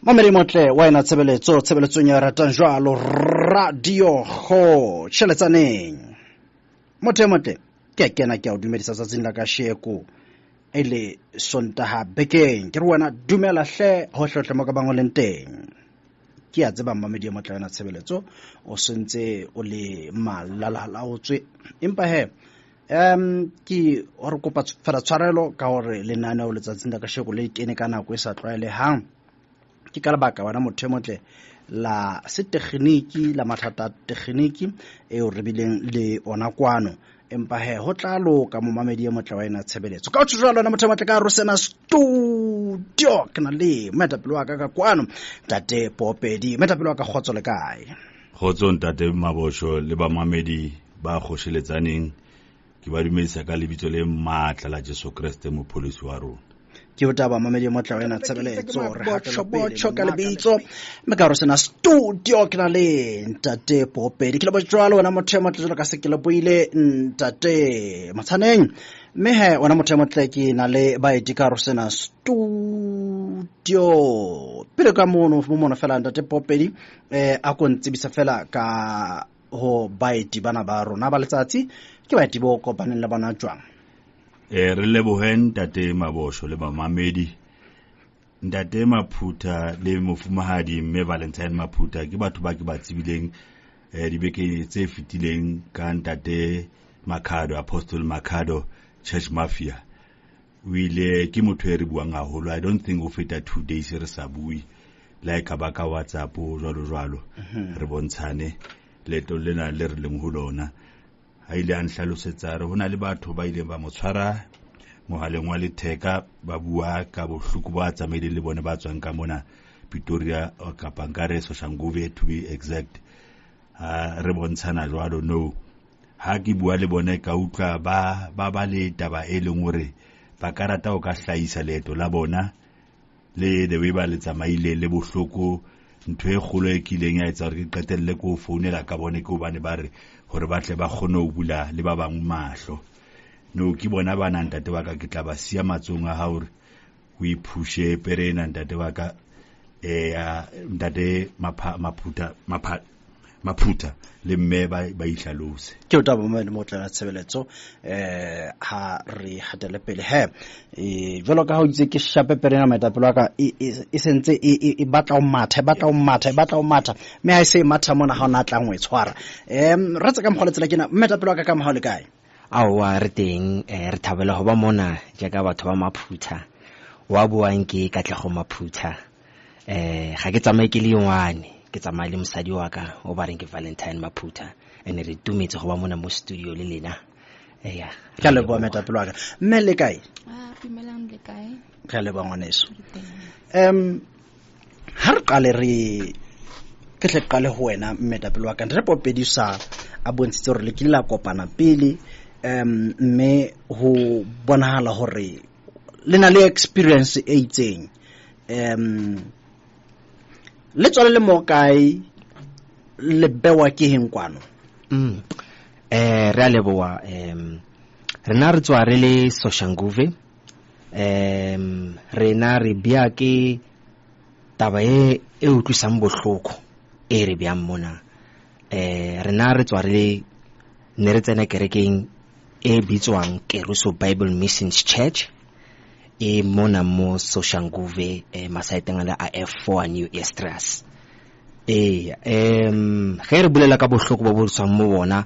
Mamedi motle wa ena tshebeletso ya ratang jwalo radio ho tšheletsaneng. Motle ke a kena ke a o dumedisa tsatsing la kasheko ele sontaha bekeng ke re wena dumela hle hohlohle mo ka bang o leng teng. Ke a tseba mamedi motle wa ena tshebeletso o sentse o le malalalaotswe empa he ke re kopa fela tshwarelo ka hore lenaneo letsatsing la kasheko le kene ka nako e sa tlwaelehang. Ke ka lebaka wana motho e motle la se tekgeniki la mathata tekgeniki e o rebileng le ona kwano empa he ho tla loka mo mamedi e motle wa ena tshebeletso ka o tshwara lona motho e motle ka rosena studio ke na le metapelo wa ka kwano tate Popedi metapelo wa ka khotso le kae khotso ntate Mabosho le ba mamedi ba khosheletsaneng ke ba dumedisa ka lebitso le matla la Jesu Kriste mo polisi wa rona ke o taba mamedi motla wa ena tshebeletso re botsho ka lebitso me ka rosena studio ke na le ntate Popedi ke le bojwalo wena motho e motle jalo ka se ke le boile ntate Matshaneng me he wena motho e motle ke na le baeti ka rosena studio pele ka mono fela ntate Popedi a ko ntsebisa fela ka ho baeti bana ba rona ba letsatsi ke baeti bo kopaneng le bana jwang. Re lebohen ntate Mabosho le ba mamedi ntate Maphutha le mofumahadi mme Valentine Maphutha ke batho ba ke ba tsibileng dibeke tse fitileng ka ntate Makhado Apostle Makhado Church Mafia o ile ke motho e re buang haholo. I don't think o feta 2 days re sa bui like ba ka WhatsApp jwalo re bontshane leto lena le re leng ho lona a ile a nhlalosetsa re hona le batho ba ile ba mo tshwara mohaleng wa letheka ba bua ka bohloko ba tsamaile le bone ba tswang ka mona Pretoria o Kapangare Soshanguve to be exact re bontshana jwalo no ha ke bua le bone ka utlwa ba le taba e leng hore ba karata o ka hlaisa leto la bona le the way ba le tsamaile le bohloko ntwe kholo e kileng ya etsa re qetelle ko founela ka bone ke bane ba re hore batle ba khone o bula le ba bang mahlo no ke bona bana ntate wa ka ke tla ba sia matsong a ha hore o iphushe perena ntate wa ka ntate Maphutha le mme ba ihlalose ke o taba mo motla tshebeletso ha re hatele pele he jwalo ka ha o itse ke shape perena metapelo wa ka e sentse e batla o matha me ha se matha mona ha ona tla ngwe tshwara re tsa ka mogoletsela kena metapelo wa ka mo ha le kae wa re teng re thabela ho ba mona jaaka batho ba Maphutha wa buang ke Katlego Maphutha ga ke tsamaye ke le yone ke tsamaya le mosadi wa ka o ba reng ke Valentine Maphutha ene re tumetse go ba mona mo studio le lena ka le bua metapelo wa ka mme le kae dumelang le kae ka le bua ngwaneso ha re qale ke tle qale ho wena metapelo wa ka re Popedi sa a bontshitse hore le ke la kopana pele mme ho bonahala hore le na le experience e itseng le tswale le mo kae le bewa ke heng kwano re a leboa rena re tswa re le Soshanguve rena re bia ke taba e utlwisang bohloko e re biang mona rena re tswa re ne re tsena kerekeng e bitswang Keruso Bible Missions Church e mona mo Soshanguve masaeteng a F4 New Estras ge re bulela ka bohloko bo botswang mo bona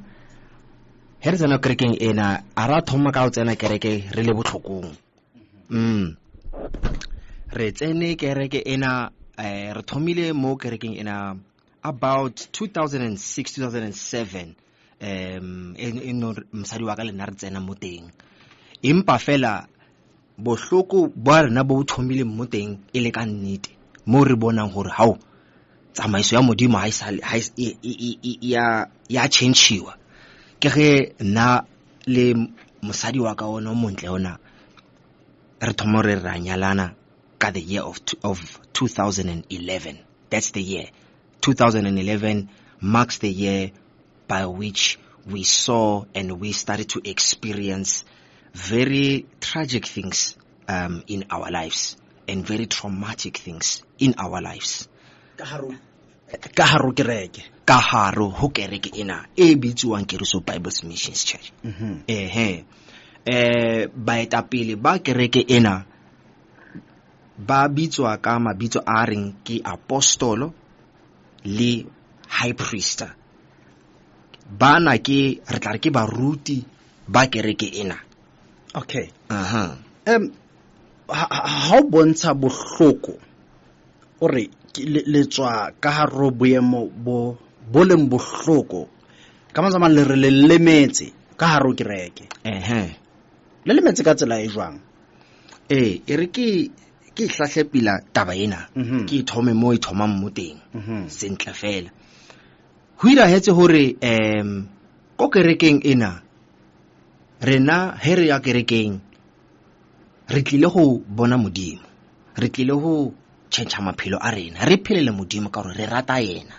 he re tsena kerekeng ena a ra thoma ka o tsena kereke re le bohlokong re tsene kereke ena re thomile mo kerekeng ena about 2006-2007 eno mosadi wa ka le nna re tsena mo teng empa fela bohloko ba rena bo thomile mo teng e le ka nnete mo re bonang hore hao tsamaiso ya modimo ya change-iwa ke ge nna le mosadi wa ka ona montle ona re thomo re ra nyalana ka the year of 2011. That's the year 2011 marks the year by which we saw and we started to experience very tragic things in our lives. and very traumatic things in our lives. Ka haro kereke. Ka haro ho kereke ena e bitswang Keriso Bible Missions Church. Baetapele ba kereke ena ba bitswa ka mabitso a reng ke apostolo le high priest. Bana ke re tla re ke baruti ba kereke ena. Okay. Ha o bontsha bohloko ore le tswa ka haro boemo bo leng bohloko ka mantswe le re le lemetse ka haro kereke. Le lemetse ka tsela e jwang? E re ke hlahlepila taba ena ke thome mo e thomang mo teng sentle fela. Ho ira hetse hore ko kerekeng ena rena he re ya kerekeng re tlile go bona modimo, re tlile go change maphelo a rena, re phelele modimo ka gore re rata yena.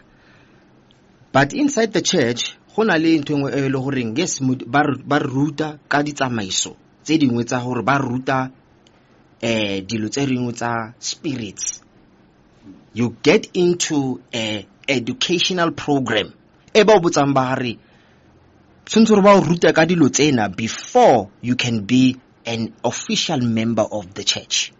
But inside the church go na le ntwe e le goreng yes ba ruta ka ditsamaiso tse dingwe tsa gore ba ruta dilo tse dingwe tsa spirits. You get into a educational program e ba botsang ba re tshwantse ba ruta ka dilo tsena before you can be an official member of the church.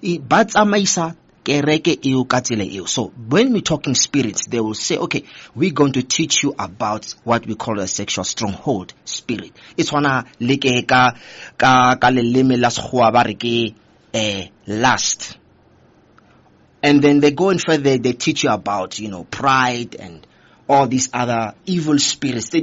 Ba tsamaisa kereke eo ka tsela eo. So when we talking spirits, they will say, okay, we're going to teach you about what we call a sexual stronghold spirit. It's wana leke ka leleme la sekgowa ba re ke lust. And then they go in further, they teach you about, pride and all these other evil spirits.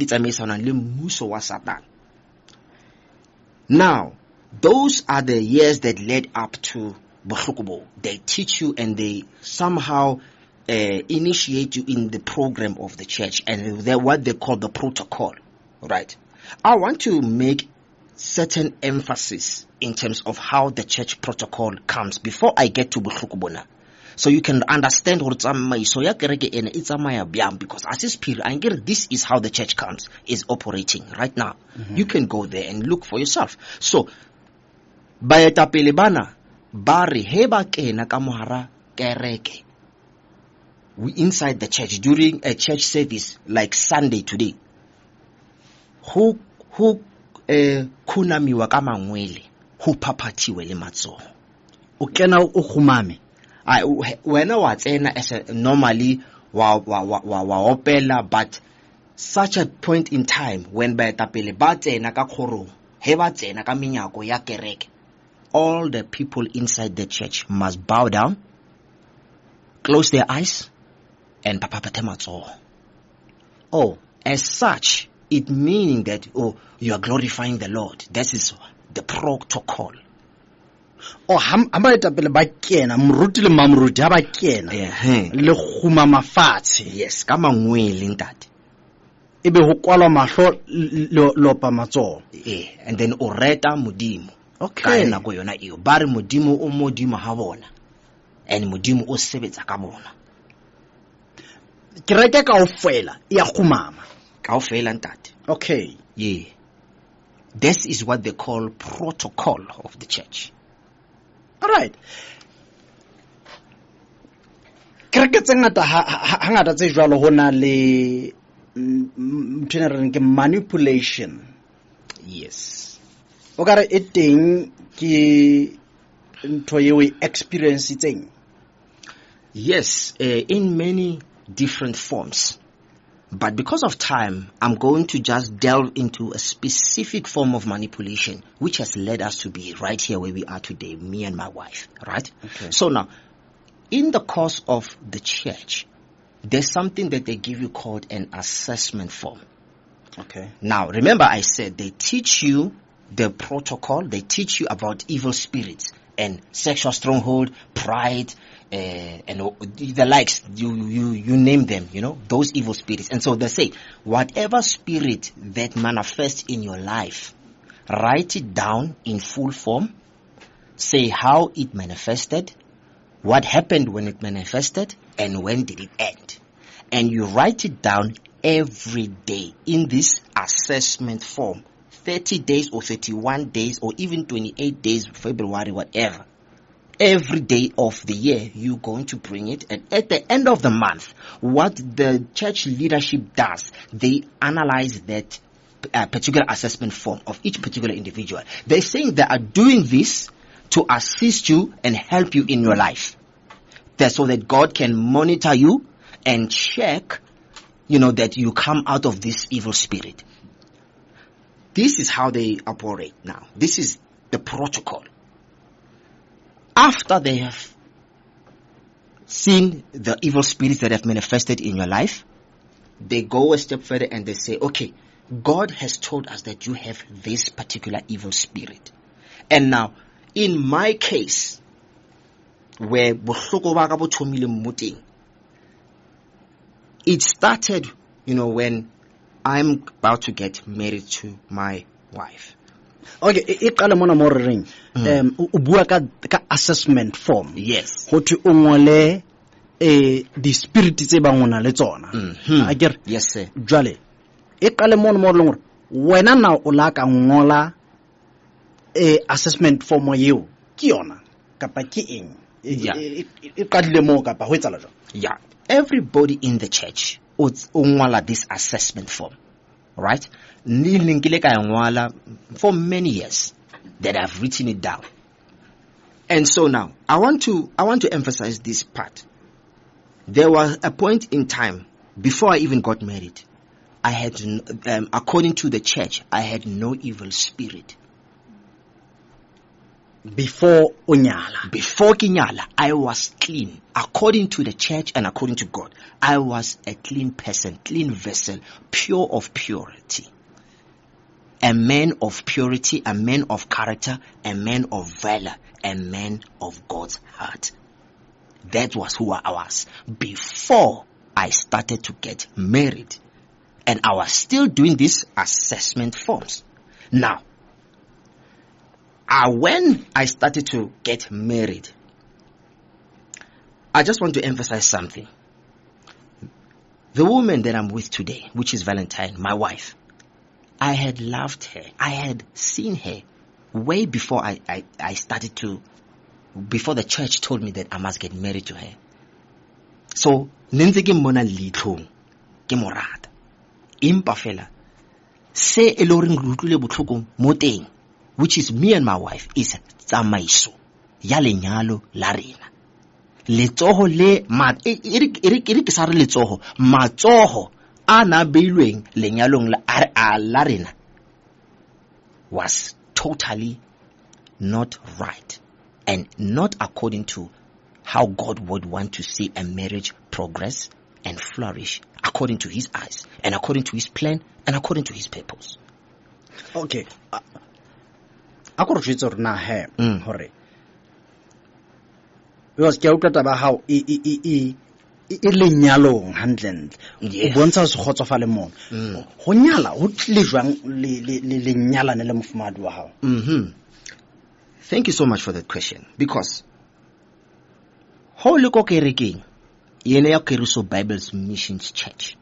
Now, those are the years that led up to Bohlokobo. They teach you and they somehow initiate you in the program of the church and they're what they call the protocol, right? I want to make certain emphasis in terms of how the church protocol comes before I get to Bohlokobona. So you can understand what because as a spirit, I get this is how the church comes, is operating right now. You can go there and look for yourself. So, baetapele bana bari heba kena ka mohara kereke. We inside the church during a church service like Sunday today. Who kunamiwa ka mangwele, who papatiwe le matsoho. O kena o khumame. Wena wa tsena as normally wa opela, but such a point in time when baetapele ba tsena ka khorong, he ba tsena ka menyako ya kereke, all the people inside the church must bow down, close their eyes, and papapate matsoho. Oh, as such, it meaning that you are glorifying the Lord. That is the protocol. Baetapele ba kena mruti le mamruti ha ba kena le khuma mafatshe. Yes, ka mangwele ntate. Ebe ho kwala mahlo lopa matsoho. And then o reta modimo. Okay. Ka nako yona eo ba re modimo o modimo ha bona, and modimo o sebetsa ka bona. Kereke kaofela ya khumama kaofela ntate. Okay. Yeah. This is what they call protocol of the church. All right. Kereke tse ngata hangata tse jwalo hona le manipulation. Yes. O ka re e teng ke ntho ye we experience tseng. Yes, in many different forms. But because of time, I'm going to just delve into a specific form of manipulation, which has led us to be right here where we are today, me and my wife, right? Okay. So now, in the course of the church, there's something that they give you called an assessment form. Okay. Now, remember I said they teach you the protocol, they teach you about evil spirits and sexual stronghold, pride, and the likes, you name them, those evil spirits. And so they say, whatever spirit that manifests in your life, write it down in full form, say how it manifested, what happened when it manifested, and when did it end. And you write it down every day in this assessment form, 30 days or 31 days or even 28 days, February, whatever. every day of the year, you're going to bring it. And at the end of the month, what the church leadership does, they analyze that particular assessment form of each particular individual. They're saying they are doing this to assist you and help you in your life. That's so that God can monitor you and check, that you come out of this evil spirit. This is how they operate now. This is the protocol. After they have seen the evil spirits that have manifested in your life, they go a step further and they say, okay, God has told us that you have this particular evil spirit. And now, in my case, where it started, when I'm about to get married to my wife. Okay, iqala mona mo re reng o bua ka assessment form. Yes. Go thwe o ngole di spirit tse ba ngona le tsona. Akere? Yes sir. Jwale iqale mona mo re leng wena na o la ka ngola assessment form yeo ke yona kapa ke eng? Iqadile mo kapa ho etsala jwang? Yeah. Everybody in the church o ngola this assessment form. Right? For many years that I've written it down. And so now I want to emphasize this part. There was a point in time before I even got married, I had, according to the church, I had no evil spirit. Before Kinyala, I was clean. According to the church and according to God, I was a clean person, clean vessel, pure of purity. A man of purity, a man of character, a man of valor, a man of God's heart. That was who I was before I started to get married. And I was still doing these assessment forms. Now, when I started to get married, I just want to emphasize something. The woman that I'm with today, which is Valentine, my wife, I had loved her. I had seen her way before I started to, before the church told me that I must get married to her. So, nenze ke mona litlhong ke morata. Impa fela se e lo reng rutlule botlhoko mo teng, which is me and my wife, is tsamaiso ya lenyalo la rena. Letsoho le ke sa re letsoho, matsoho a na beilweng lenyalong la rena was totally not right and not according to how God would want to see a marriage progress and flourish according to his eyes and according to his plan and according to his purpose. Okay. Akoro jwetsa rona he hore because ke utlwa taba how e lenyalong handle o bontsha se khotsofale mona go nyala ho tle jwang le nyalane le mofumadi wa hao. Thank you so much for that question, because Holy Kokereking yene ya Keriso Bible's Missions Church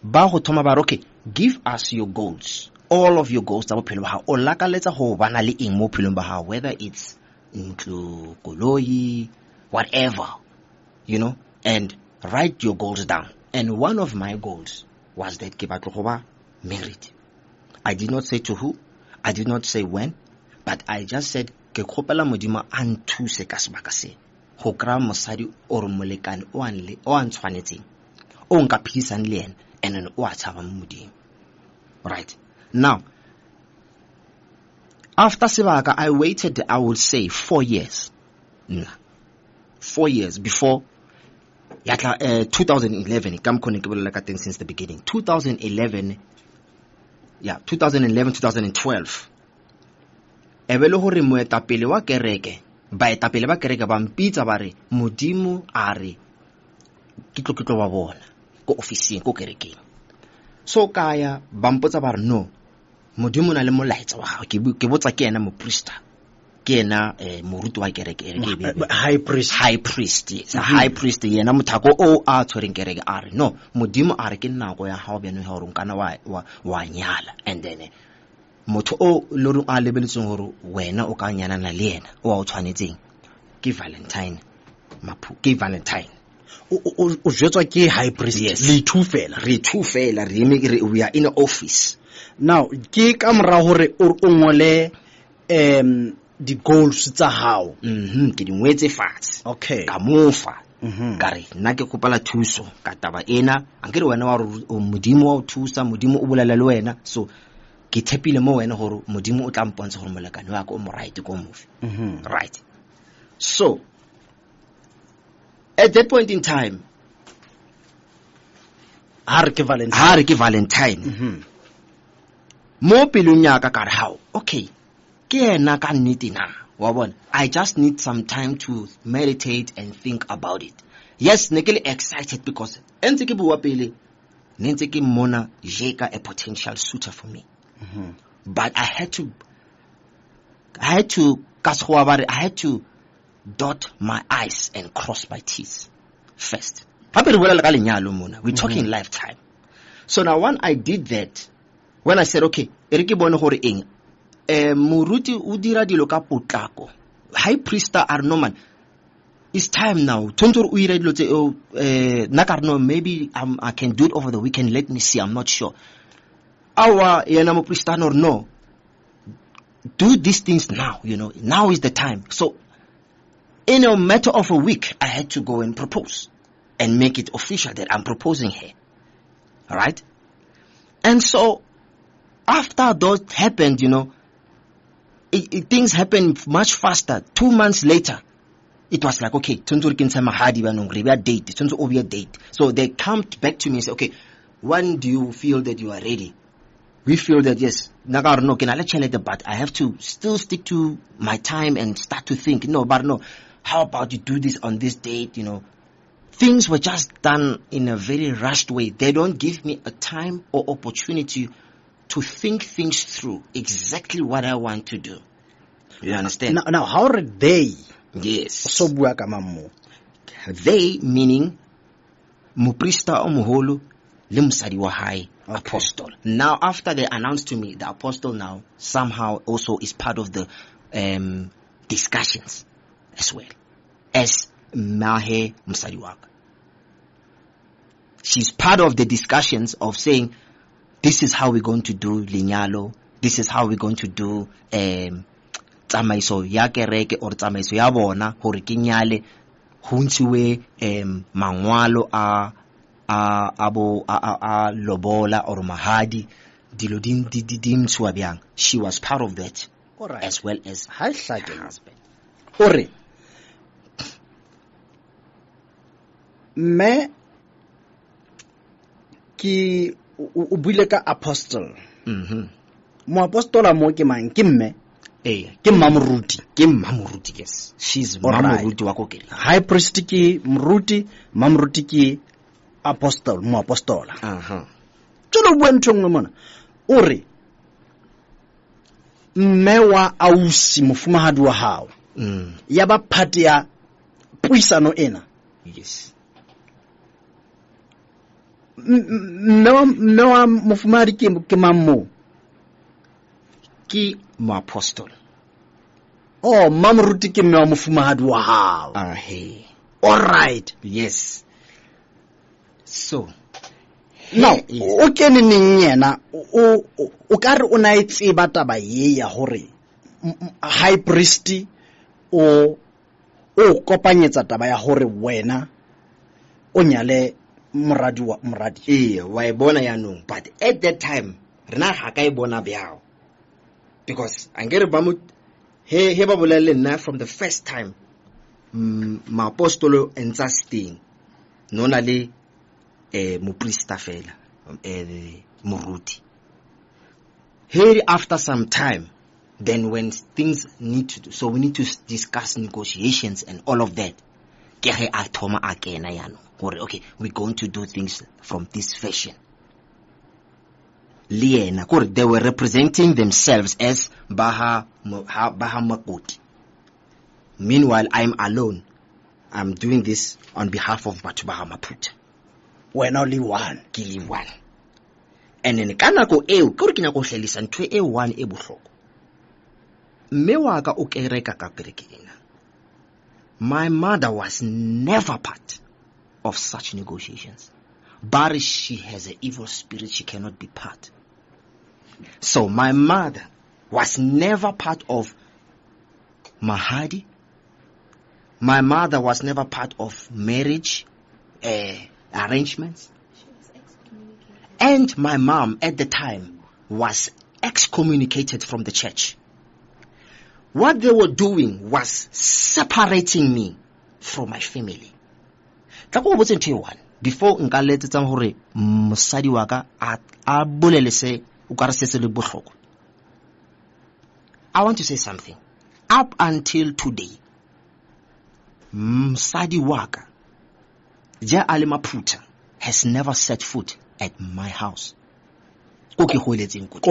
ba go thoma ba okay, give us your goals, all of your goals tsa bophelo ba hao o lakaletsa go bana le eng mo bophelong ba hao, whether it's ntlo, koloi, whatever, and write your goals down. And one of my goals was that ke batla go ba married. I did not say to who, I did not say when, but I just said ke khopela modimo a nthuse ka sebaka se go kra mosadi or molekane o antshwanetseng o nka phisanang le ena and then o a tshaba modimo. Right now, after sebaka, I waited, I would say 4 years. 4 years before 2011 come connected since the beginning. 2011 2012 ebele hore moetapele wa kereke baetapele ba kereke ba mpitsa ba re modimo a re kitlo ba bona ko officing ko kerekeng. So kaya ba mpotsa ba re no, modimo na le molaetsa wa gago. Ke botsa ke ena mo priester, ke ena moruti wa kereke high priest, yes. High priest yena mothako o a tshwereng kereke a re no, modimo a re ke nako ya hao bjano ha o kana wa nyala, and then motho o lorong a lebeletseng hore wena o ka nyana na le yena o a o tshwanetseng ke Valentine ke Valentine o jwetswa ke high priest. Yes. Le two fela. re two fela we are in an office. Now ke ka mora hore o ngole di goals tsa hao. Ke dingwetse fatshe. Okay. Ka mofa Mhm. ka re nna ke kopala thuso ka taba ena ankere wena wa modimo wa o thusa modimo o bolela le wena so ke tshepile mo wena gore modimo o tla mpontsha gore molekane wa ka o mo right ko mofe. Mhm. Right. So at that point in time Ha re ke Valentine. ha re ke Valentine Mhm. mo pelong ya ka ka re how okay ke ena ka nnete na wa bona I just need some time to meditate and think about it. Yes, ne ke le excited because entse ke bua pele ne ntse ke mmona jeka a potential suitor for me. Mhm. But I had to I had to dot my I's and cross my T's first. We're talking lifetime. So now when I did that, when I said, okay, Muruti udira dilo ka potlako. High priest are normal. It's time now. Maybe I can do it over the weekend. Let me see. I'm not sure. Our Yanamo Pristan or no. Do these things now, Now is the time. So in a matter of a week, I had to go and propose and make it official that I'm proposing her. All right? And so after that happened, things happened much faster. 2 months later, it was like, okay, date. So they come back to me and say, okay, when do you feel that you are ready? We feel that, yes, but I have to still stick to my time and start to think, how about you do this on this date, Things were just done in a very rushed way. They don't give me a time or opportunity to think things through, exactly what I want to do. You understand? Now how are they? Yes. So bua ka mammo. They meaning Muprista Omuholo Limsadi Wahai Apostle. Now after they announced to me, the apostle now somehow also is part of the discussions as well as Mahe Msadiwaka. She's part of the discussions of saying, this is how we're going to do Linyalo, this is how we're going to do Tsamaiso ya kereke or Tsamaiso ya bona hore ke nyale ho ntshiwe mangwalo a lobola or mahadi dilo di ntshiwa byang. She was part of that. Alright. As well as her husband. Ore me ki o buile ka apostle. Mo apostola mo ke mang ke mme? Ke Mamuruti. Yes. She's Mamuruti wa ko kere. High priest ke Muruti, Mamuruti ke apostle, mo apostola. Tsholo bua ntshongwe mona. Ore mme wa ausi mofumahadi wa hao. Ya ba phate ya puisano ena. Yes. Mme wa mofumahadi ke mammo. Ki mo apostle. Oh, Mamuruti ke mme wa mofumahadi wa hao. Hey. All right. Yes. So now o kene neng yena o ka re o na itseba taba ye ya hore high priest o kopanyetsa taba ya hore wena o nyale moradi. Wa e bona ya no, but at that time rena ha ka e bona byao because angere ba mo he ba bolele nna from the first time ma apostolo entsa sting nona le Muprista fela Muruti. Here after some time, then when things need to do, so we need to discuss negotiations and all of that. Okay, we're going to do things from this fashion. They were representing themselves as Baha Makoti. Meanwhile, I'm alone. I'm doing this on behalf of Batubaha Maphutha. When only one. Kili one. And then kanako eo kore kina go hlelisa ntwe e one e bohloko. Mme wa ka o kereka ka kerekeng. My mother was never part of such negotiations. But she has an evil spirit, she cannot be part. So my mother was never part of Mahadi. My mother was never part of marriage arrangements. She was excommunicated. And my mom at the time was excommunicated from the church. What they were doing was separating me from my family. Before nka letsetsa hore mosadi wa ka a bolele se o ka re se le bohloko. I want to say something. Up until today, mosadi wa ka Katlego Maphutha has never set foot at my house. Ko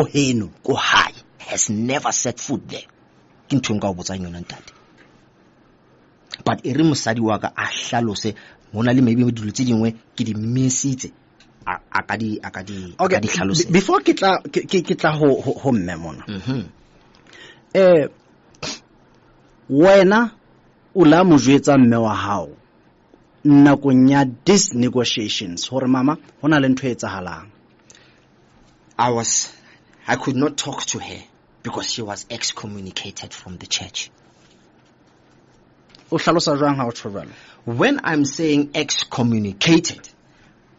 heno, ko hae, has never set foot there. Ke ntho nka o botsa yona ntate. But ere mosadi wa ka a hlalose mona le maybe dilo tse dingwe ke di mesitse a ka di hlalose. Before ke tla ho mme mona. Wena o la mo jwetsa mme wa hao nakong ya these negotiations hore mama hona le ntho e etsahalang. I could not talk to her because she was excommunicated from the church. O hlalosa jwang ha o tshwara? When I'm saying excommunicated,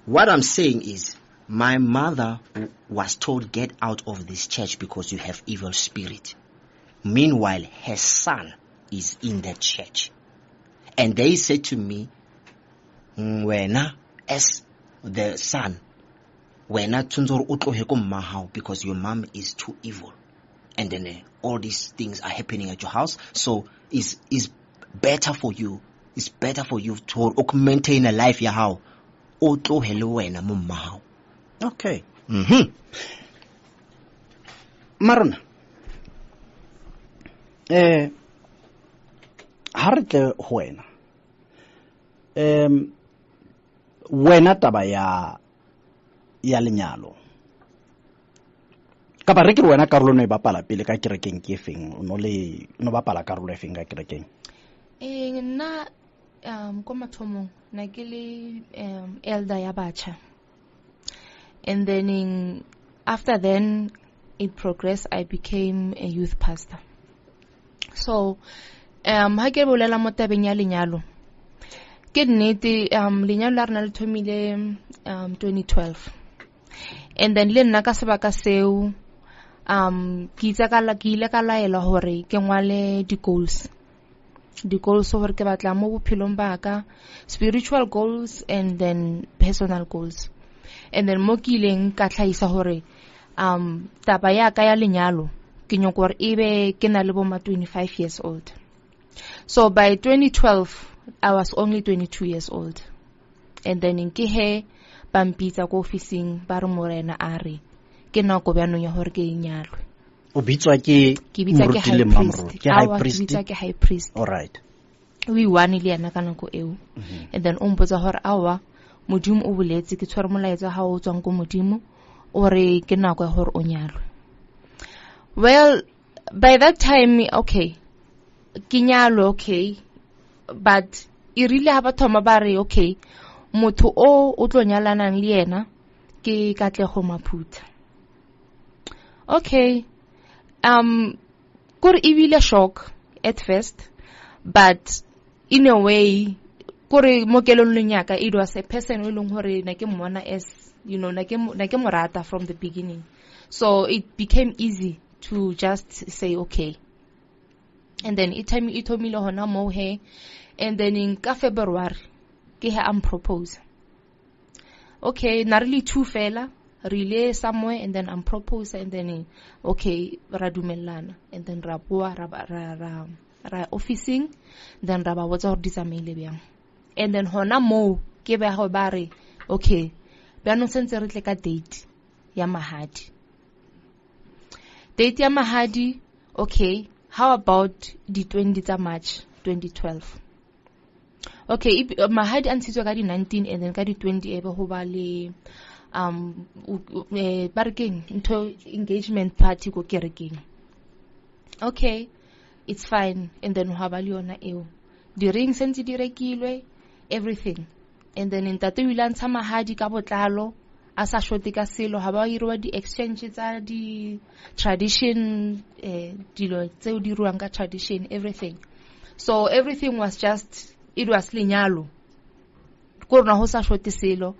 what I'm saying is my mother was told, get out of this church because you have evil spirit. Meanwhile, her son is in that church. And they said to me, wena as the son, wena tunzor utlohe ko mmahao because your mom is too evil. And then all these things are happening at your house. So is better for you. It's better for you to maintain a life ya how. Utlohe le wena mo mmahao. Okay. Marona. Ha re tle ho wena. Wena taba ya lenyalo. Ka ba re ke wena karolo no e bapala pele ka kerekeng ke efeng no bapala karolo e feng ka kerekeng? Nna ko mathomong na ke le elder ya batjha. And then after then it progressed, I became a youth pastor. So ha ke bolela mo tabeng ya lenyalo. Ke nnete lenyalo la rena le thomile 2012. And then le nna ka sebaka seo ke ile ka laela hore ke ngwale di-goals hore ke batla mo bophelong ba ka, spiritual goals and then personal goals. And then mo ke ileng ka tlhaisa hore taba ya ka ya lenyalo ke nyaka hore ebe ke na le bo ma 25 years old. So by 2012 I was only 22 years old. And then ke he bampitsa ko officing ba re morena a re ke nako byanong ya hore ke nyalwe. O bitswa ke moruti le mamruti, ke high priest. All right. We won le yana ka nako eo. And then o mpotsa hore awa modimo o boletse ke tshware molaetsa ha o tswang ko modimo o re ke nako ya hore o nyalwe. Well, by that time, okay, ke nyalwe, okay, but e rile ha batho ba re okay, motho o tlo nyalanang le yena ke Katlego Maphutha. Okay, kore ebile shock at first, but in a way kore mo kelelong nyaka it was a person o leng hore na ke mmona as you know na ke morata from the beginning, so it became easy to just say okay. And then it told me hona mo he, and then in ka February ke he am propose. Okay, na really two fella relay somewhere, and then I'm propose, and then okay ra dumellana, and then ra bua ra officing, then ra ba botsa hore di tsamaile byang. And then hona mo ke ba go ba re okay ba no sentse re tle ka date ya mahadi. Date ya mahadi, okay, how about the 20th of March 2012? Okay, mahadi antshitswe ka di 19 and then ka di 20 ebe ho ba le barking into engagement party ko kerekeng. Okay, it's fine. And then ho ba le yona eo di ring sentse di rekilwe, everything. And then ntate o ile a ntsha mahadi ka botlalo a sa short ka selo, ha ba hirwa di exchange tsa di tradition, dilo tseo di ruang ka tradition, everything. So everything was just, it was lenyalo ko rona ho sa short selo.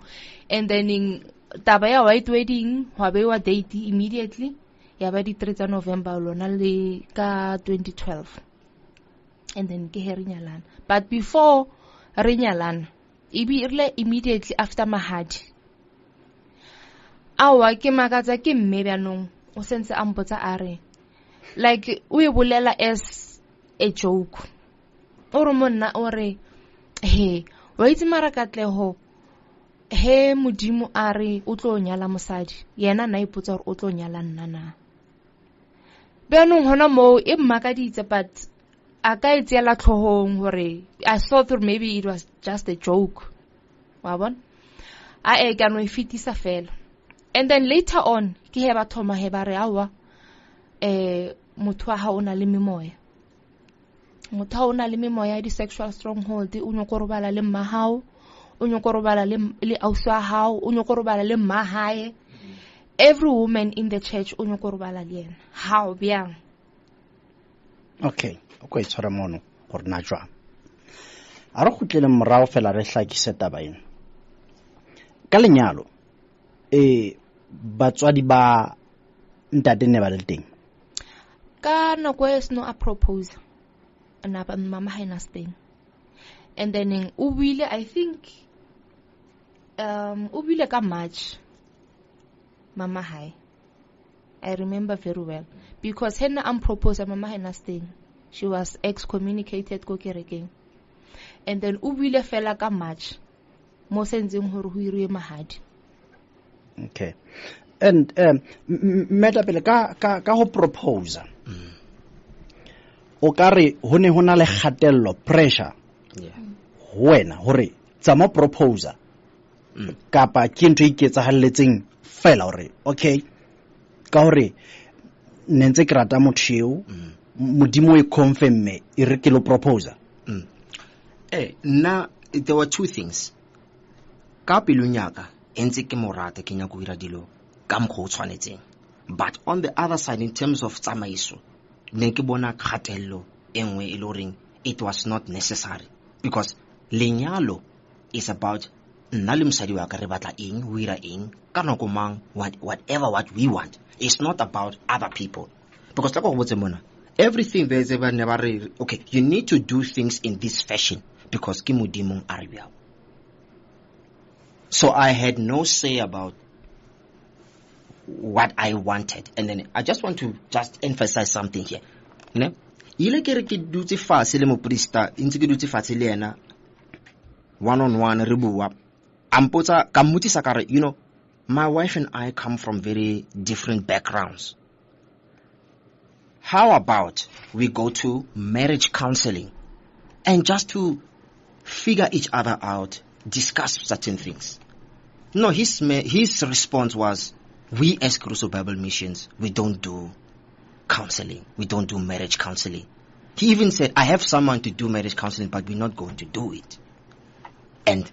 And then taba ya white wedding wa bewa date immediately ya ba di 3 tsa November lona le ka 2012. And then ke he re nyalana, but before re nyalana irile immediately after mahadi. Awa ke makatsa ke mme byanong o sentse a mpotsa a re like o e bolela as a joke, o re monna o re he wa itse mara Katlego he modimo a re o tlo nyala mosadi yena na ipotsa gore o tlo nyala nna na. Byanong hona mo e mmakaditse, but a ka etsela tlhohong gore I thought or maybe it was just a joke, wa bona a e ka no e fitisa fela. And then later on ke he ba thoma he ba re awa motho wa ha ona le memoya, motho ha ona le memoya di sexual stronghold, o nyoko robala le mma hao, o nyoko robala le ausi wa hao, o nyoko robala le mma hae. Every woman in the church o nyoko robala le yena. How byang? Okay, o e tshwara mono gore na jwa a re khutlele morao fela re hlakise taba ena ka lenyalo. Batswadi ba ntate ne ba le teng Ka nako e seno a propose na ba mama ha ina steng. And then o buile, I think o buile ka March mama hai, I remember very well, because henna am propose mama ha ina steng, she was excommunicated ko kerekeng. And then o buile fela ka March mo senzeng hore ho irwe mahadi. Okay. And metapele ka ho propose o ka re ho ne ho na le kgatello, pressure wena hore tsa mo propose kapa ke ntwe iketsahalletseng fela hore okay ka hore ne ntse ke rata motho eo modimo e confirm e re ke lo propose. Now there were two things ka pilunyaka entse ke morata ke nya go ira dilo ka mgo tshwanetseng, but on the other side in terms of tsamaiso ne ke bona khatello engwe e loring it was not necessary, because lenyalo is about nna le mosadi wa ka re batla eng o ira eng ka nako mang whatever what we want. It's not about other people, because like go botse mona everything there's ever never okay you need to do things in this fashion because ke modimo a re bya. So I had no say about what I wanted. And then I just want to just emphasize something here. Ne? Ile ke re ke dutse fatshe le mo priesta, intse ke dutse fatshe le yena one on one re bua. Ampotsa ka mmotisa ka re, you know, my wife and I come from very different backgrounds. How about we go to marriage counseling and just to figure each other out, discuss certain things? No, his response was, we as Crusoe Bible Missions, we don't do counseling. We don't do marriage counseling. He even said, I have someone to do marriage counseling, but we're not going to do it. And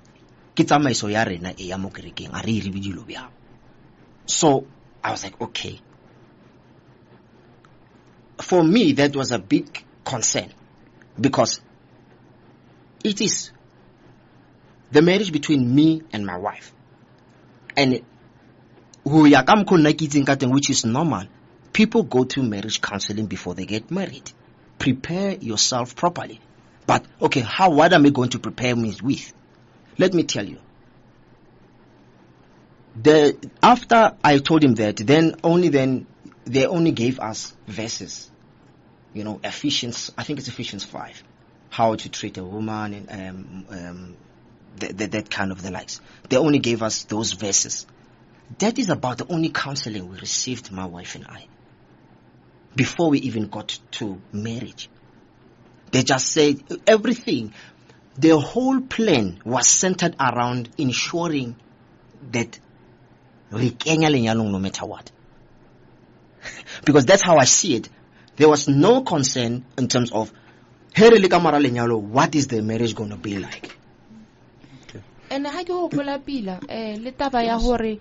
so I was like, okay. For me, that was a big concern, because it is the marriage between me and my wife. And which is normal. People go to marriage counseling before they get married. Prepare yourself properly. But okay, what am I going to prepare me with? Let me tell you. After I told him that, then they only gave us verses. You know, Ephesians, I think it's Ephesians 5. How to treat a woman and that kind of the likes. They only gave us those verses. That is about the only counseling we received, my wife and I, before we even got to marriage. They just said everything. The whole plan was centered around ensuring that we kenya lenyalong no matter what. Because that's how I see it. There was no concern in terms of he re le ka mora lenyalo, what is the marriage going to be like? And ha ke hopola pila le taba ya hore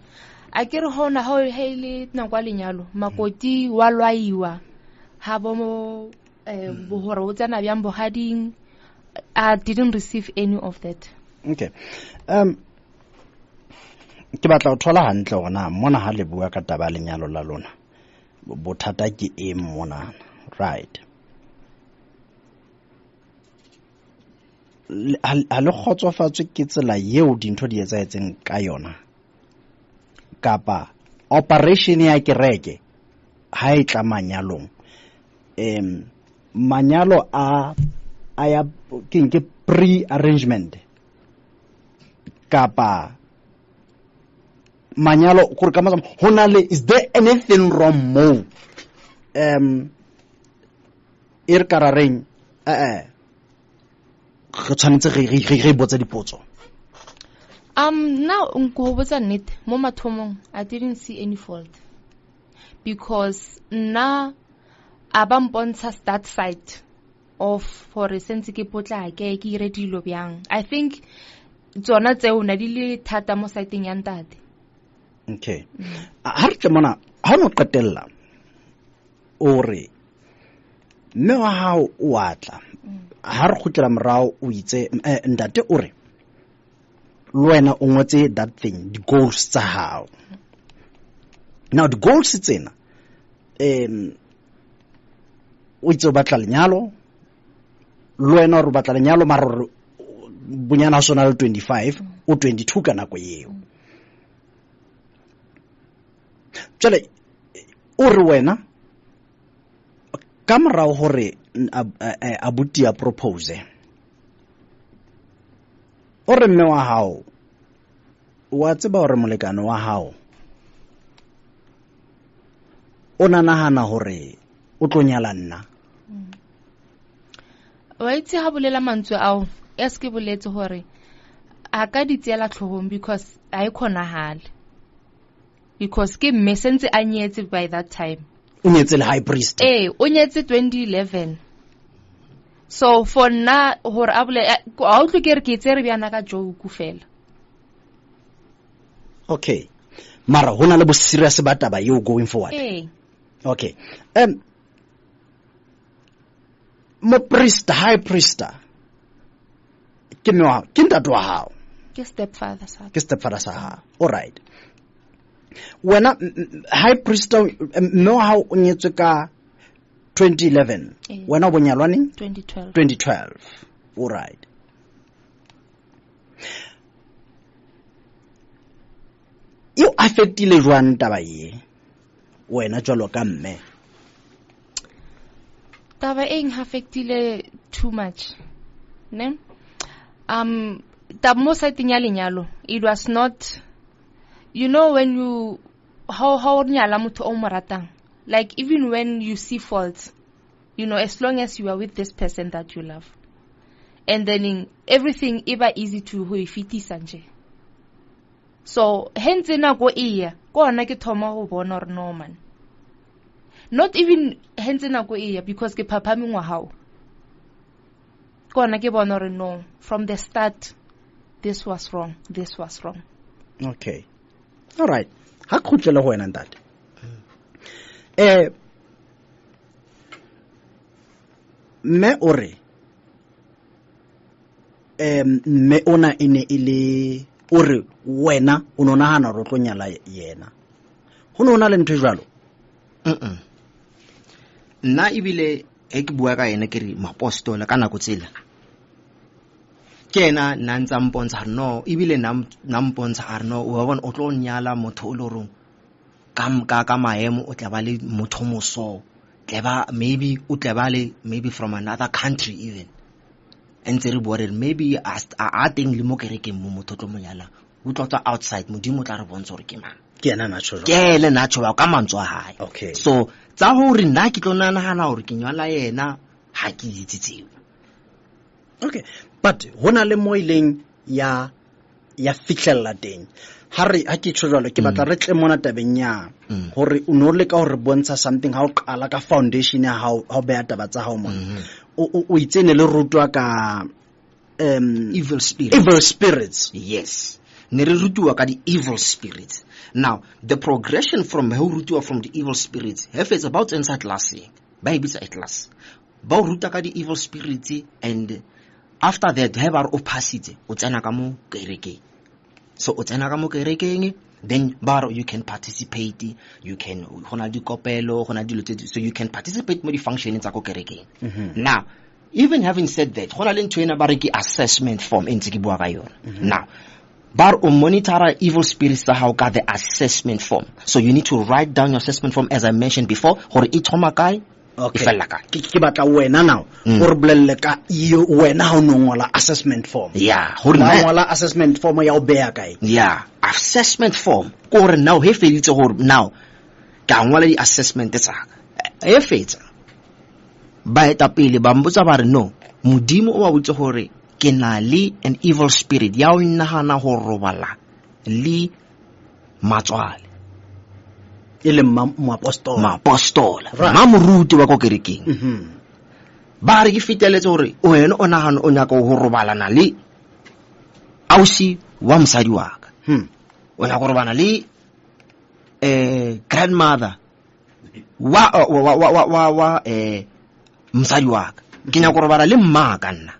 a ke re hona ha le nako ya lenyalo makoti wa lwaiwa ha bo mo hore o tsana bjang bogading. I didn't receive any of that. Okay. Ke batla o thola hantle ona mona ha le bua ka taba lenyalo la lona. Bothata ke mona, right? Ha le khotsofatswe ke tsela yeo dintho di etsaetseng ka yona kapa operation ya kereke ha e tla manyalong manyalo a ya ke pre-arrangement kapa manyalo gore ka matsa hona le, is there anything wrong mo ir karareng go tshwanetse re botsa dipotso. Now nko botsa nnete mo mathomong I didn't see any fault because na abampontsha that side of for sense ke potla ke ire dilo byang. I think tsona tseo na di le thata mo siteng ya ntate. Okay. Ha re mona ha no qetella ore mme wa hao o atla ha re khutlela morao o itse ntate ore le wena o ngotse that thing, the goals tsa hao. Now the goals tsena o itse o batla lenyalo le wena o batla lenyalo mara bunyana o sona le 25 o 22 ka nako eo. Jale o re wena ka morao hore abuti ya propose o re mme wa hao wa tseba hore molekano wa hao o nanahana hore o tlo nyala nna. Wa itse ha bolela mantswe ao eske boletse hore a ka di tsela tlhogong because a ikhonahale because ke mme sentse a nyetse by that time. O nyetse le high priest. O nyetse 2011. So for na hore a bole a o tlo ke re ke tsere bjana ka joke fela. Okay. Mara hona le bo serious ba taba you going forward. Okay. Mo priest, high priest. Ke no ke ntate wa hao. Ke stepfather sa. Ke stepfather sa hao. All right. Wena high priest no hao o nyetswe ka 2011. Wena o bonyalwa neng? 2012. All right. You affectile jwang taba ye? Wena jwalo ka mme. Taba eng affectile too much. Ne? Taba mo siteng ya lenyalo, it was not, you know, when you how nyala motho o mo ratang, like even when you see faults, you know, as long as you are with this person that you love, and then in everything iba easy to ho ifitisa nje. So hence nako iya ko ona ke thoma go bona or no man, not even hence nako iya because ke phapami ngwa hao ko ona ke bona or no, from the start this was wrong. Okay, all right. Ha khutlela go wena ntate me ore me ona ine ile ore wena o nona hana ro tlo nyala yena ho nona le ntwe jwalo. Nna ibile e ke bua ka yena ke re mapostola kana go tsela kena nantsa mpontsha no ibile na mpontsha arno o bona o tlo nyala motho o lorong ka maemo o tla ba le motho moso tleba maybe o tla ba le maybe from another country even ntse re bua re maybe a teng le mo kereke mo motho tlo mo nyala o tlo tswa outside modimo tla re bontsha gore ke mang ke ena natsho ke le natsho ba ka mantswa hae. Okay, so tsa hore nna ke tlo nana hore ke nyala yena ha ke itsitsitseo. Okay, but hona le mo ileng ya fitlhella teng ha ke tshwala ke batla re tle mona tabeng ya hore o no le ka hore bontsha something ha o qala ka foundation ya ha o beya taba tsa ha o mona o itsene le rutwa ka evil spirits. Yes. Ne re rutiwa ka di evil spirits. Now, the progression from how rutiwa from the evil spirits, if it's about inside class, ba ibitsa class. Ba ruta ka di evil spirits, and after that, have our opacity. O tsena ka mo kereke. So o tsena ka mo kerekeng, then you can participate. You can hona di kopelo, hona di lote. So you can participate mo di functioning tsa ko kerekeng. Now, even having said that, hona le ntwe na ba re ke assessment form e ntse ke bua ka yona. Now, o monitor evil spirits tsa hao ka the assessment form. So you need to write down your assessment form, as I mentioned before, hore e thoma kae. Okay. Ke batla wena now o re bolelle ka iyo wena ha o ngola assessment form. Yeah, hore na ngola assessment form ya o beya kae. Yeah, assessment form ko re now he feditse hore now ka ngola di assessment tsa ka. E fetsa ba eta pele ba mbotsa ba re no, modimo o wa botse hore ke na le an evil spirit ya o nahana ho robala le matswale ile moapostola moruti wa ko kerekeng. Ba re ke fiteletse hore o ene o nahana o nyaka ho robalana le ausi wa mosadi wa ka. O nyaka ho robana le grandmother wa mosadi wa ka. Ke nyaka ho robala le mma ka nna.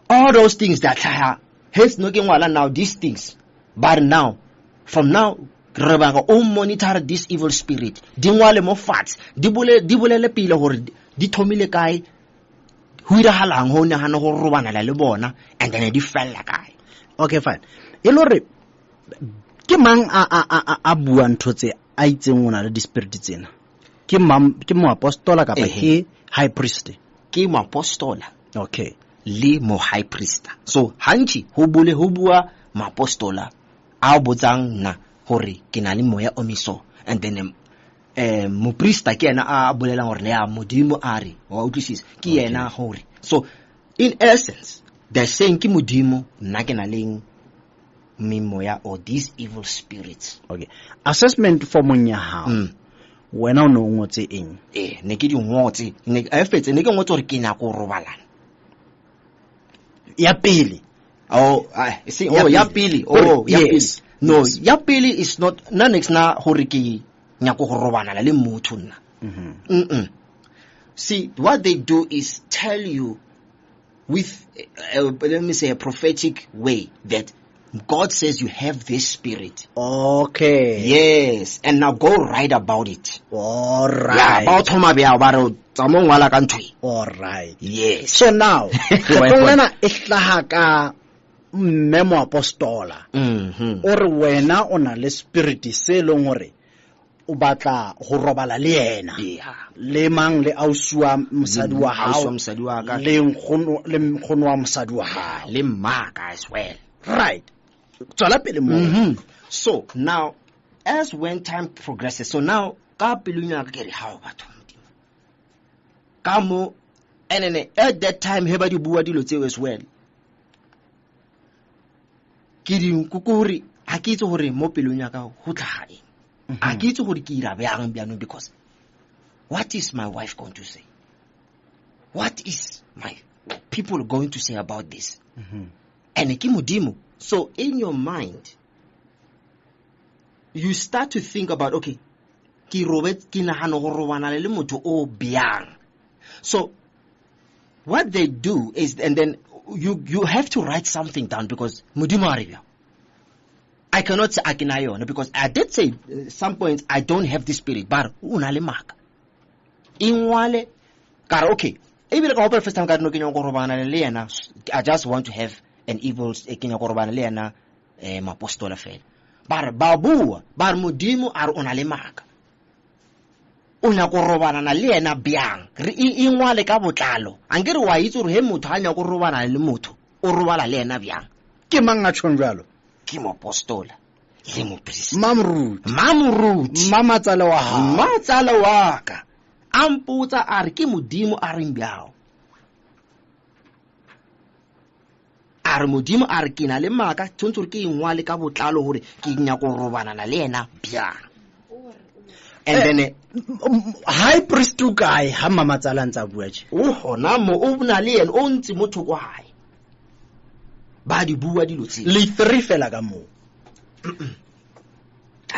All those things that has no ke ngwala now these things. But now, from now, re ba go monitor this evil spirit. Di ngwale mo fats. Di bolele pile hore di thomile kae. Ho irahalang ho nahana ho robana le bona, and then di fella kae. Okay, fine. E lore ke mang a bua ntotse a itseng ona le di spirit tsena. Ke mo apostola ka ke high priest. Ke mo apostola. Okay. Le mo high priest. So hanchi ho bua mo apostola a botsang na hore ke na le moya omiso, and then mo priesta ke ena a bolelang hore le a modimo are wa utlwisisa ke ena hore. So in essence they're saying ke modimo nna ke na leng memoya or these evil spirits. Okay, assessment form ya hao wena o no ngotse eng? Ne ke di ngotse ne a fetse ne ke ngotse hore ke nya go robalana ya pele. Ya pele. Yes. No, ya pele is not next na hore ke nya go robana le motho nna. See, what they do is tell you with let me say a prophetic way that God says you have this spirit. Okay. Yes, and now go write about it. All right. Yeah, about homa be about tsamong wala ka ntwe. All right. Yes. So now, tlona e hlaha ka memo apostola. Or wena ona le spirit se leng hore o batla go robala le yena. Yeah. Le mang le auswa mosadi wa hao. Le nkgono wa mosadi wa hao. Le mmaka as well. Right. So now, as when time progresses, so now ka pelunya ka re how batho modimo ka mo and at that time he ba di bua dilo tseo as well. Ke di nkukuri ha ke itse hore mo pelunya ka ho tla eng. Ha ke itse hore ke ira bjang bjano, because what is my wife going to say? What is my people going to say about this? And ke modimo. So in your mind, you start to think about, okay, ki robet ki nahano go robana le motho o biang. So what they do is, and then you have to write something down, because modimo aribia. I cannot say akinayo, because I did say some points I don't have this spirit, but una le maka. Inwale kara okay. Even ka first time ka no kinyo go robana le yena, I just want to have an evil kinyo go robana le yena mapostola fela. Bar babu bar modimo ar ona le maka. Una go robana na le yena biang. Re inwale ka botlalo. Angere wa itse re he motho a nya go robana le motho o robala le yena biang. Ke mang a tshong jalo? Ke moapostola le mo priest. Mamruti mama tsala wa ha. Matsala wa ka. Amputsa a re ke modimo a reng bjao. A re modimo a re ke na le maka, tshwantse ke ingwale ka botlalo hore ke nya go robana na le yena bjang. and then high priest to guy ha mamatsala ntsa bua tje o hona mo o bna le ene o ntse motho kwa hae ba di bua dilo tse le 3 fela ka mo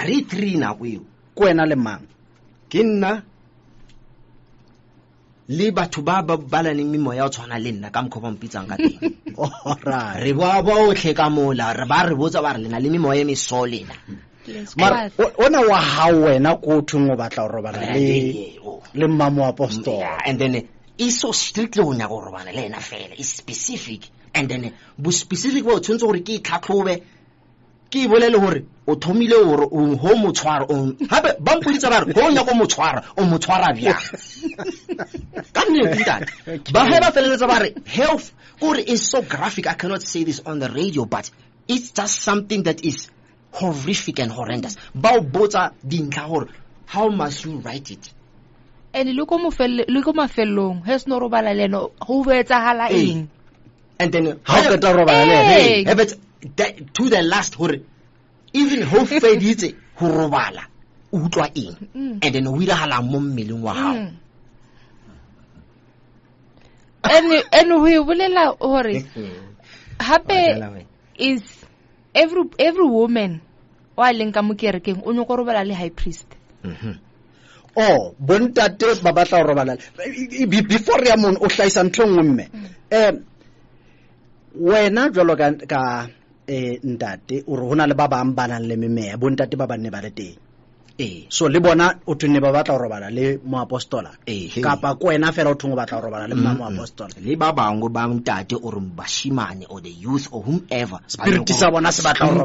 re 3 na go eo kwena le mang ke nna le batho ba balaneng memo ya o tshwana le nna ka mkhoba mpitsang ka teng alright re ba otlhe ka mola re ba re botsa ba re lena le memo ya mesolena mara ona wa ha wena ko thungo batla go robala le mmamo apostol and then is so strictly go nya go robala le ena fela is specific and then bu specific bo tshwntse gore ke tlhatlhobe ke bolele gore o thomile gore o ho motshwara o hape ba mpoditsa ba re go nya go motshwara o motshwara bya ka nne ditata ba he ba feletsa ba re health gore is so graphic. I cannot say this on the radio, but it's just something that is horrific and horrendous. Ba botsa dintlha gore how must you write it? And look mafelong has no robala leno ho betsahala eng and then how ka ta robala le hey but to the last gore even ho feditse ho robala o utlwa eng and then o irahala mo mmeleng wa hao and we bolela hore hape is every woman wa lenka mo kerekeng o nyoko robala le high priest oh bontate ba batla go robala before ya mon o hlaisa nthongwe mme wena jwalo ka ntate o re hona le ba bang bana le meme bontate ba banne ba le teng so le bona o tune ba batla go robala le mo apostola kapa kwena fela o thungo batla go robala le mo apostola le ba bangwe ba ntate o re bashimane or the youth or whomever spirit sa bona se batla go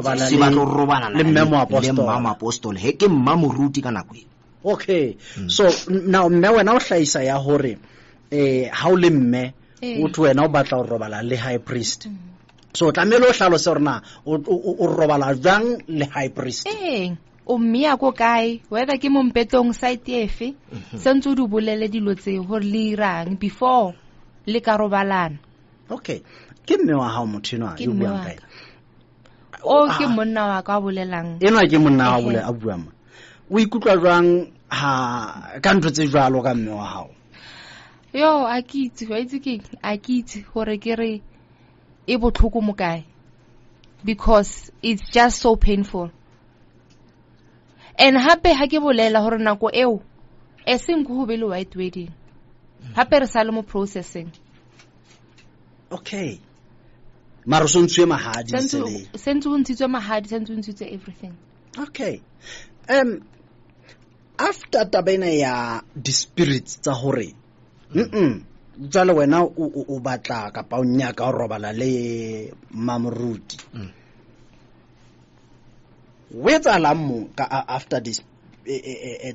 robala le mo apostola he ke mmamoruti ka nako okay so now mme wena o hlaisa ya hore ha o le mme o twe wena o batla go robala le high priest so tlamelo hlalo se rena o robala jang le high priest o mmia go kae whether ke mompetong site efe sentse di bolele dilo tse hore le irang before le ka robalana okay ke mme wa ha mothino a yo bua kae o ke monna wa ka bolelang eno ke monna wa bole a bua ma o ikutlwa jang ha ka ntwe tse jwalo ka mme wa hao yo a kitse wa itse ke a kitse hore ke re e botlhoko mo kae because it's just so painful. And hape ha ke bolela hore nako eo e seng go be le white wedding hape re sa le mo processing okay mara so ntse mahadi sentse o ntshitswe mahadi sentse o ntshitswe everything okay after tabena ya the spirits tsa hore tsale wena o batla ka pa o nyaka o robala le mamoruti wetsa la mo ka after this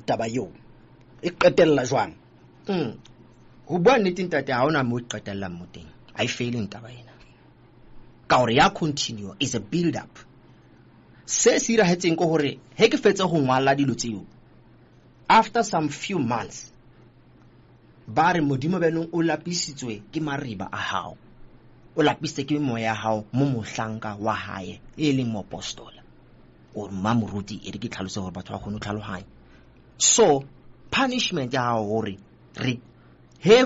taba yo e qetella jwang go bua nnete ntate ha ona mo qetella mo teng I failing taba ena ka hore ya continue is a build up se sira hetseng ko hore he ke fetse go ngwala dilo tseo after some few months ba re modimo benong o lapisitswe ke mariba a hao o lapisitse ke moya ya hao mo mohlanka wa hae e leng mo apostola o mamoruti e re ke tlhalose gore batho ba gone tlhalohanya so punishment ya hao gore re he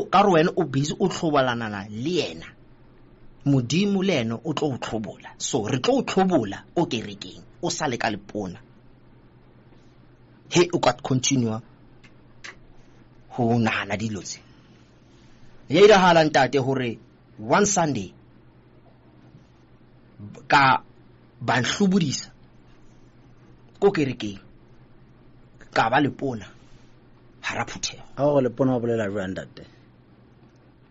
ka re wena o busy o tlhobalana le yena modimo le ena o tlo o tlhobola so re tlo o tlhobola o kerekeng o sa le ka lepona he o ka continue ho nahana dilo tse ya ira hala ntate hore one Sunday ka ba nhlubudisa ko kerekeng ka ba lepona hara phuthego a go lepona o bolela jwa ntate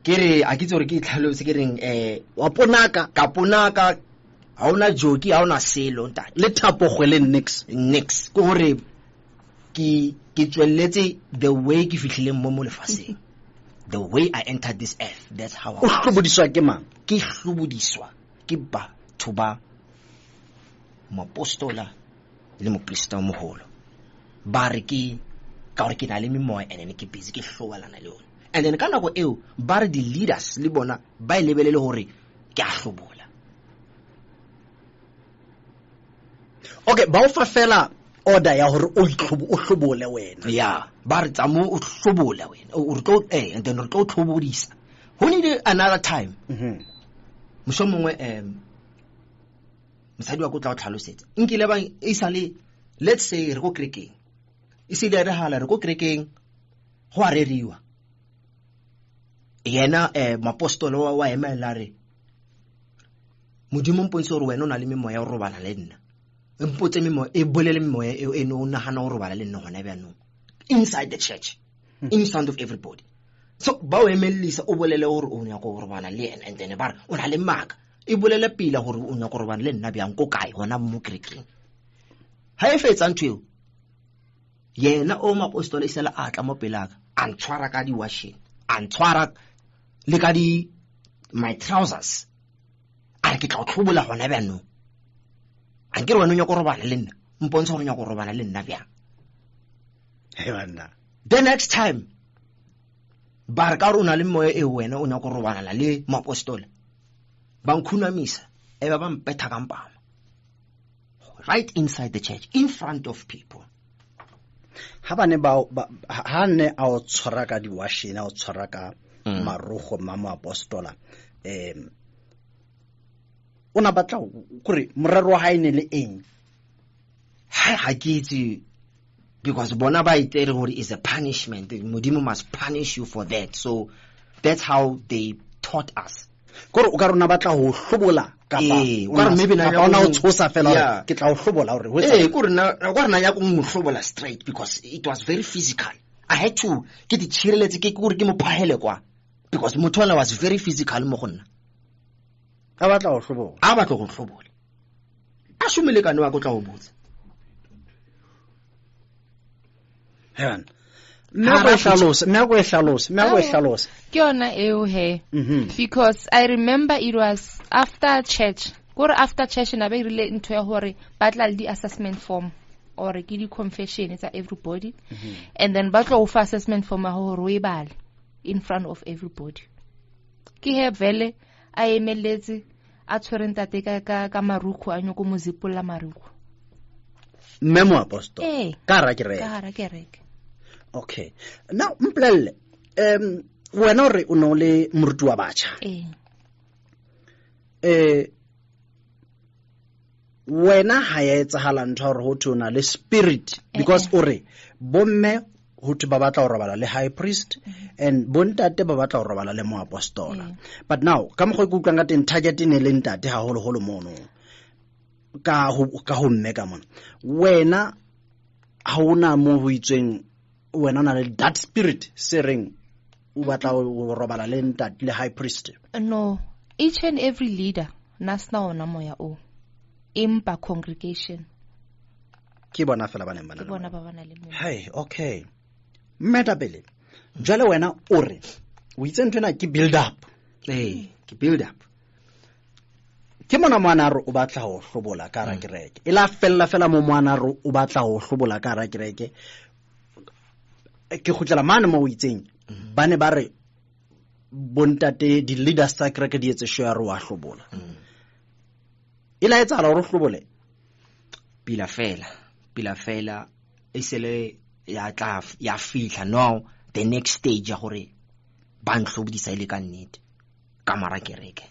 kere a kitse gore ke itlhalose ke reng wa ponaka ka ponaka ha ona joki ha ona selo ntate le thapogwe le next ko hore ke tswelletse the way ke fihlileng mo lefaseng the way I entered this earth that's how o hlubudiswa ke mang ke hlubudiswa ke batho ba moapostola le moprista mo holo ba re ke ka gore ke na le memoya ene ke busy ke hlobalana le yona and then ka nako eo ba re di leaders le bona ba ilebelele hore ke a hlobola okay ba o fa fela order ya hore o hlobole wena. Yeah, ba re tsa mo o hlobola wena o re tlo and then re tlo tlhobodisa. Ho need another time. Mohlomongwe mosadi wa go tla o tlhalosetsa nkile ba isale, let's say re go kerekeng isile re hala re go kerekeng go a reriwa yena mapostolo wa emela re modimo mpontshe gore wena o na le memoya o robala le nna mpotse memoya e bolele memoya e no nagana o robala le nna gona bjanong inside the church in front of everybody. So ba o emelisa o bolele gore o nya go robala le ena and then ba re o na le maka e bolele pila gore o nya go robala le nna bjang ko kae gona mo kerekeng. Ha e fetsa ntweo yena o mapostolo isela a tla mo pelaka a ntshwara ka di washing a ntshwara le ka di my trousers a ke tla o tlhobola gona bjanong a ke re wena o nya go robala le nna mpontsha gore o nya go robala le nna bjang. The next time ba re ka re o na le moya e wena o nya go robala le mapostolo ba nkhunamisa e ba mpetha ka mpama right inside the church in front of people. Ha bane ha ne a o tshwara ka di washing a o tshwara ka marogo mama apostola ona batla gore morero wa haine le eng ha ke itse because bona ba itere gore is a punishment. Modimo must punish you for that, so that's how they taught us. Gore o ka rona batla ho hlobola kapa gore maybe na ona o tshosa fela ke tla o hlobola gore ho etsa gore na ya go hlobola straight because it was very physical. I had to get the chireletse ke gore ke mo phahele kwa because motho was very physical mo gonna a batla ho hlobola go hlobola a shumele ka no a go tla go botsa heaven because I remember it was after church. Go after church na be relate into ya hore batla di assessment form or ke di confession it's everybody and then batla o fa assessment form hore o ibale in front of everybody. Ke he vele a emeletse a tshwereng tate ka maruku a nyoko mozipola maruku memo apostle ka ra kereke. Okay, now mplelle wena re o no le moruti wa batjha wena ha ya etsahala ntho gore ho thona le spirit because ore bomme ho tu ba batla go robala le high priest and bontate ba batla go robala le mo apostola but now ka mo go ikutlwang ka teng target ne le ntate ha holo mono ka ho mme ka mona wena ha ona mo ho itsweng wena na le that spirit sereng o batla go robala le ntate le high priest. No, each and every leader nasna ona moya o impa congregation ke bona fela bana ke bona ba bana le moya. Hey, okay, metabele jale wena o re o itse ntwena ke build up ke build up ke mona moana re o batla go hlobola ka ra kereke ela fela mo moana re o batla go hlobola ka ra kereke ke khutlela mane mo o itseng bane ba re bontate di leaders tsa kereke di etse share wa hlobola ila etsa la go hlobole pila fela isele ya fihla now the next stage ya gore ba nhlobodisa ile ka nnete ka mara kereke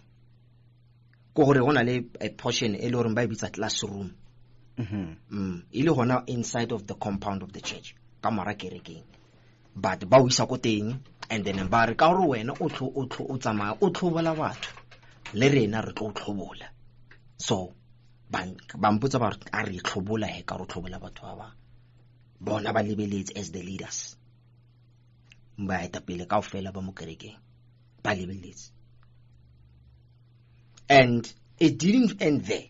go gore gona le a portion e le gore ba bitsa classroom ile gona inside of the compound of the church ka mara kereke but ba o isa go teng and then ba re ka gore wena o tsamaya o tlhobola batho le rena re tlo tlhobola so ba mpotsa ba a re tlhobola he ka re tlhobola batho ba bona ba lebeletse as the leaders ba eta pele ka ofela ba mo kerekeng ba lebeletse and it didn't end there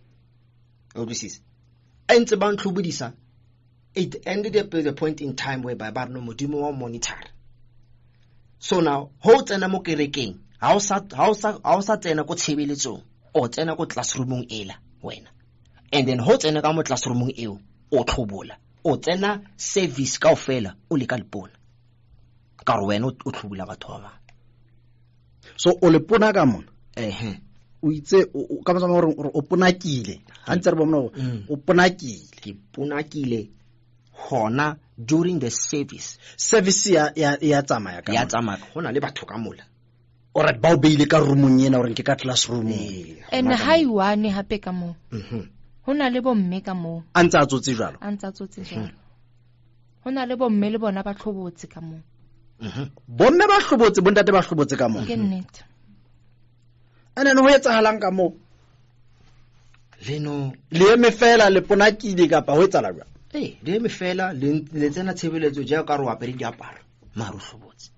obviously entse ba ntlhobodisa it ended up at a point in time where by no modimo wa monitor. So now ho tsena mo kerekeng ha o sa tsena go tshebeletso o tsena go classroomong ela wena and then ho tsena ka mo classroomong eo o tlhobola o tsena service ka ofela o le ka lepona ka re wena o tlhobola batho ba so o le pona ka mona o itse o ka motsa gore o ponakile ha ntse re bona o ponakile ke ponakile hona during the service ya tsamaya ka ya tsamaya hona le batho ka mola ore ba o beile ka roomong yena ore ke ka classroom and hai one hape ka mo hona le bomme ka mo a ntse a tsotse jalo hona le bomme le bona ba tlhobotse ka mo bomme ba hlobotse bontate ba hlobotse ka mo ke nnete ene ho etsahalang ka mo leno le eme fela le ponakile kapa ho etsala jwa le eme fela le tsena tshebeletso ja ka re o apere diaparo maro hlobotse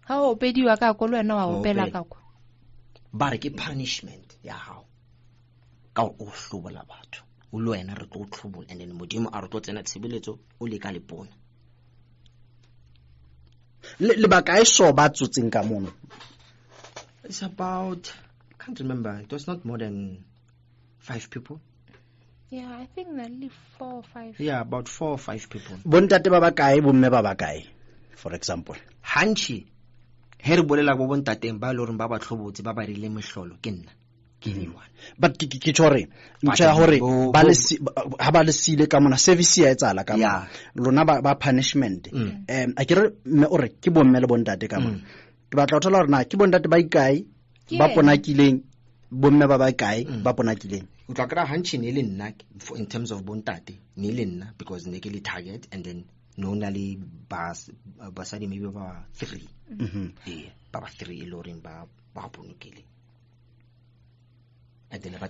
ha o pediwa ka ko le wena wa opela ka kwa ba re ke punishment ya hao ka o hlobola batho o le wena re tlo hlobola and then modimo a re tlo tsena tshebeletso o le ka lepona le baka e so ba tsotseng ka mono. It's about, I can't remember, it was not more than 5 people. Yeah, I think nearly 4 or 5. Yeah, about 4 or 5 people. Bontate ba bakae bomme ba bakae, for example. Hanchi he re bolela go bontateng ba le reng ba ba tlhobotse ba ba rile mehlolo ke nna ke one. But ke tshore ntse hore ba le ha ba le sile ka mona service ya etsala ka mona lona ba punishment a ke re me ore ke bomme le bontate ka mona ke batla go thola hore na ke bontate ba ikae ba ponakileng bomme ba bakae ba ponakileng o tla kra hanchi ne le nna in terms of bontate ne le nna because ne ke le target and then no na le basadi maybe ba 3 ba 3 loring ba ponokile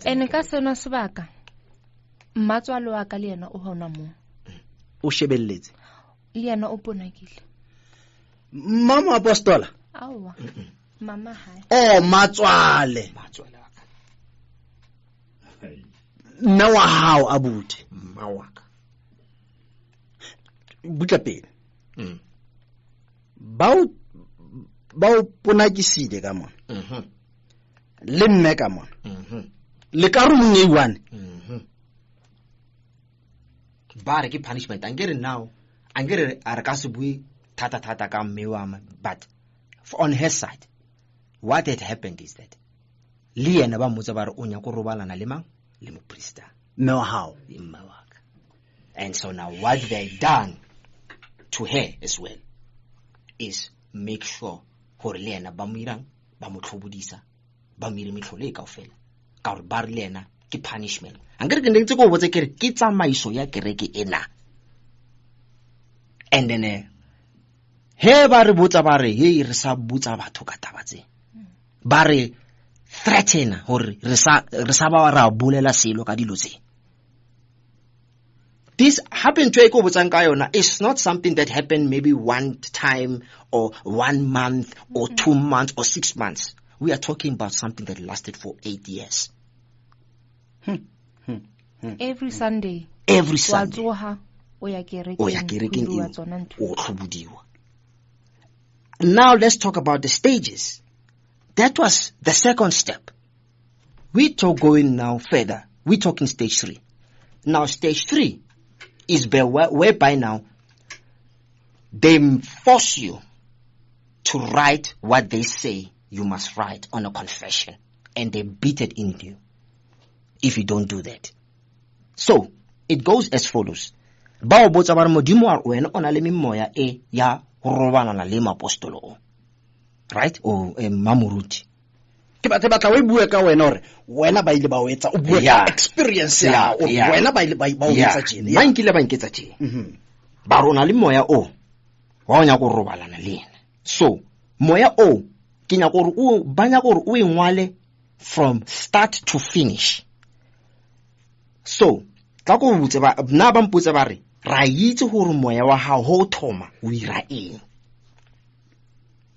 ene ka sena sebaka mmatswalo wa ka le yena o hona mo o shebelletse le yena o ponakile mama apostola awa mama hai matswale nna wa hao abuti mawaka butla pele ba o ponakisile ka mona le mme ka mona le ka rumong e one ba re ke punishment angere now angere a re ka se bue thata ka mme wa ma but on her side what had happened is that le yena ba motse ba re o nya go robalana le mang le mopriester mme wa hao mmawaka and so now what they done to her as well is make sure gore le yena ba mo irang ba mo tlhobodisa ba mo ire metlholo e kaofela ka gore ba re le yena ke punishment angere ke ntse go botse kere ke tsamaiso ya kereke ena and then he ba re botsa ba re he re sa botsa batho ka tabatse ba re threaten gore re sa ba ra bolela selo ka dilo tse. This happened to go botsang ka yona is not something that happened maybe one time or 1 month or 2 months or 6 months. We are talking about something that lasted for 8 years. Every Sunday. Now let's talk about the stages. That was the second step. We talk going now further. We're talking stage 3. Now stage 3 is whereby now they force you to write what they say you must write on a confession, and they beat it into you if you don't do that. So it goes as follows. Ba o botsa ba re modimo wa wena ona le memoya e ya robana na le apostolo, right? O mamuruti ke batla o bue ka wena hore wena ba ile ba o etsa o bue ka experience ya o wena ba ile ba o etsa tjena ba nkile ba nketsa tjena ba rona le moya o wa nya go robalana le yena. So moya o ke nya gore o banya gore o engwale from start to finish. So ka go botse ba nna ba mpotse ba re ra itse gore moya wa hao ho thoma o ira eng.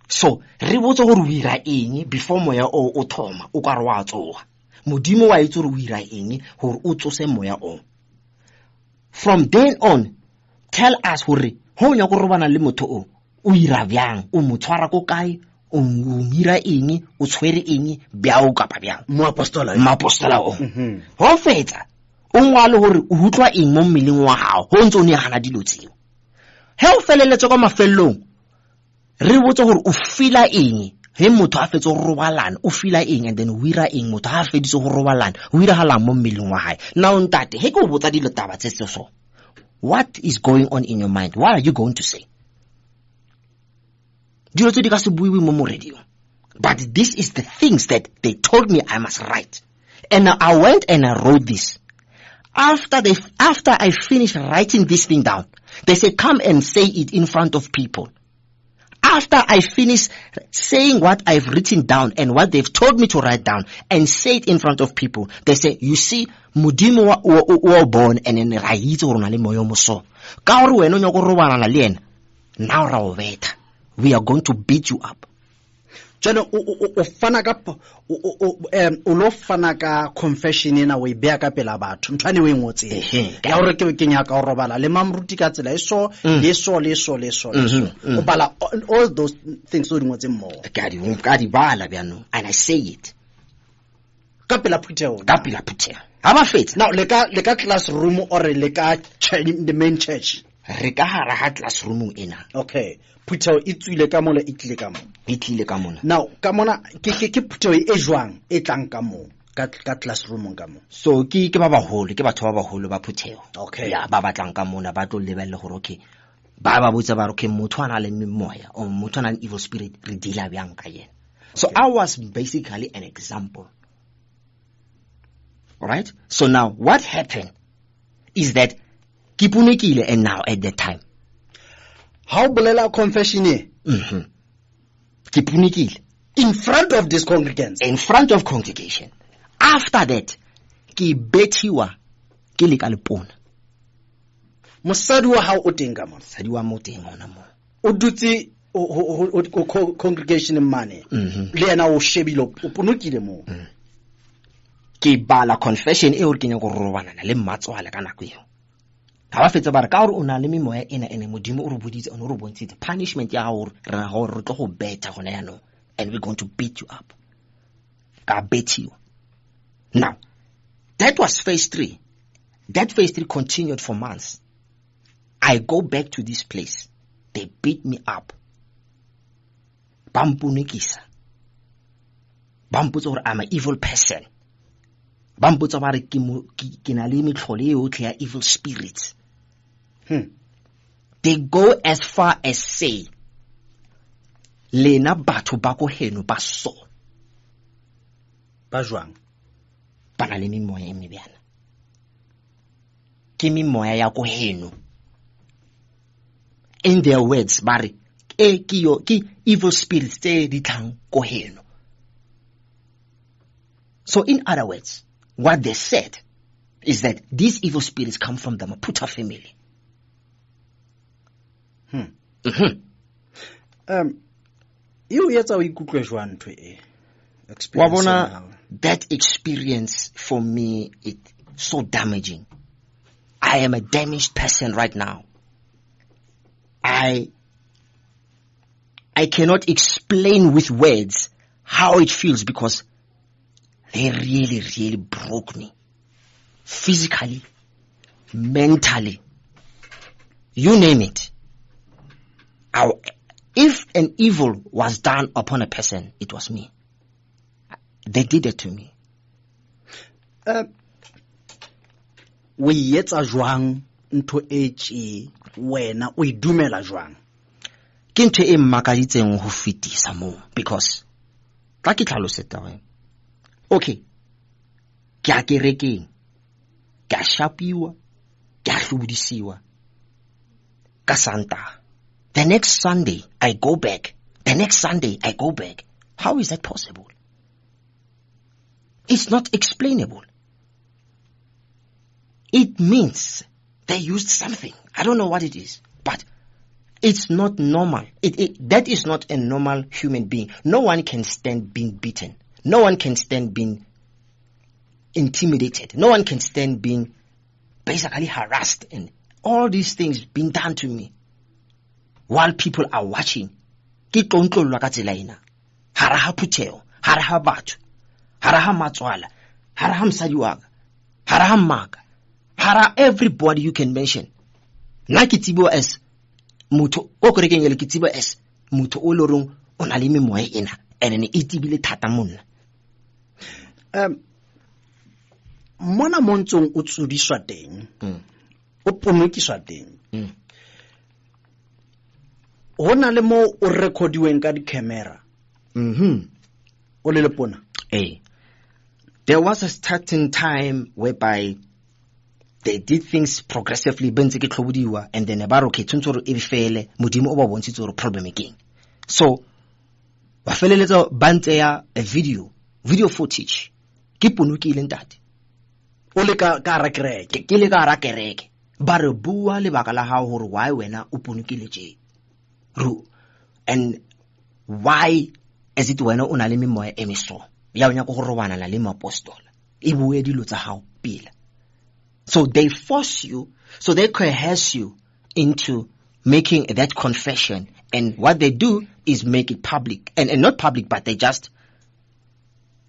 So re botse gore o ira eng before moya o thoma o ka re wa tsoga. Modimo wa itse gore o ira eng gore o tsose moya o. From then on tell us gore ho nya go robana le motho o ira byang o motshwara ko kae o mira eng o tshwere eng byao kapa byang mo apostola o ho fetsa o ngwale gore o utlwa eng mo mmeleng wa hao ho ntse o ne gana dilo tseo he o feleletse ka mafellong re botse gore o fila eng he motho a fetse go robalana o fila eng and then o ira eng motho a feditse go robalana o ira halang mo mmeleng wa hae. Now ntate he ke o botsa dilo taba tse so what is going on in your mind? What are you going to say? But this is the things that they told me I must write. And I went and I wrote this. After I finished writing this thing down, they said, come and say it in front of people. After I finish saying what I've written down and what they've told me to write down and say it in front of people, they say, you see, Mudimo wa born and then raitse gore na le moyo moso. Ka gore wena o nyaka go robala le ena. Now ra o beta. We are going to beat you up. Jana o fana ka o lo fana ka confession ena we bea ka pela batho ntwane we ngotse ya gore ke kenya ka go robala le mamruti ka tsela eso o bala all those things o di ngotse mo ka di bala bjano and I say it ka pela Phuteo ha ba fetsa now le ka classroom or le ka the main church re ka hara ha classroom ena. Okay, Phuteo e tswile ka mola e tlile ka mona now ka mona ke Phuteo e jwang e tlang ka mo ka classroom ka mo. So ke ba baholo ke batho ba baholo ba Phuteo. Okay, ya ba batlang ka mona ba tlo lebelle gore okay ba botsa ba re okay motho ana le memoya o motho ana evil spirit re dila bjang ka yena. So I was basically an example. Alright, so now what happened is that ke punekile and now at that time how bolela confession e ke punekile in front of this congregants, in front of congregation. After that ke betiwa ke le ka lepona mosadi wa hao o teng ka mo mosadi wa mo teng ona mo o dutse congregation mane le ena o shebile o punokile mo ke bala confession e o re kenya go robana le mmatswala ka nako eo ha ba fetsa ba re ka gore o na le memoya ena ene modimo o re boditse o re bontshitse punishment ya gore re tlo go beta gona ya no and we're going to beat you up. Ka bet you. Now that was phase 3. That phase 3 continued for months. I go back to this place. They beat me up. Bampunikisa. Bamputsa gore I'm an evil person. Bamputsa ba re ke na le metlhole yotlhe ya evil spirits. They go as far as say lena batho ba go heno ba so ba jwang ba na le memoya e mebjana ke memoya ya go heno. In their words ba re ke evil spirits tse di tlang go heno. So in other words, what they said is that these evil spirits come from the Maphutha family. You yetsa o ikutlwe jwang ntwe e wa bona that experience for me it so damaging. I am a damaged person right now. I cannot explain with words how it feels because they really, really broke me. Physically, mentally, you name it. If an evil was done upon a person, it was me. They did it to me. We yetsa jwang ntho e tshi wena o idumela jwang ke ntho e mmakaditseng ho fetisa mo because ka ke tlhaloseta we okay ke a kerekeng ke a shapiwa ke a hlobodisiwa ka Santa. The next Sunday I go back. How is that possible? It's not explainable. It means they used something. I don't know what it is, but it's not normal. That is not a normal human being. No one can stand being beaten. No one can stand being intimidated. No one can stand being basically harassed and all these things being done to me while people are watching. Ke tlontlolwa ka tsela ena. Hara ha Phuteo, hara ha batho, hara ha matswala, hara ha msadi wa ka, hara ha mmaka, hara everybody you can mention. Na ke tsibo as motho o kerekeng le ke tsibo as motho o lorong o na le memoya ena ene e tibile thata monna. Mona montsong o tsudiswa teng o ponokiswa teng hona le mo o recording ka di camera o le lepona there was a starting time whereby they did things progressively bentse ke tlhobodiwa and then ba re okay tshwantse gore e fele modimo o ba bontshitse gore problem again so ba feleletsa ba ntseya a video footage ke ponokile ntate o le ka ra kereke ke le ka ra kereke ba re bua lebaka la hao gore why wena o ponokile je and why is it wena o na le memoya e meso ya nya go robana le mapostola e bue dilo tsa hao pila. So they force you, so they coerce you into making that confession, and what they do is make it public, and not public, but they just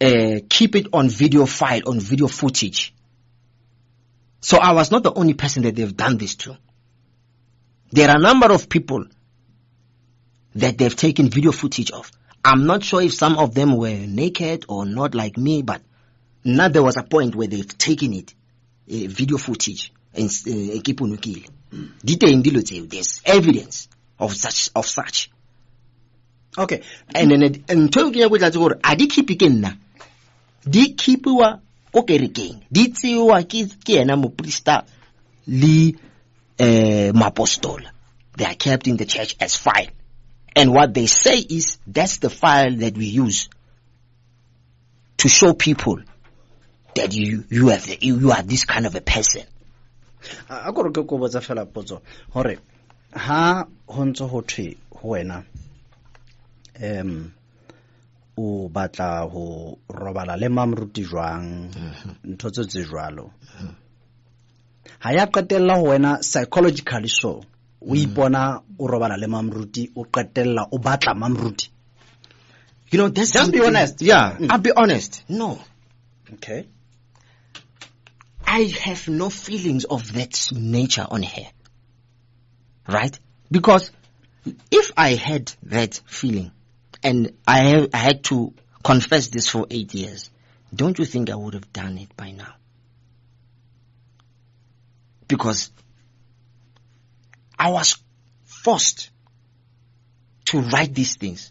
keep it on video file, on video footage. So I was not the only person that they've done this to. There are a number of people that they've taken video footage of. I'm not sure if some of them were naked or not like me, but now there was a point where they've taken it, video footage, and there's evidence of such. Okay. And then talking about that, I did keep it na. Di keep wa kokerekeng. Di tsiwa ke ena mo priester li mapostol. They are kept in the church as file. And what they say is that's the file that we use to show people that you are this kind of a person. A go re ke go botsa fela potso hore ha hontso ho thwe ho wena o batla ho robala le mamruti jwang ntho tse jwalo ha ya qetella ho wena psychologically so o ipona o robala le mamruti o qetella o batla mamruti. You know, that's just be honest. Yeah, I'll be honest. No. Okay. I have no feelings of that nature on her. Right? Because if I had that feeling and I had to confess this for 8 years, don't you think I would have done it by now? Because I was forced to write these things.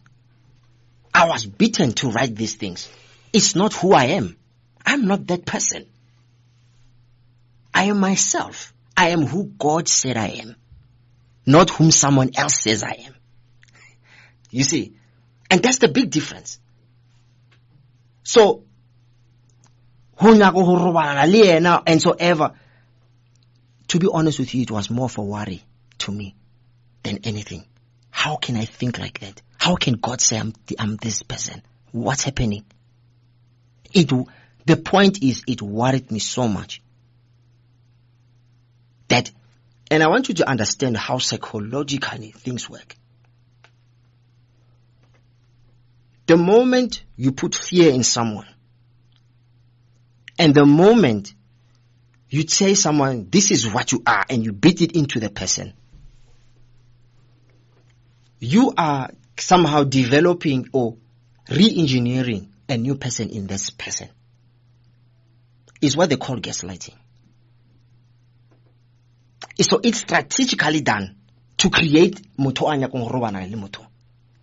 I was beaten to write these things. It's not who I am. I'm not that person. I am myself. I am who God said I am, not whom someone else says I am. You see? And that's the big difference. So, and so ever, to be honest with you, it was more of a worry to me than anything. How can I think like that? How can God say I'm this person? What's happening? The point is, it worried me so much that, and I want you to understand how psychologically things work. The moment you put fear in someone, and the moment you say someone, this is what you are, and you beat it into the person, you are somehow developing or re-engineering a new person in this person. It's what they call gaslighting. So it's strategically done to create moto anya kong robana le moto.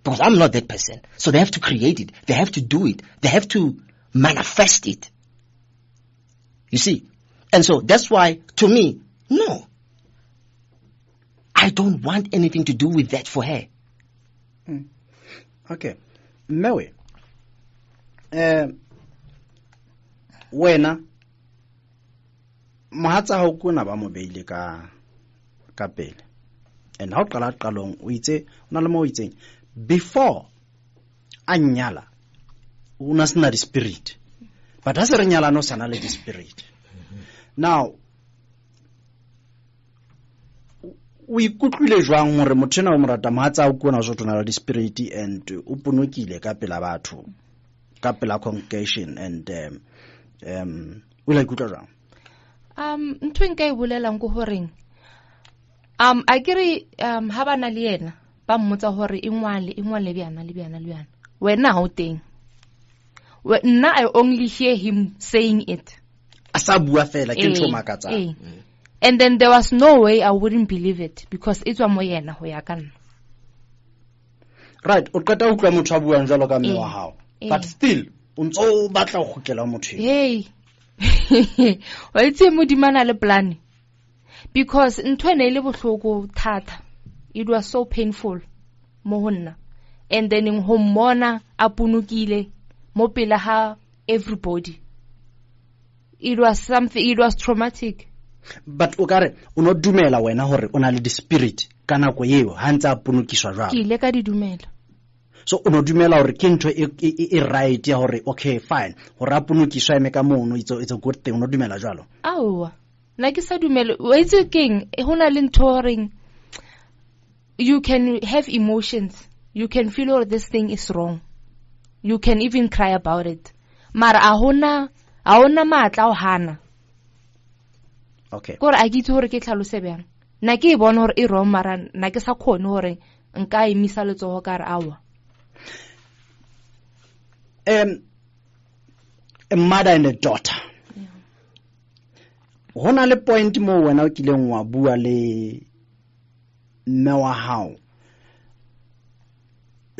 Because I'm not that person. So they have to create it. They have to do it. They have to manifest it. You see? And so that's why, to me, no. I don't want anything to do with that for her. Okay. Mewe. Wena mahatsa ha o kuna ba mo beile ka pele. And ha o qala qalong o itse ona le mo o itseng before anyala una sna di spirit. But ha se re nyala no sana le di spirit. Now o ikutlwile jwang hore motho na o morata mahatsa o kuna zo tona le di spirit and o ponokile ka pela batho ka pela congregation and o la ikutlwa jwang? Ntho nka e bolelang go horeng a kere ha bana le yena ba mmotsa hore ingwale bjana wena ha o teng nna I only hear him saying it asa bua fela ke ntho makatsa And then there was no way I wouldn't believe it because it was mo yena ho ya ka nna. Right, o qeta utlwa motho a buang jwalo ka mme wa hao. But still, o ntse o batla go khutlela motho. Hey. Wa itse modimana le plan. Because ntwe ne ile bohloko thata. It was so painful mo honna. And then in homona a punukile mo pela ha everybody. It was something, it was traumatic. But o kare o no dumela wena hore o na le di spirit ka nako eo ha ntse a punukiswa jwalo. Ke ile ka di dumela. So o no dumela hore ke ntho e right ya hore okay fine hore a punukiswa eme ka mono it's a good thing o no dumela jwalo. Aowa. Na ke sa dumela wa itse keng e hona le ntho hore you can have emotions. You can feel oh, this thing is wrong. You can even cry about it. Mara a hona matla o hana. Okay. Gore a ke itse hore ke tlhalose bjang. Na ke bona hore e wrong mara na ke sa khone hore nka emisa letsogo ka re awa. A mother and a daughter. Hona le point mo wena o kileng wa bua le mme wa hao.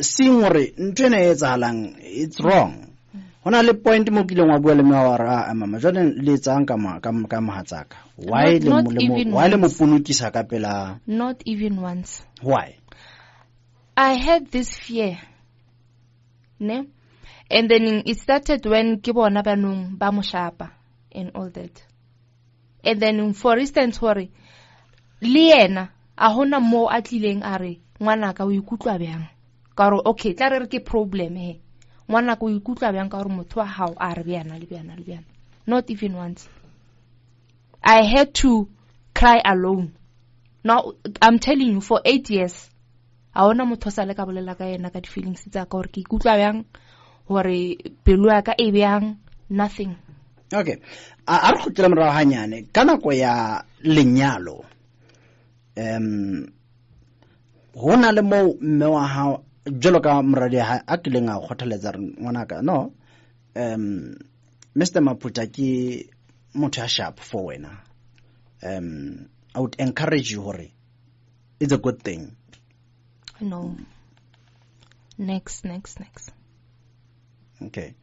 Sing hore ntwena e etsahalang it's wrong. Hona le point mo kileng wa bua le mme wa ra mama jone le tsang ka mahatsaka. Why le mo punukisa ka pela? Not even once. Why? I had this fear. Ne? And then it started when ke bona banong ba mo shapa and all that. And then for instance hore le yena a hona mo a tlileng a re ngwana ka o ikutlwa bjang. Ka re okay tla re ke problem he. Ngwana ka o ikutlwa bjang ka re motho wa hao a re bjana le bjana. Not even once. I had to cry alone. Now I'm telling you for 8 years a hona motho sa le ka bolela ka yena ka di feelings tsa ka hore ke ikutlwa bjang hore pelo ya ka e bjang nothing. Okay. A re khutlela morao hanyane ka nako ya lenyalo. Hona le mo mme wa hao jelo ka moradi ha a tlileng a khothaletsa re ngwanaka no. Mr. Maphutha ke motho a sharp for wena. I would encourage you hore it's a good thing. No. Next. Okay.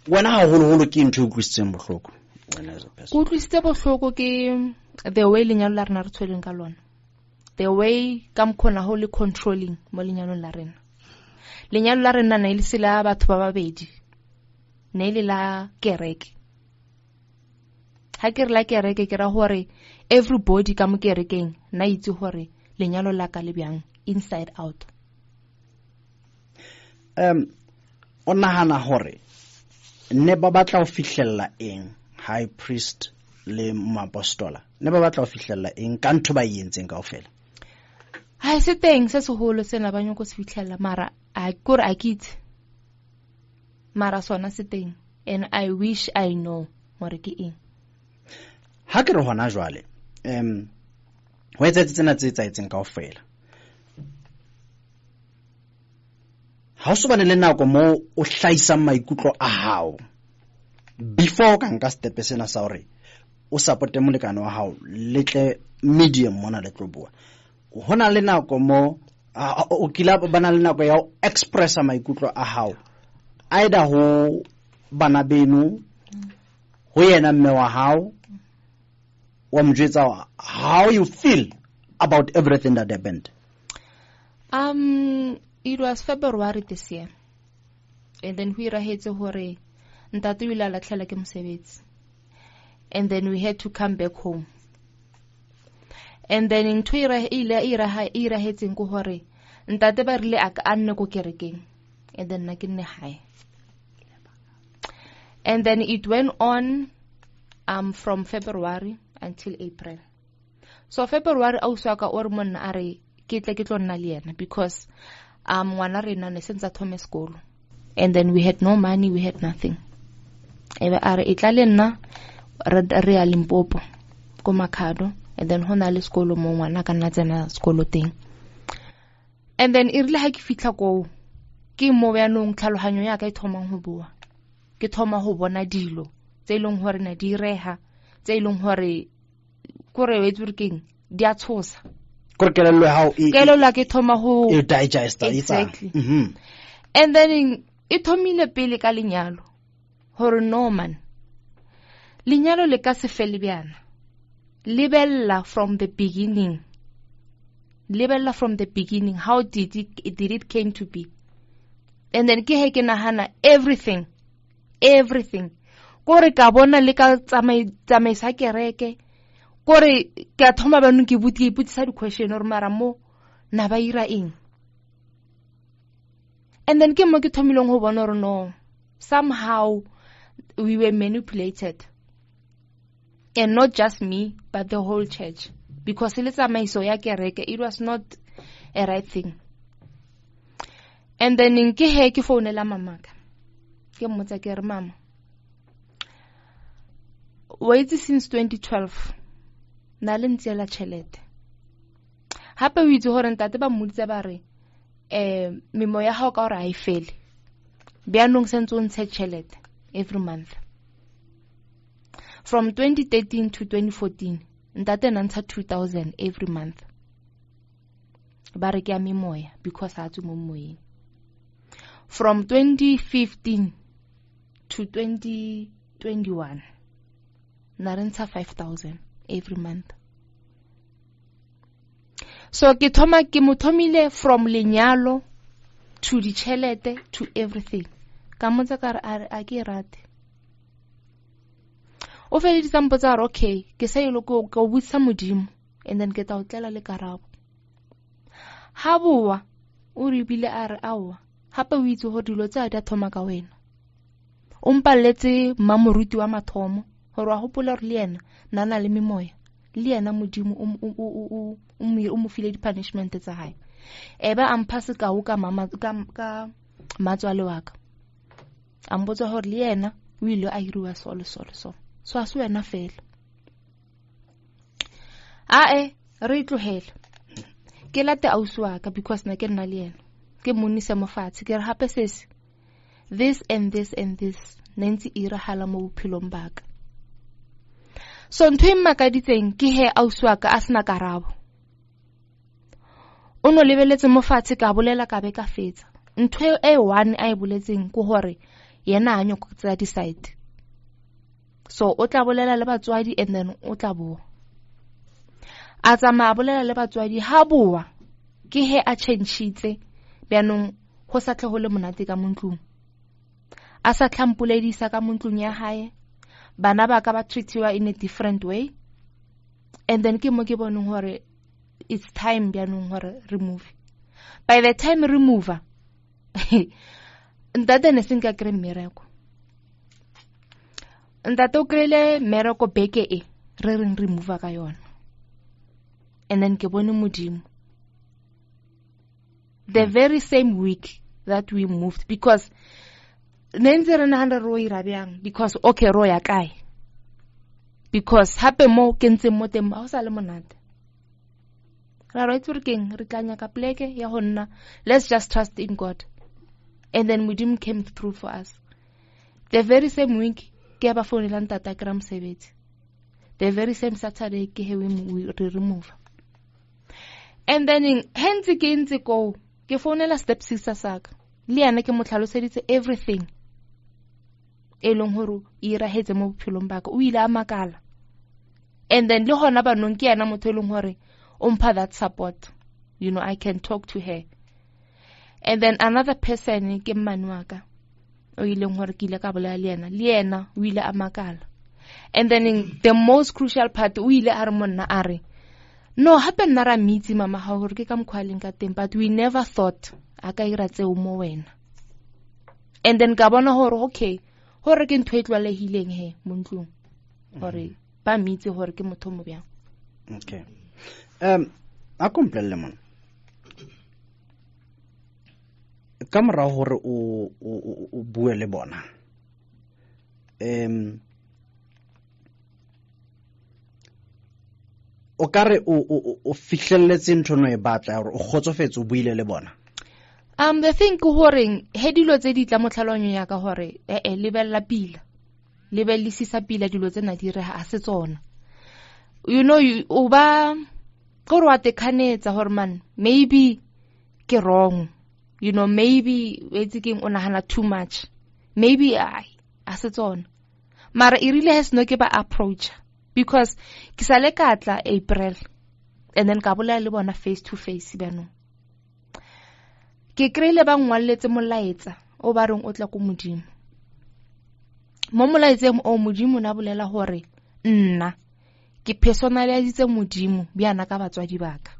Wena ha holo ke ntho e kwitseng bohloko wena as a person. Go tlisitse bohloko ke the way lenyalo la rena re tshweleng ka lona. The way ka mkhona ho le controlling mo lenyalo la rena. Lenyalo la rena na ile sela batho ba babedi. Na ile la kereke. Ha ke re la kereke ke ra hore everybody ka mo kerekeng na itse hore lenyalo la ka le bjang inside out. O nahana hore ne ba batla o fihlella eng high priest le mapostola ne ba batla o fihlella eng ka ntho ba yentseng kaofela? Ha se teng se seholo sena ba nyoko se fihlella mara a kore a kitse mara sona se teng and I wish I know hore ke eng. Ha ke re hona jwale ho etsa tsena tse etsaetseng kaofela ha o so bane le nako mo o hlaisa maikutlo a hao before ka nka step sena sa hore o supporte molekane wa hao letle medium mona le tloboa hona le nako mo o kila bana le nako ya o expressa maikutlo a hao either ho bana benu ho yena mme wa hao wa mjwetsa how you feel about everything that happened. It was February this year. And then we rahetse hore ntate o ile a latlhela ke mosebetsi. And then we had to come back home. And then in twira ile rahetseng ko hore ntate ba rile a nne ko kerekeng. And then na ke nne hae. And then it went on from February until April. So February auswaka or monna are ke tle ke tlo nna le yena because ngwana rena ne sentse a thome sekolo. And then we had no money, we had nothing. Ebe are itla le nna re a Limpopo ko Makhado and then hona le sekolo mo ngwana ka nna tsena sekolo teng. And then irile ha ke fitla ko ke mo byanong tlhaloganyo ya ka e thomang ho bua. Ke thoma ho bona dilo tse ileng hore na di reha tse ileng hore kore wetsworking di a tshosa kore kelello ya hao kelello ke thoma ho digest exactly and then it thomile pele ka lenyalo hore no man lenyalo le ka se fele bjana lebella from the beginning how did it came to be. And then ke he ke nahana everything kore ka bona le ka tsamaisa kereke kore ka thoma banong ke iputsisa di question or mara mo na ba ira eng. And then ke mo ke thomileng ho bona hore no, somehow we were manipulated, and not just me but the whole church, because le tsamaiso ya kereke it was not a right thing. And then ke he ke founela mamaka ke mmotsa ke re mama, wait since 2012 na le ntseela tšhelete hape o itse hore ntate ba mmoditse ba re memo ya hao ka hore a e fele bjanong sentse o ntshe tšhelete every month. From 2013 to 2014 ntate na ntsha 2,000 every month ba re ke ya memoya because a tswe mo moyeng. From 2015 to 2021 na re ntsha 5,000 every month. So ke mo thomile from lenyalo to ditšhelete to everything ka motsa ka re a ke rate o feleditsa mpotsa gore okay ke sa ile go botsa modimo and then ke tla o tlela le karabo ha boa o re bile a re aowa hape o itse gore dilo tsa di a thoma ka wena o mpalletse mamoruti wa mathomo gore wa gopola gore le yena nana le memoya le yena modimo o mo file di-punishment tsa hae eba ampha sekao ka matswale wa ka a mbotsa gore le yena o ile a iriwa so a se wena fela re itlogela ke late ausi wa ka because na ke nna le yena ke mmonise mofatshe ke re hape sese this and this and this ne ntse iragala mo bophelong baka. So ntho e mmakaditseng ke he ausi wa ka a sena karabo o no lebeletse mofatshe ka bolela ka be ka fetsa ntho e one a e boletseng go hore yena a nyoko tsa decide. So o tla bolela le batswadi and then o tla boa a tsamaya bolela le batswadi ha boa ke he a changitse bjanong go sa tle go le monate ka montlong a sa tlhampuledisa ka montlong ya hae bana ba ka ba treatiwa in a different way and then ke mo ke boneng hore it's time bjanong hore remove. By the time remove ntate ne senka kre mmereko ntate o krele mmereko beke e re reng remove ka yona and then ke bone modimo the very same week that we moved because nenze re nahana ro ira bjang because okay ro ya kae because hape mo ke ntse mo teng ba o sa le monate ra right working re tlanya ka pleke ya go nna let's just trust in God and then modimo came through for us the very same week ke ba founela ntata kra mosebetsi the very same Saturday ke he we remove and then hence ke ntse go ke founela step sister saka le yana ke mo tlhaloseditse everything elong horo ira hetse mo bophelong baka o ile a makala and then le hona banong ke yana motho elong hore o mpha that support, you know, I can talk to her. And then another person ke mmane wa ka o ileng hore ke ile ka bolela le yena o ile a makala and then the most crucial part o ile a re monna a re no hape nna ra mitsi mama ha hore ke ka mkhwaleng ka teng but we never thought a ka ira tseo mo wena and then ka bona hore okay hore ke ntho e tlwalehileng he mo ntlong hore ba mitsi hore ke motho mo bjang. Okay. A komplelle mona ka mora hore o bue le bona o kare o fihlelletse nthono e batla hore o khotsofetse o buile le bona. The thing ke hore he dilo tse di tla motlhalonyo ya ka hore lebella pila le be le sisa pila dilo tsena di re ha se tsona. You know, o ba go re wa tekhanetsa hore man maybe ke wrong, you know, maybe it's king o nahana too much, maybe a se tsona, mara e rile has no ke ba approach because ke sa le katla April and then ka bolela le bona face to face bano ke kreile ba ngwalletse molaetsa o ba reng o tla go modimo mo molaetseng o modimo na bolela hore nna ke personalize modimo biana ka batswadi baka,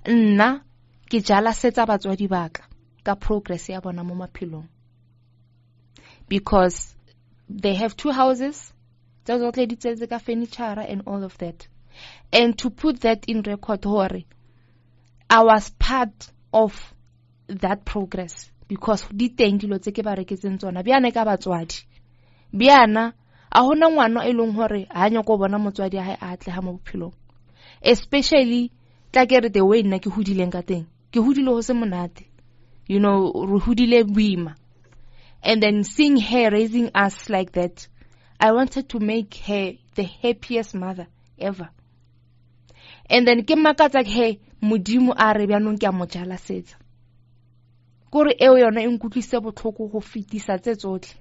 nna ke jala setsa batswadi baka ka progress ya bona mo maphelong, because they have 2 houses, tse ka furniture and all of that, and to put that in record hore I was part of that progress because di teng dilo tse ke ba reketseng tsona biana ka batswadi biana a hona ngwana e leng hore ha nya go bona motswadi ha a tle ha mo bophelong, especially tla ke re the way nna ke hudileng ka teng ke hudile ho se monate, you know, re hudile boima, and then seeing her raising us like that, I wanted to make her the happiest mother ever. And then ke makatsa ke modimo a re byanong ke a mo jala setsa gore eo yona e nkutlwise botlhoko go fitisa tse tsotlhe.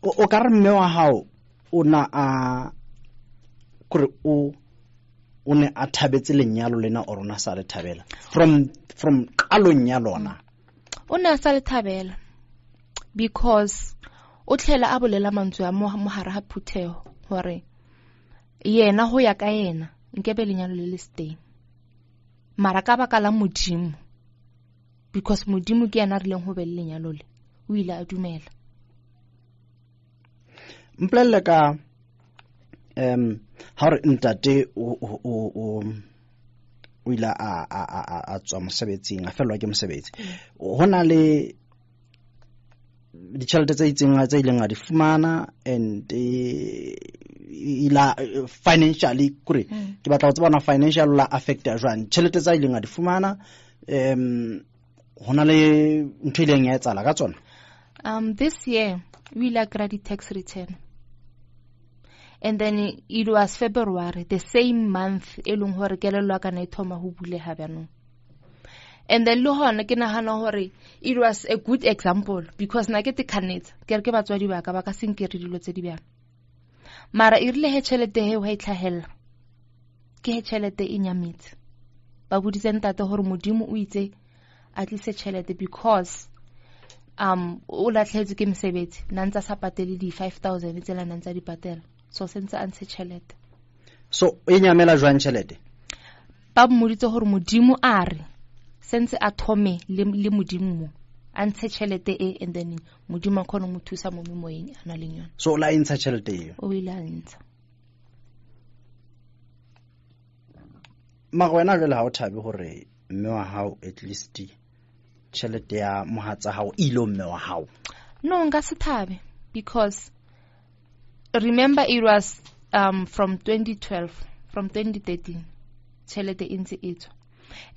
O ka re mme wa hao o na a gore o ne a thabetse lenyalo lena o rona sa le thabela from qalong ya lona? O ne a sa le thabela because o tlhela a bolela mantswe ya mo hara ha phuthego hore yena ho ya ka yena nkebe lenyalo le stay, mara ka baka la modimo, because modimo ke yena rileng ho be lenyalo le o ile a dumela. Mpolelle ka ha re ntate o ile a tswa mosebetsing a felwa ke mosebetsi, hona le ditšhelete tse itseng tse ileng a di fumana and ila financially kore ke batla go tsebana financial la affect ya jwang tšhelete tsa ileng a di fumana, hona le ntho ileng ya etsala ka tsona? This year we ila credit tax return, and then it was February, the same month elong hore kelelwa kana ithoma ho bulega byanong. And then lo hona ke nagana hore it was a good example because na ke te khanetsa ke re ke batswadi ba ka senkere dilo tse di bjana, mara e rile he tšhelete he wa itlhahella ke he tšhelete e nyamitse ba boditse ntate hore modimo o itse a tlise tšhelete because o latlhetse ke mosebetsi na ntsa sa patele di 5,000 tsela na ntsa di patela, so sentse a ntshe tšhelete. So e nyamela jwang tšhelete? Ba mmoditse hore modimo a re sense a thome le modimo mo a ntshe tšhelete e, and then modimo a khona mo thusa mo memoyeng ana le yona. So la intsha tšhelete e o ile a ntsha. Magwena jwale ha o thabe hore mme wa hao at least tšhelete ya mohatsa hao ilo mme wa hao? No, nka se thabe because remember it was from 2012, from 2013 tšhelete e ntse e tswa,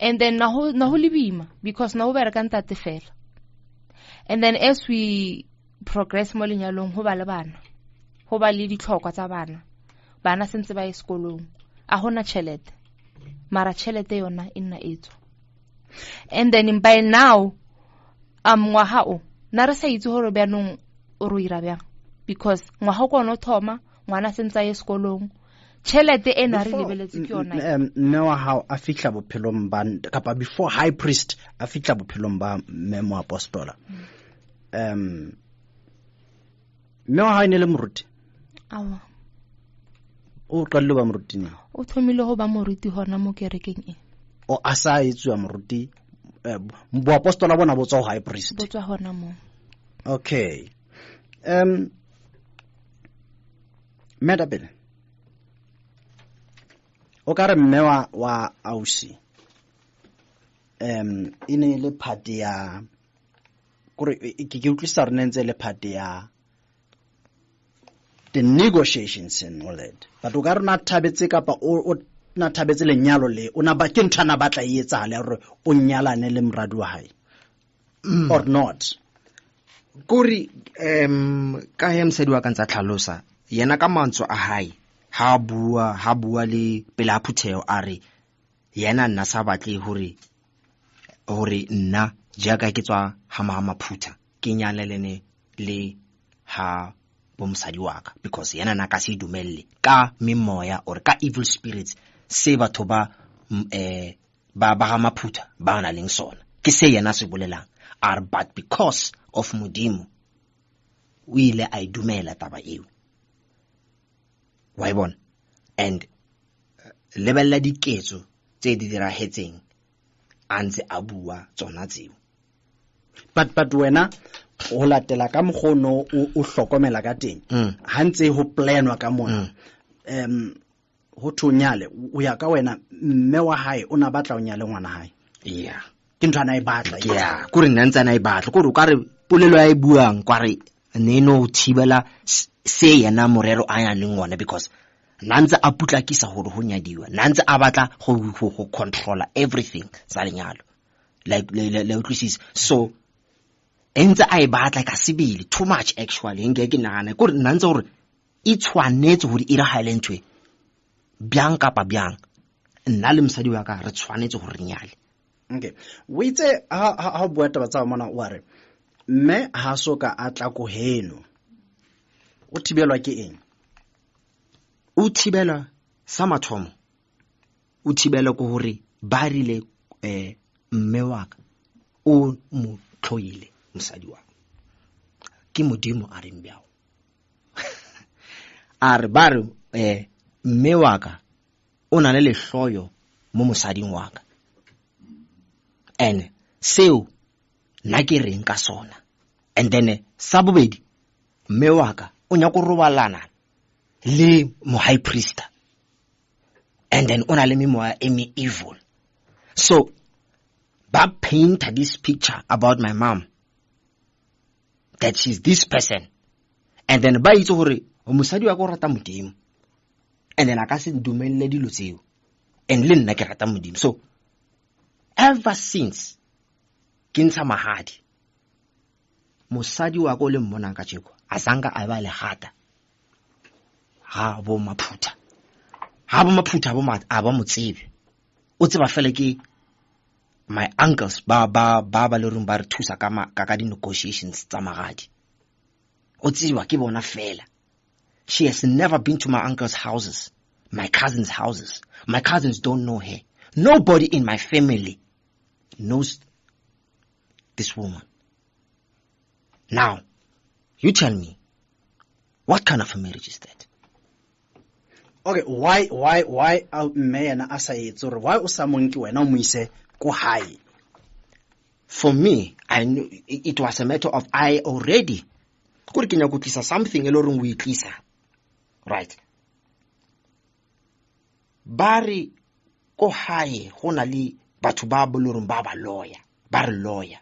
and then na ho libima because na ho bereka ntate fela, and then as we progress mo lenyalong ho ba le bana, ho ba le ditlhokwa tsa bana sentse ba sekolong a hona tšhelete, mara tšhelete yona e nna e tswa. And then by now ngwaga o na re sa itse hore byanong o ro ira bjang because ngwaga go no thoma ngwana sentse a sekolong, tšhelete e na re lebeletse ke yona. Mme wa hao a fihla bophelong ba kapa before high priest a fihla bophelong ba mme mo apostola, mme wa hao ne le moruti? Awa, o qallo ba moruti ne o thomile go ba moruti hona mo kerekeng e. O asa etswa moruti bo apostola bona bo tswa high priest? Bo tswa hona mo. Okay. Medabele o ka re mme wa ausi ine le party ya kore ke utlwisa re nentse le party ya the negotiations and all that, but o ka re na thabetse kapa o na thabetse lenyalo le ona ba ke nthana ba tla etsa le hore o nyalane le moradi wa hae or not? kuri ka he msedi wa ka ntsa tlhalosa yena ka mantswe a hae ha bua le pela phutheo a re yena nna sa batle hore nna jaaka ke tswa ha Maphutha ke nyalelene le ha bomsadi wa ka, because yena na ka se dumelle ka memoya or ka evil spirits se batho ba Maphutha ba na leng sona, ke se yena se bolelang are but because of Modimo o ile a dumela taba eo wa ibona. And lebella diketso tse di dirahetseng a ntse a bua tsona tseo, but wena o latela ka mokgono o hlokomela ka teng ha ntse ho planwa ka mona ho thonyale o ya ka wena mme wa hae o na batla o nyale ngwana hae. yeah ke nthwana e batla yeah kore nna ntse na e batla kore o ka re polelo ya e buang kwa re ne no thibela se yena morero a ya le ngwana, because nantse a putlakisa hore ho nyadiwa, nantse a batla go controller everything sa lenyalo like le utlwisisa. So entse a e batla ka sebele too much actually nke ke nagana kore nantse hore e tshwanetse hore ira highlandwe byang kapa byang nna le msadi wa ka re tshwanetse hore re nyale. Okay, o itse ha bua taba tsa mona o re mme ha soka a tla ko heno o thibelwa ke eng? O thibela sa mathomo o thibela go hore ba rile mme wa ka o mo tlhoile mosadi wa ke Modimo a re mbyago a re ba re mme wa ka o na le lehloyo mo mosading wa ka, and seo nna ke reng ka sona. And then sa bobedi mme wa ka o nya go robalana le mo high priest, and then ona le memoya emi evil. So ba paint this picture about my mom that she's this person, and then ba itse hore mosadi wa go rata Modimo, and then aka se dumelle dilo tseo, and le nna ke rata Modimo. So ever since ke ntsha mahadi mosadi wa go le mmona ka tsheko a sanga a ba le hata ha bo Maphutha a ba motsebe o tseba fela ke my uncles ba le reng ba re thusa ka di negotiations tsa magadi, o tseba ke bona fela. She has never been to my uncle's houses, my cousins' houses. My cousins don't know her. Nobody in my family knows this woman. Now, you tell me, what kind of a marriage is that? Okay, why mme yena a sa etse gore why o sa monke wena o mo ise ko hae? For me, I knew it was a matter of I already kore ke nya go tlisa something e le reng o itlisa, right? Ba re ko hae go na le batho ba bolorong ba lawyer, ba re lawyer,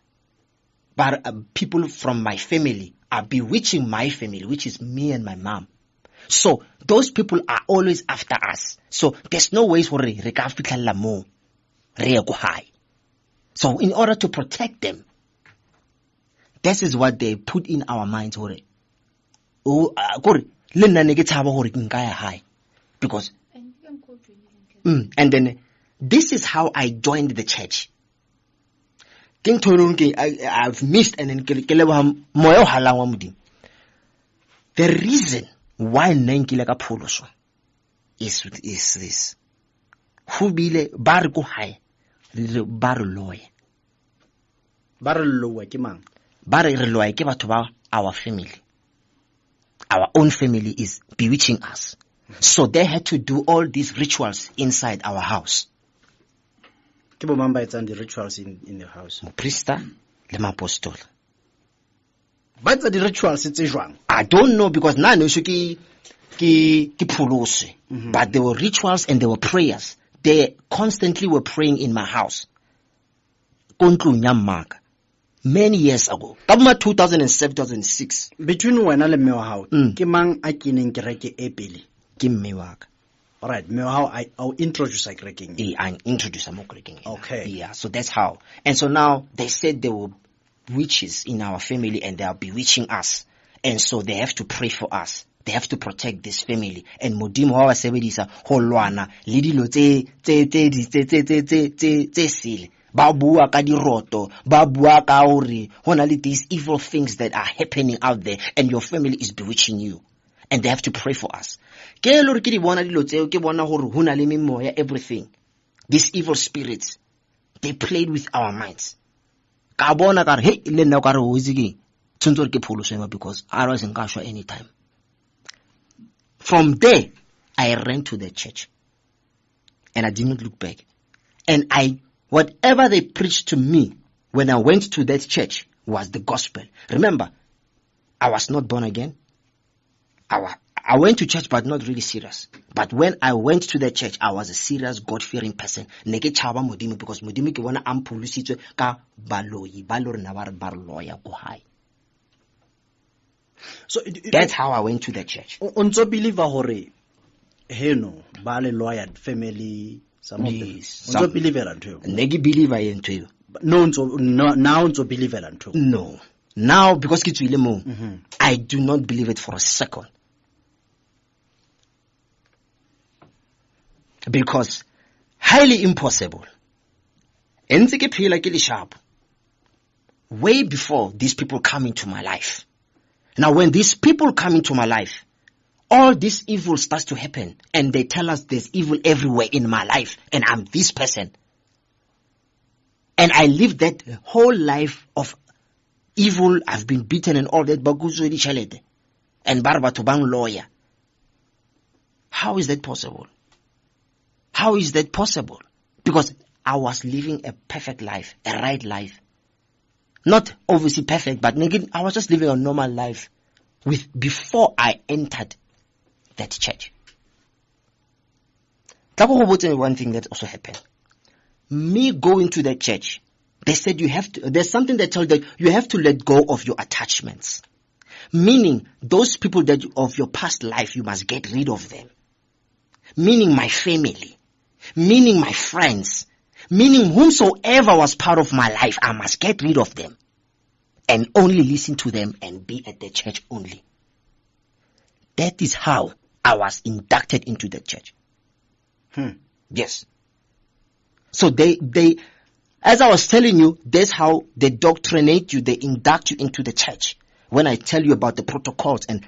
but people from my family are bewitching my family, which is me and my mom. So those people are always after us. So there's no ways hore re ka fitlhella mo re ye go hae. So in order to protect them, this is what they put in our minds hore kore le nna ne ke tshaba hore ke nka ya hae, because and then this is how I joined the church. I've missed and then the reason why nankile ka pholoso is this. Who bile ba re go hae ba re lawyer. Ba re lawyer ke mang? Ba re lawyer ke batho ba our family. Our own family is bewitching us. So they had to do all these rituals inside our house. Ke bo mang ba etsang di rituals in the house? Priester le apostol. Ba etsa di rituals tse jwang? I don't know, because na no so ke pholoso. But there were rituals and there were prayers. They constantly were praying in my house. Kontlong ya mmaka. Many years ago, kabuma 2007, 2006. Between wena le mme wa hao, ke mang a keneng kereke e pele? Ke mme wa ka. All right, mme wa hao I'll introduce a kerekeng. I introduce a kerekeng. Okay. Yeah, so that's how. And so now they said they will witches in our family and they are bewitching us. And so they have to pray for us. They have to protect this family. And modimo wa sebedisa ho lwana le dilo tse sile. Ba bua ka diroto, ba bua ka hore hona le these evil things that are happening out there and your family is bewitching you. And they have to pray for us. Ke lo re ke di bona dilo tseo ke bona hore hona le memoya everything. These evil spirits, they played with our minds. Ka bona ka re hey le nna ka re ho iziki. Tshwantse ke pholoswe because otherwise nka shwa anytime. From there, I ran to the church. And I did not look back. And whatever they preached to me when I went to that church was the gospel. Remember, I was not born again. I went to church but not really serious. But when I went to the church, I was a serious God-fearing person. Neke chaba modimo because modimo ke bona ampulusitswe ka baloyi ba lo rena ba re ba loya go high. So that's how I went to the church. Unso believer hore heno ba le lawyer family some of them. Unso believer antho. Negi believer into. No now unso believer antho. No. Now because ke tswile mo. I do not believe it for a second. Because highly impossible. Entse ke phela ke le sharp. Way before these people come into my life. Now when these people come into my life, all this evil starts to happen and they tell us there's evil everywhere in my life and I'm this person. And I live that whole life of evil. I've been beaten and all that. And barba to bang lawyer. How is that possible? How is that possible? Because I was living a perfect life, a right life. Not obviously perfect, but I was just living a normal life before I entered that church. One thing that also happened. Me going to that church, they said there's something that told that you have to let go of your attachments. Meaning, those people of your past life, you must get rid of them. Meaning my family. Meaning my friends. Meaning whomsoever was part of my life, I must get rid of them. And only listen to them and be at the church only. That is how I was inducted into the church. Yes. So they, as I was telling you, that's how they doctrinate you, they induct you into the church. When I tell you about the protocols and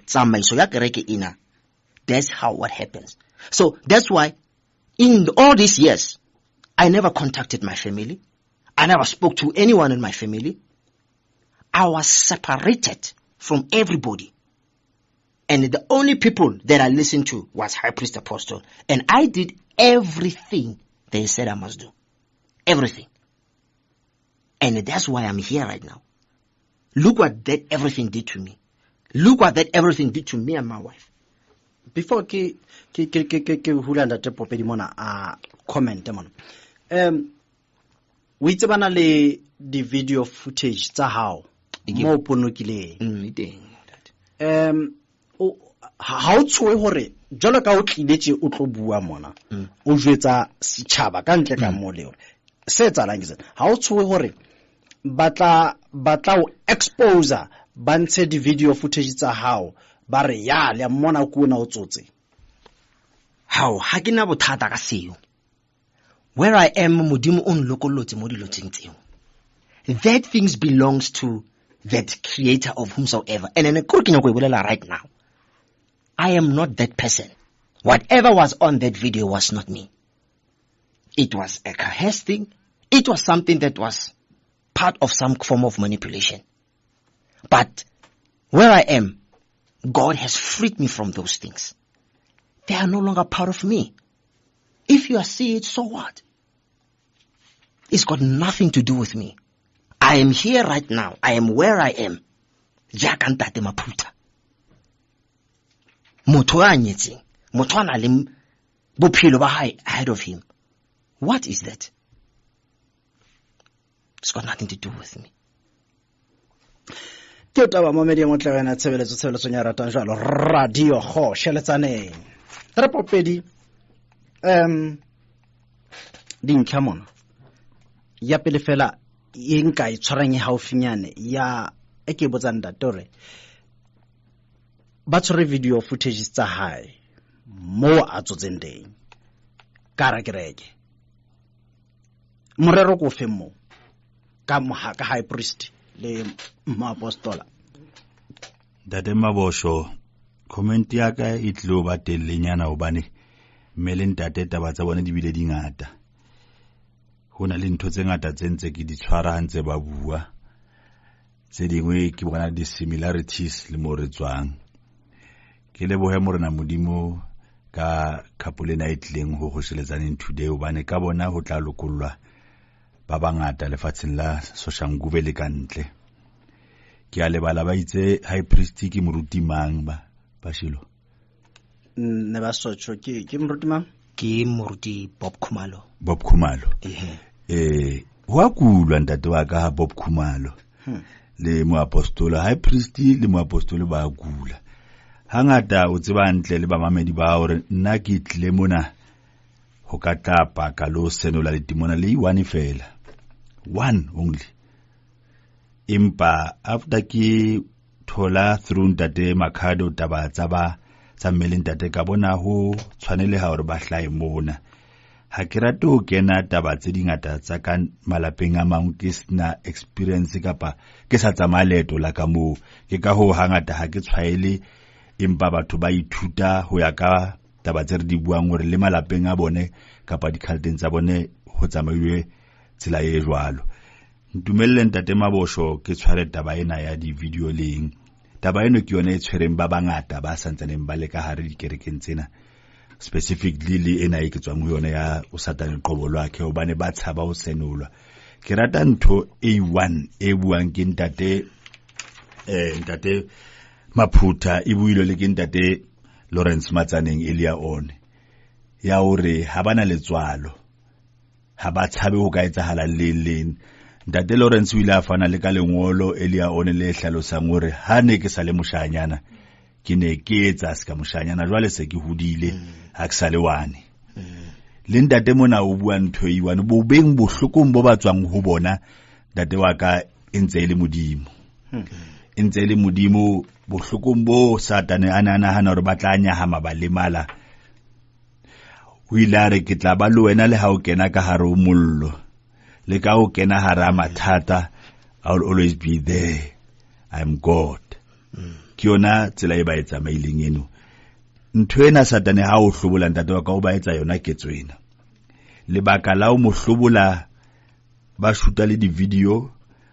that's how what happens. So that's why in all these years, I never contacted my family. I never spoke to anyone in my family. I was separated from everybody. And the only people that I listened to was High Priest Apostle. And I did everything they said I must do. Everything. And that's why I'm here right now. Look what that everything did to me. Look what that everything did to me and my wife. Before ke hulanda te popedi mona comment mona. We itse bana le di video footage tsa hao mo ponokileng. Ha o tshoe hore jalo ka o tliletse o tlo bua mona o jwetsa setjhaba ka ntle ka mo le se tsalang ke se ha o tshoe hore batla o exposer ba ntshe di video footage tsa hao ba re ya le mmona ko na o tsotse how ha ke na bothata ka seo. Where I am modimo on lokolotse mo dilotseng tseo. That things belongs to that creator of whomsoever. And then right now, I am not that person. Whatever was on that video was not me. It was a coerced thing. It was something that was part of some form of manipulation. But where I am, God has freed me from those things. They are no longer part of me. If you see it, so what? It's got nothing to do with me. I am here right now. I am where I am. Jakantate Maphutha. Motho a nyetseng, motho a nang le bophelo ba hae ahead of him. What is that? It's got nothing to do with me. Ke taba mamedi mo tlagana tshebeletso nya ratang jalo radio go sheletsaneng. Re popedi dintlha mona ya pele fela e nka e tshwarang e haufinyane ya e ke botsang ntate hore ba tshwere video footage tsa hae mo a tsotseng teng ka kereke morero ko fe mo ka high priest le moapostola. Ntate Mabosho, comment ya ka e tlo ba tellenyana hobane mme le ntate taba tsa bona di bile di ngata. Ho na le ntho tse ngata tse ntse ke di tshwara ntse ba bua, tse dingwe ke bona di similarities le mo re tswang. Ke lebohe morena modimo ka khapole na itleng ho hosheletsana today hobane ka bona ho tla lokollwa ba bangata lefatsheng la Soshanguve le kantle. Ke a lebala ba itse high priest ke moruti mang ba Shilo? Ne ba sotsho ke moruti mang? Ke moruti Bob Khumalo. Bob Khumalo. Wa kulwa ntate wa ka Bob Khumalo. Le moapostola high priest le moapostola ba kula. Hangata o tseba ntle le ba mamedi ba hore nna ke tle mona ho ka tapa ka lo senola le timona le one fela. One only. Impa after ki thola through ntate Makhado taba tsa mmele ntate ka bona ho tshwanele ha hore ba hlae mona. Ha ke rate ho kena taba tse dingata tsa ka malapeng a mang ke sna experience kapa ke sa tsamaya leeto la ka moo. Ke ka ho hangata ha ke tshwaele empa batho ba ithuta ho ya ka taba tse re di buang hore le malapeng a bone kapa dikhalteng tsa bone ho tsamaiwe tsela e jwalo. Ntumelle ntate Mabosho ke tshware taba ena ya di video leng. Taba eno ke yona e tshwereng ba bangata ba santsaneng ba le ka hare dikerekeng tsena, specifically le ena e ke tswang ho yona ya o Satane qobo lwakhe hobane ba tshaba ho senolwa. Ke rata ntho A1 e buang ke ntate Maphutha e buile le ke ntate Lawrence Matsaneng elia one ya hore ha bana letswalo, ha ba tshabe ho ka etsahala le ntate Lawrence o ile a fana le ka lengolo elia one le hlalosang hore ha ne ke sa le moshanyana ke ne ke etsa ska moshanyana jwale se ke hodile ha ke sa le wane. Le ntate mona o bua ntho e one bo beng bohlokong bo batswang ho bona ntate wa ka entse le modimo. Entse le modimo bohlokong bo Satane a nahana hore ba tla nyahama ba lemala. O ile a re ke tla ba le wena le ha o kena ka hare ho mollo, le ka o kena hara mathata, I will always be there. I'm God. Ke yona tsela e ba etsa maileng eno. Ntho ena Satane ha o hlobola ntate wa ka o ba etsa yona ketso ena. Lebaka la o mo hlobola ba shoota le di video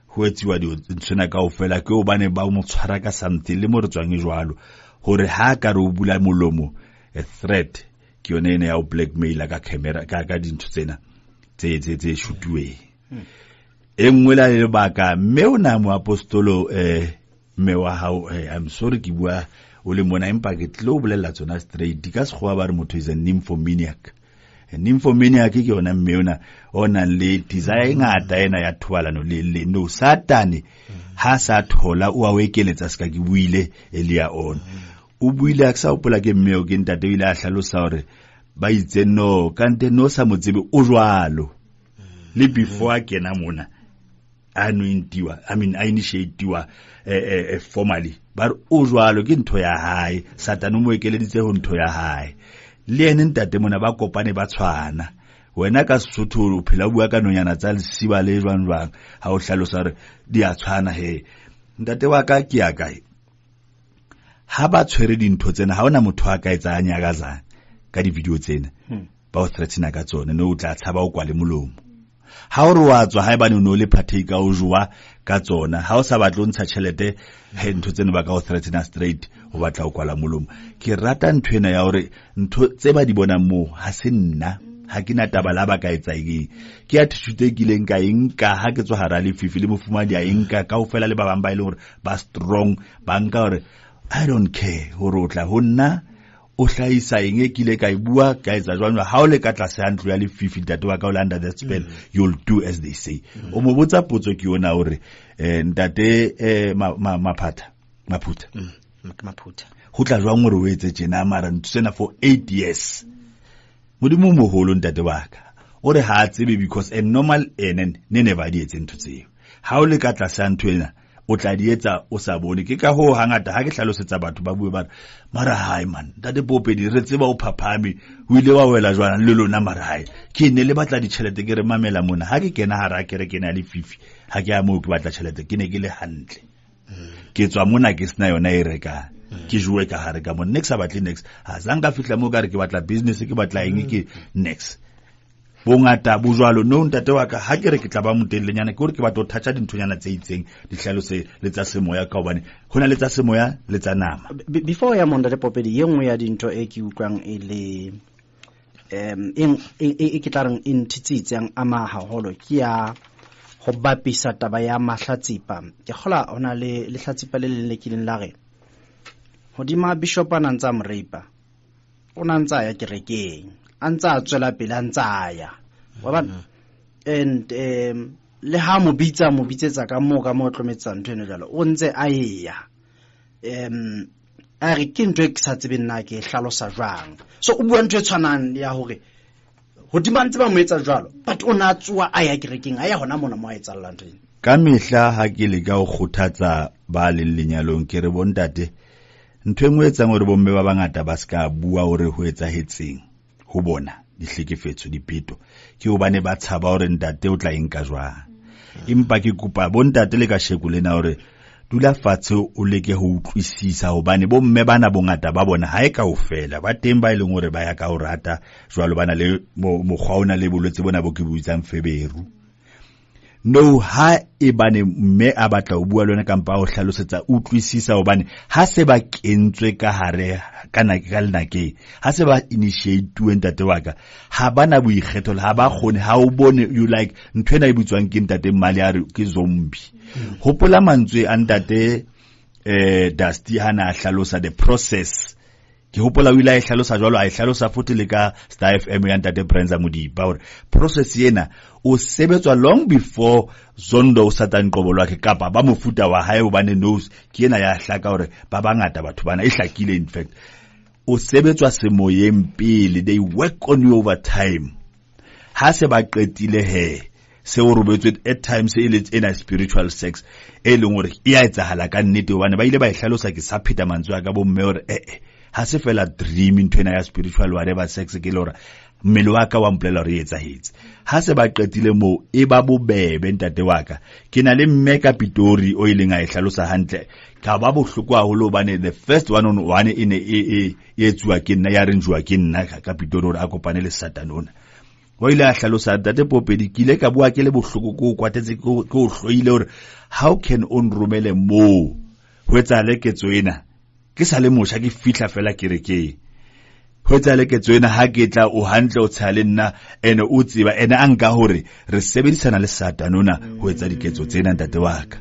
ho etsiwa ditsena kaofela ke hobane ba mo tshwara ka something le mo re tswang jwalo hore ha ka re o bula molomo a threat ke yona ene ya o blackmail ka camera ka dintho tsena tse shootwe. Engwe la lebaka mme o na mo apostolo mme wa hao I'm sorry ke bua o le mona empa ke tlo bolella tsona straight ka se go ba re motho is a nymphomaniac. Nymphomaniac ke yona mme ona ona le desire ngata ena ya thobalano le no Satane ha sa thola o a wekeletsa ska ke buile elia on o buile a sa opola ke mme o ke ntate ile a hlalosa hore ba itse no kante no sa motsebe o jwalo le before ke na mona anointiwa I initiatiwa formally ba o jwalo ke ntho ya hae Satane mo ekeleditse ho ntho ya hae le ene ntate mona ba kopane ba tshwana. Wena ka Sesotho o phela bua ka nonyana tsa lesiba le jwang ha o hlalosa hore di a tshwana he. Ntate wa ka ke ya kae ha ba tshwere dintho tsena ha ona motho a ka etsa anyagazana ka di video tsena ba o threatsena ka tsone no o tla tshaba o kwale molomo. Ha o re wa tswa ha eba no le partaker o jwa ka tsona ha o sa batla o ntsha tšhelete he ntho tsena ba ka o threatena straight o batla o kwala molomo. Ke rata ntho ena ya hore ntho tse ba di bonang mo ha se nna ha ke na taba la ba ka etsa eng ke attitude ke leng ka enka ha ke tswa hara le fifi le mofumadi a enka kaofela le ba bang ba ile hore ba strong ba nka hore I don't care hore o tla ho nna o hlaisa eng e kile ka e bua ka etsa jwang ha o le ka tlase ya ntlo ya le fifi ntate wa ka o under that spell you'll do as they say. O mo botsa potso ke yona hore ntate Maphutha ho tla jwang hore o etse tjena mara ntsena for 8 years modimo moholo ntate wa ka o re ha tsebe because a normal ne never di etse ntho tseo ha o le ka tlasa ntho ena o tla di etsa o sa bone ke ka ho hangata ha ke hlalosetsa batho ba bue ba mara hai man ntate Popedi re tseba o phaphame o ile wa wela jwana le lona mara hai ke ne le batla ditšhelete ke re mamela mona ha ke kena hara ke re ke na le fifi ha ke ya mo ke batla tšhelete ke ne ke le hantle ke tswa mona ke sna yona e reka ke jwe ka hare ka mo next abatle next ha zanga fihla mo ka re ke batla business ke batla eng ke next bongata bojwalo no ntate wa ka ha ke re ke tla ba motellenyana ke hore ke batla ho thatcha dinthonyana tse itseng di hlalose le tsa semoya ka hobane hona le tsa semoya le tsa nama. Before ya Ntate Popedi ye nngwe ya dintho e ke utlwang e le ke tla reng intitsitseng ama haholo ke ya ho bapisa taba ya mahlatsipa. Ke khola hona le hlatsipa le le lekileng la re hodima bishop ana ntsa mreipa ona ntsa ya kerekeng antsa tswela pele antsa ya wa bana and le ha mo bitsetsa ka mo tlometsa ntwe ne jalo o ntse a ya a re ke ntwe ke sa tsebe nna ke hlalosa jwang so o bua ntwe tshwanang ya hore hodima ntse ba mo etsa jwalo but ona tswa a ya kerekeng a ya hona mona mo a etsa ntwe ka mehla ha ke le ka o khothatsa ba le lenyalong ke re bontate ntwe engwe etsang hore bomme ba bangata ba ska bua hore ho etsahetseng ho bona dihlekefetso dipeto ke hobane ba tshaba hore ntate o tla enka jwang empa ke kopa bontate le ka shekulena hore dula fatshe o leke ho utlwisisa hobane bomme bana bongata ba bona ha e ka ofela ba teng ba ileng hore ba ya ka ho rata jwalo bana le mokgwa ona le bolwetse bona bo ke buitsang feberu no ha e bane mme a batla o bua lona kampa o hlalosetsa utlwisisa hobane ha se ba kentswe ka hare kana ka lenake ha se ba initiate ntate wa ka ha bana boikgetho ha ba khone ha o bone you like nthwena e butswang ke ntate Mali a re ke zombie hopola mantswe a ntate Dusty hana a hlalosa the process ke hopola o ile a hlalosa jwalo a hlalosa futhi le ka Star FM ya ntate Prenza Modiba hore process yena o sebetswa long before Zondo o Satan qobo lwakhe kapa ba mofuta wa hae hobane knows ke yena ya hlaka hore ba bangata batho bana e hlakile in fact o sebetswa semoyeng pele they work on you over time ha se ba qetile he se o robetswe at times e le ena spiritual sex e leng hore e a etsahala ka nnete hobane ba ile ba ihlalosa ke sa pheta mantswe ka bo mme hore ha se fela dream ntwena ya spiritual whatever sex ke lora mmele wa ka wa mplela re etsahetse ha se ba qetile mo e ba bobebe ntate wa ka ke na le mme ka Pitori o ileng a ihlalosa hantle ka ba bohloko haholo hobane the first one on one ine e etsuwa ke nna ya renjwa ke nna ka Pitori hore a kopane le Satan ona wa ile a hlalosa ntate Popedi kile ka bua ke le bohloko ko kwatetse ko hloile hore how can on romele mo ho etsa le ketso ena ke sa le mosha ke fihla fela kerekeng ho etsa le ketso ena ha ke tla o hantle o tshale nna ene o tsiba ene a nka hore re sebedisana le Satan ona ho etsa diketso tsena ntate wa ka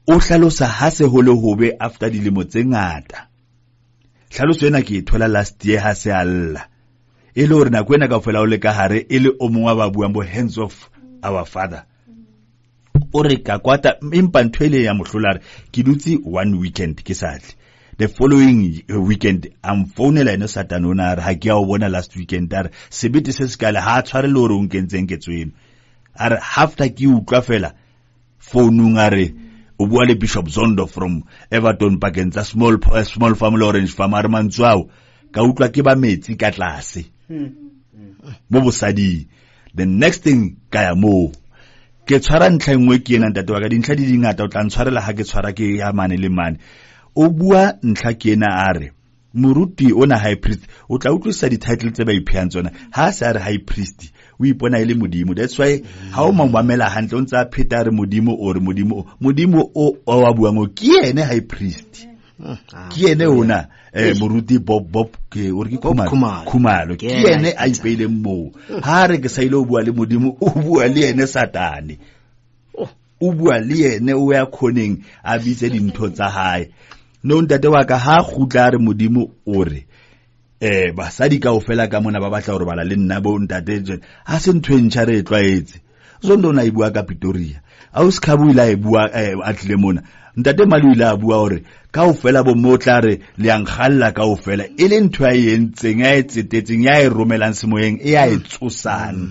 o hlalosa ha se ho le hobe after dilemo tse ngata hlaloso ena ke thola last year ha se alla e le hore nako ena ka fela o le ka hare e le o mongwa ba buang bo hands of our father o re ka kwata empa nthwele ya mohlolare ke dutse one weekend ke satle the following weekend am phonela ene Satan ona ha ke ya o bona last weekend are sebete se skala ha tshware le hore o nkentseng ke tsweno are after ke utlwa fela phone ngare o bua le Bishop Zondo from Everton Pakentsa small family orange farm are mantswao ka utlwa ke ba metsi ka tlase mo bosadi the next thing ka ya mo ke tshwara ntlha engwe ke ena ntate wa ka dintlha di dingata o tla ntshwarela ha ke tshwara ke ya mane le mane o bua ntlha ke ena are moruti ona high priest o tla utlwisa di title tse ba ipheang tsona ha se are high priest o ipona ile modimo that's why ha o mamela hantle o ntsa pheta re modimo o wa buang o ke ene high priest ke ene ona moruti bob ke o re ke khumalo ke ene a ipeile mo ha re ke sa ile o bua le modimo o bua le ene Satane o bua le ene o ya khoneng a bitse dintho tsa hae no ntate wa ka ha khutla re modimo o re basadi ka ofela ka mona ba batla hore bala le nna bo ntate ha se ntwe ntšha re tlwaetse Zondo na ibua ka Pretoria a o skhabuila e bua a tle mona ntate Mali o ile a bua hore kaofela bo motla re le angkhalla kaofela e le ntho ya entseng ya etsetetseng ya e romelang semoyeng e ya etsosang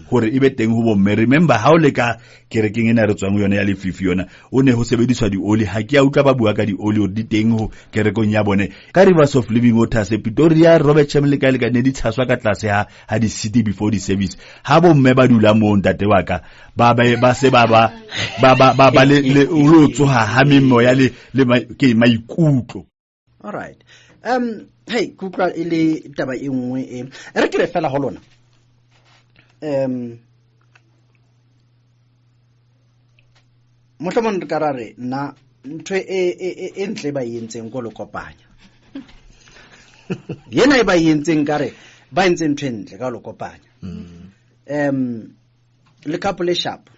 hore ibe teng ho bomme. Remember ha o le ka kerekeng ena re tswang yona ya lefifi yona o ne ho sebediswa dioli, ha ke a utlwa ba bua ka dioli hore di teng ho kerekong ya bone ka Rivers of Living Waters Pretoria. Robert Chemle ka le ka ne di tshaswa ka tlase ha di city before the service. Ha bomme ba dula mo ntate wa ka ba se ba le lo tsoha ha memoya le ke maikutlo. All right. Hey, kutla ile taba e nngwe e re ke re fela ho lona. Mohlomong ka rare na ntwe e ntle ba yentseng go le kopanya. Yena e ba yentseng kare ba yentseng ntwe ntle ka le kopanya. Le couple sharp,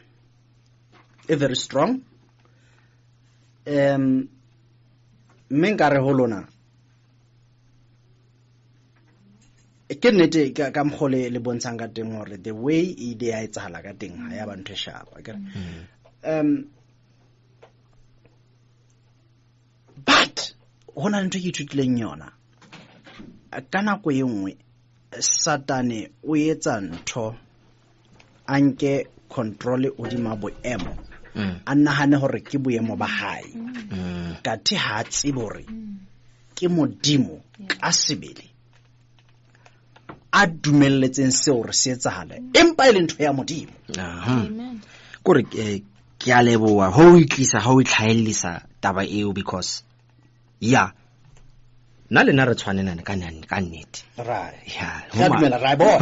e very strong. Menkare ho lona ke nnete ka mkhole le bontshang ka teng hore the way e de a etsahala ka teng ha ya ba ntho sharp akere. But hona ntho ke ithutileng yona ka nako e nngwe Satane o etsa ntho anke control odima boemo a nahane hore ke boemo ba hae ka thi ha tsibore ke modimo ka sebele a dumelletseng seo re se etsahale empa ile ntho ya modimo. Amen. Kore ke a leboa ho itlisa ha o itlhaelisa taba eo because na le na re tshwanelana ka nnete right ya ga dumela ra bona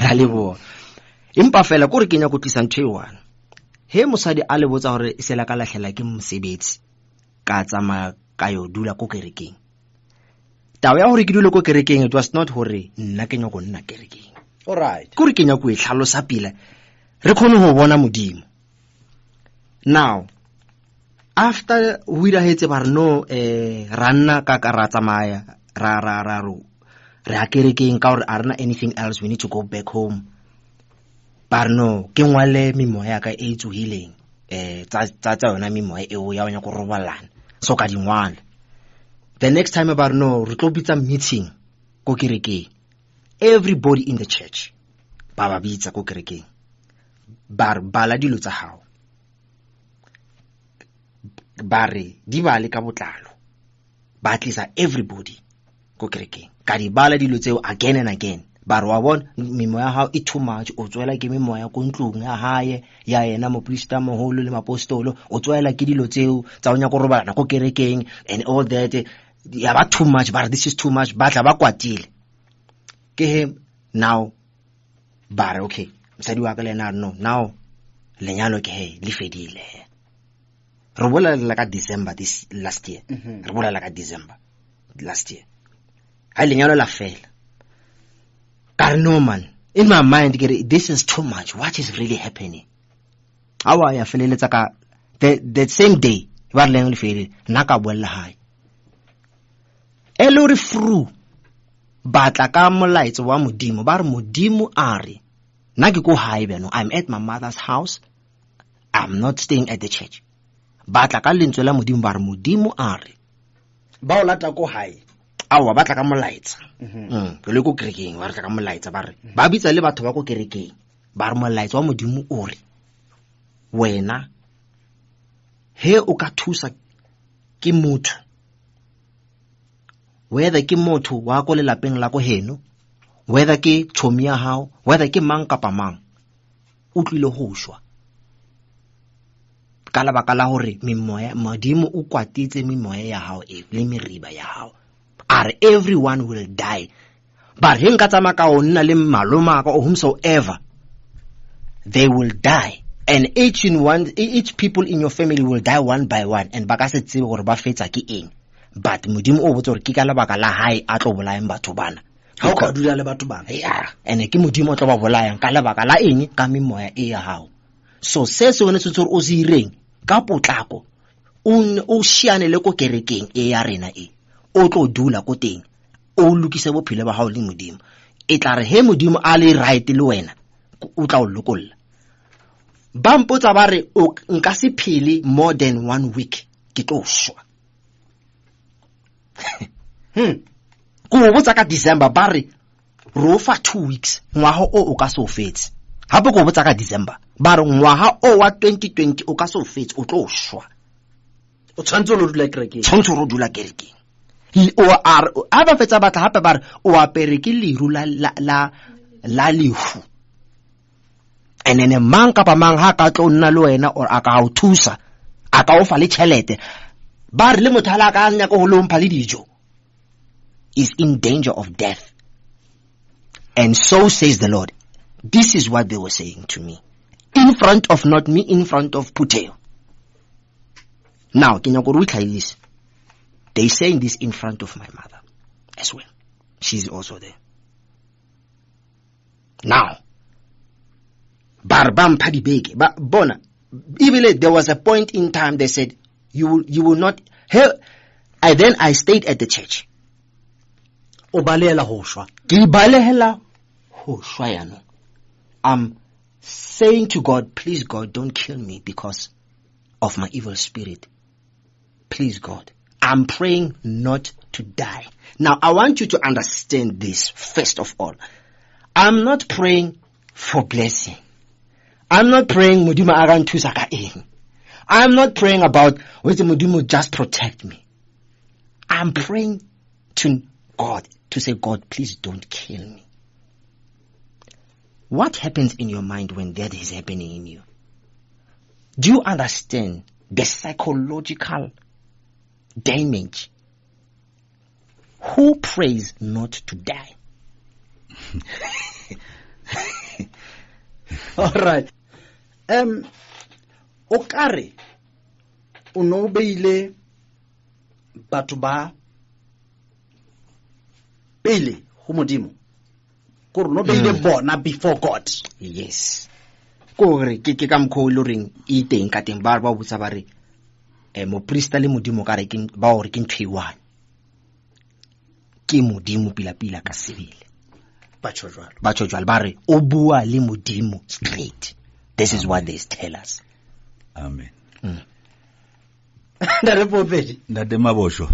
ra leboa empa fela kore ke nya go tlisa ntho e one he mosadi a le botsa hore e sela ka lahlela ke mosebetsi ka tsama ka yo dula ko kerekeng. Taba ya hore ke dule ko kerekeng it was not hore nna ke nya go nna kerekeng. All right. Kore ke nya go e hlalosa pila re khone ho bona modimo. Now after we hetse ba no ranna ka ra tsamaya ra a kerekeng ka hore arena anything else we need to go back home. Barno ke ngwale mimoya ka e tsuhileng tsa yona mimoya eo ya go robalana so ka dingwana. The next time about no re tlo bitsa meeting ko kerekeng, everybody in the church ba bitsa ko kerekeng bala dilo tsa hao bare di bale ka botlalo ba tlisa everybody ko kerekeng ka di bala dilo tseo again and again. Bar wa bon mimoya hao e too much o tswela ke mimoya ko ntlong ya hae ya yena moprista moholo le mapostolo o tswela ke dilo tseo tsa onya go robala ko kerekeng and all that ya ba too much but this is too much ba tla ba kwatile ke he now bare okay msadi wa ka le na no now lenyalo ke he le fedile re bola la ka December this last year re bola la ka December last year ha lenyalo la fela. No man, in my mind, this is too much. What is really happening? How are you feeling? It's like the same day. What language feel? Naka wella high. Elori fru. But like I'm lights wa mudimu. Bar mudimu ari. Naki go high beno. I'm at my mother's house. I'm not staying at the church. But like alintswela mudimu bar mudimu ari. Baolata go high. Awa batla ka molaitsa ke le go kerekeng wa re tla ka molaitsa ba re ba bitsa le batho ba go kerekeng ba re molaitsa wa modimo o re wena he o ka thusa ke motho whether ke motho wa go le lapeng la go heno whether ke tshomi ya hao whether ke mang kapa mang o tlile go shwa ka lebaka la hore mimoya modimo o kwatitse mimoya ya hao e le meriba ya hao. Everyone will die. But him katamaka o nna le maloma ka o whomsoever they will die. And each people in your family will die one by one. And baka se tsebe gore ba fetsa ke eng. But modimo o botsa gore ke ka lebaka la hae a tlo bolayang batho bana. Ha o ka dula le batho bana. Yeah. And ke modimo o tlo ba bolayang ka lebaka la eng ka mimoya e ya hao. So se wena se tsore o se ireng ka potlako o shiane le ko kerekeng e ya rena e. O tlo dula ko teng o lokise bophelo ba hao le modimo e tla re he modimo a le right le wena o tla o lokolla ba mpotsa ba re nka se phele more than 1 week ke tlo shwa. Ko botsa ka December ba re ro fa 2 weeks ngwaga o ka se o fetse. Hape ko botsa ka December ba re ngwaga o wa 2020 o ka se o fetse o tlo shwa. O tshwantse lo dula kerekeng. Tshwantse ro dula kerekeng. O a ba fetsa batla hape ba re o apere ke liru la lefu. And then mang kapa mang ha ka tlo nna le wena or aka o thusa aka o fa le tšhelete ba re le mothala ka nya go lo mpha le dijo is in danger of death. And so says the Lord. This is what they were saying to me in front of, not me, in front of Puteo. Now they saying this in front of my mother as well. She's also there. Now Barbam Padibeke, but Bona, even there was a point in time they said, you will not help. Then I stayed at the church. Obalela hoshwa. Kibalehela hoshwa yano. I'm saying to God, please God, don't kill me because of my evil spirit. Please God. I'm praying not to die. Now I want you to understand this first of all. I'm not praying for blessing. I'm not praying Mudima arantu saka ing. I'm not praying about whether Mudimu just protect me. I'm praying to God to say, God, please don't kill me. What happens in your mind when that is happening in you? Do you understand the psychological damage? Who prays not to die? All right. Okare uno beile batho ba pele go modimo go no beile bona before God. Yes. Ko re ke ka mkho le reng e teng ka teng ba botsa ba re mo priest le modimo ka re ke ba o re ke nthiwa ke modimo pila ka sebele ba tshojwalo ba re o bua le modimo straight. This is what they tell us. Amen. Ntate Mabosho.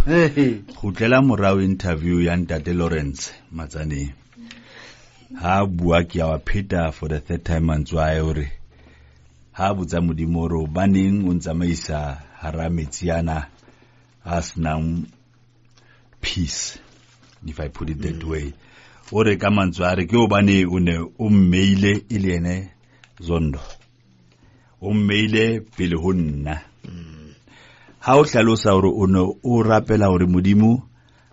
Go tlela morao interview ya Ntate Lawrence Matsane. Ha bua ke wa pheta for the third time mantswa ore ha botsa modimo ro baneng o ntsamaisa hara metsiana as now peace, if I put it that way. Ore ka mantswa re ke o bane o ne o mmeile ile ene Zondo. O mmeile pele ho nna. Ha o hlalosa hore o ne o rapela hore modimo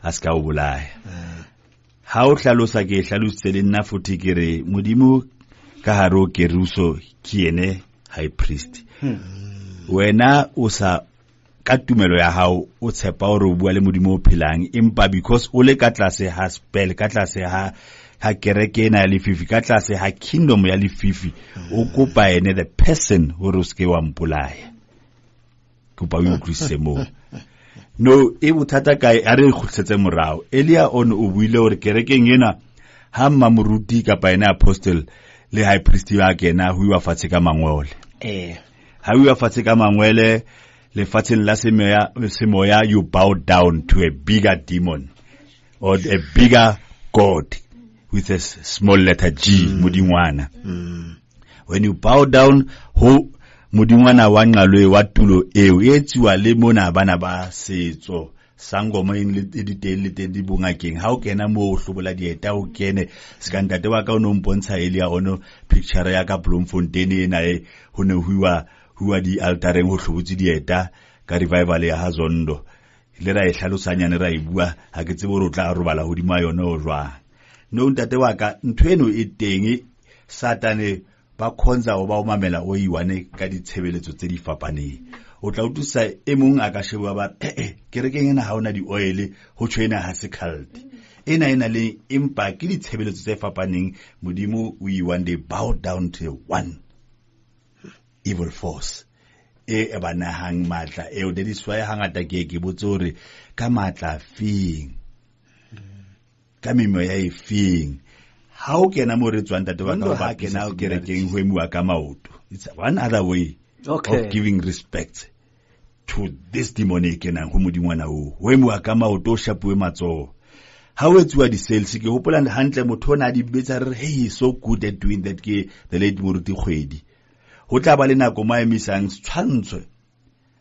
a ska o bolaya. Ha o hlalosa ke hlalositse le nna futhi ke re modimo ka haro ke ruso ke ene high priest. Wena o sa ka tumelo ya hao o tshepa hore o bua le modimo o phelang empa because o le ka tlase ha spell ka tlase ha kereke na le fifi ka tlase ha kingdom ya le fifi o kopa ene the person hore o ske wa mpolaya kopa o utlwisise mo. No e bothata kae a re khutletse morao Elia on o buile hore kerekeng ena ha mamuruti ka pa ena apostle le high priest ya kena hu wa fatshe ka mangwele ha hu wa fatshe ka mangwele le fatshen la semoya you bow down to a bigger demon or a bigger god with a small letter G modingwana. When you bow down ho modingwana wa nqalwe wa tulo eo etsiwa le mona bana ba setso sangoma in le diteng di bongakeng ha o kena mo o hlobola dieta o kene sekantate wa ka o no mpontsha Elia ono picture ya ka Bloemfontein ena ho ne huwa di altareng ho hlobotse dieta ka revival ya Hazondo le ra e hlalosanyane ra e bua ha ke tsebo re tla robala hodima yona o jwa. No ntate wa ka nthweno e teng satane ba khonza o ba o mamela o iwane ka ditshebeletso tse di fapaneng o tla utusa e mong a ka sheba ba kerekeng ena ha ona di oil ho tshwena ha se cult ena le empa ke ditshebeletso tse fapaneng modimo o iwane they bow down to one evil force e bana hang matla e o de diswa hangata ke botsore ka matla feng ka memo ya efeng ha o kena mo re tswang tate wa ka ba kena o kerekeng ho emua ka maoto It's one other way of giving respect to this demonic and humudimwana o. We mo ka maoto shapuwe matso. How it's where the sales ke hopola hantle motho ona di betsa re hey he's so good at doing that ke the late Moruti Kgwedi. Ho tla ba le nako ma emisang tshwantswe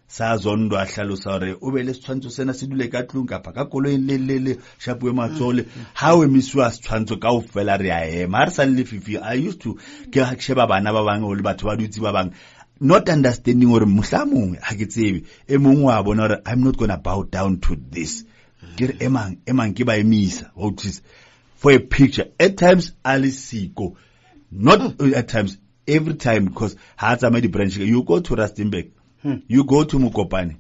sa zondo a hlalosa hore o be le tshwantsho sena se dule ka tlung kapa ka koloi le shapuwe matsole ha o emiswa tshwantsho ka ofela re a ema re sa le fifi. I used to ke sheba bana ba bang o le batho ba dutsi ba bang not understanding hore mohlamong ha ke tsebe e mongwe wa bona hore I'm not going to bow down to this ke re emang ke ba emisa what is for a picture at times alisiko not at times every time because ha tsa di branch you go to Rustenburg. You go to Mukopane,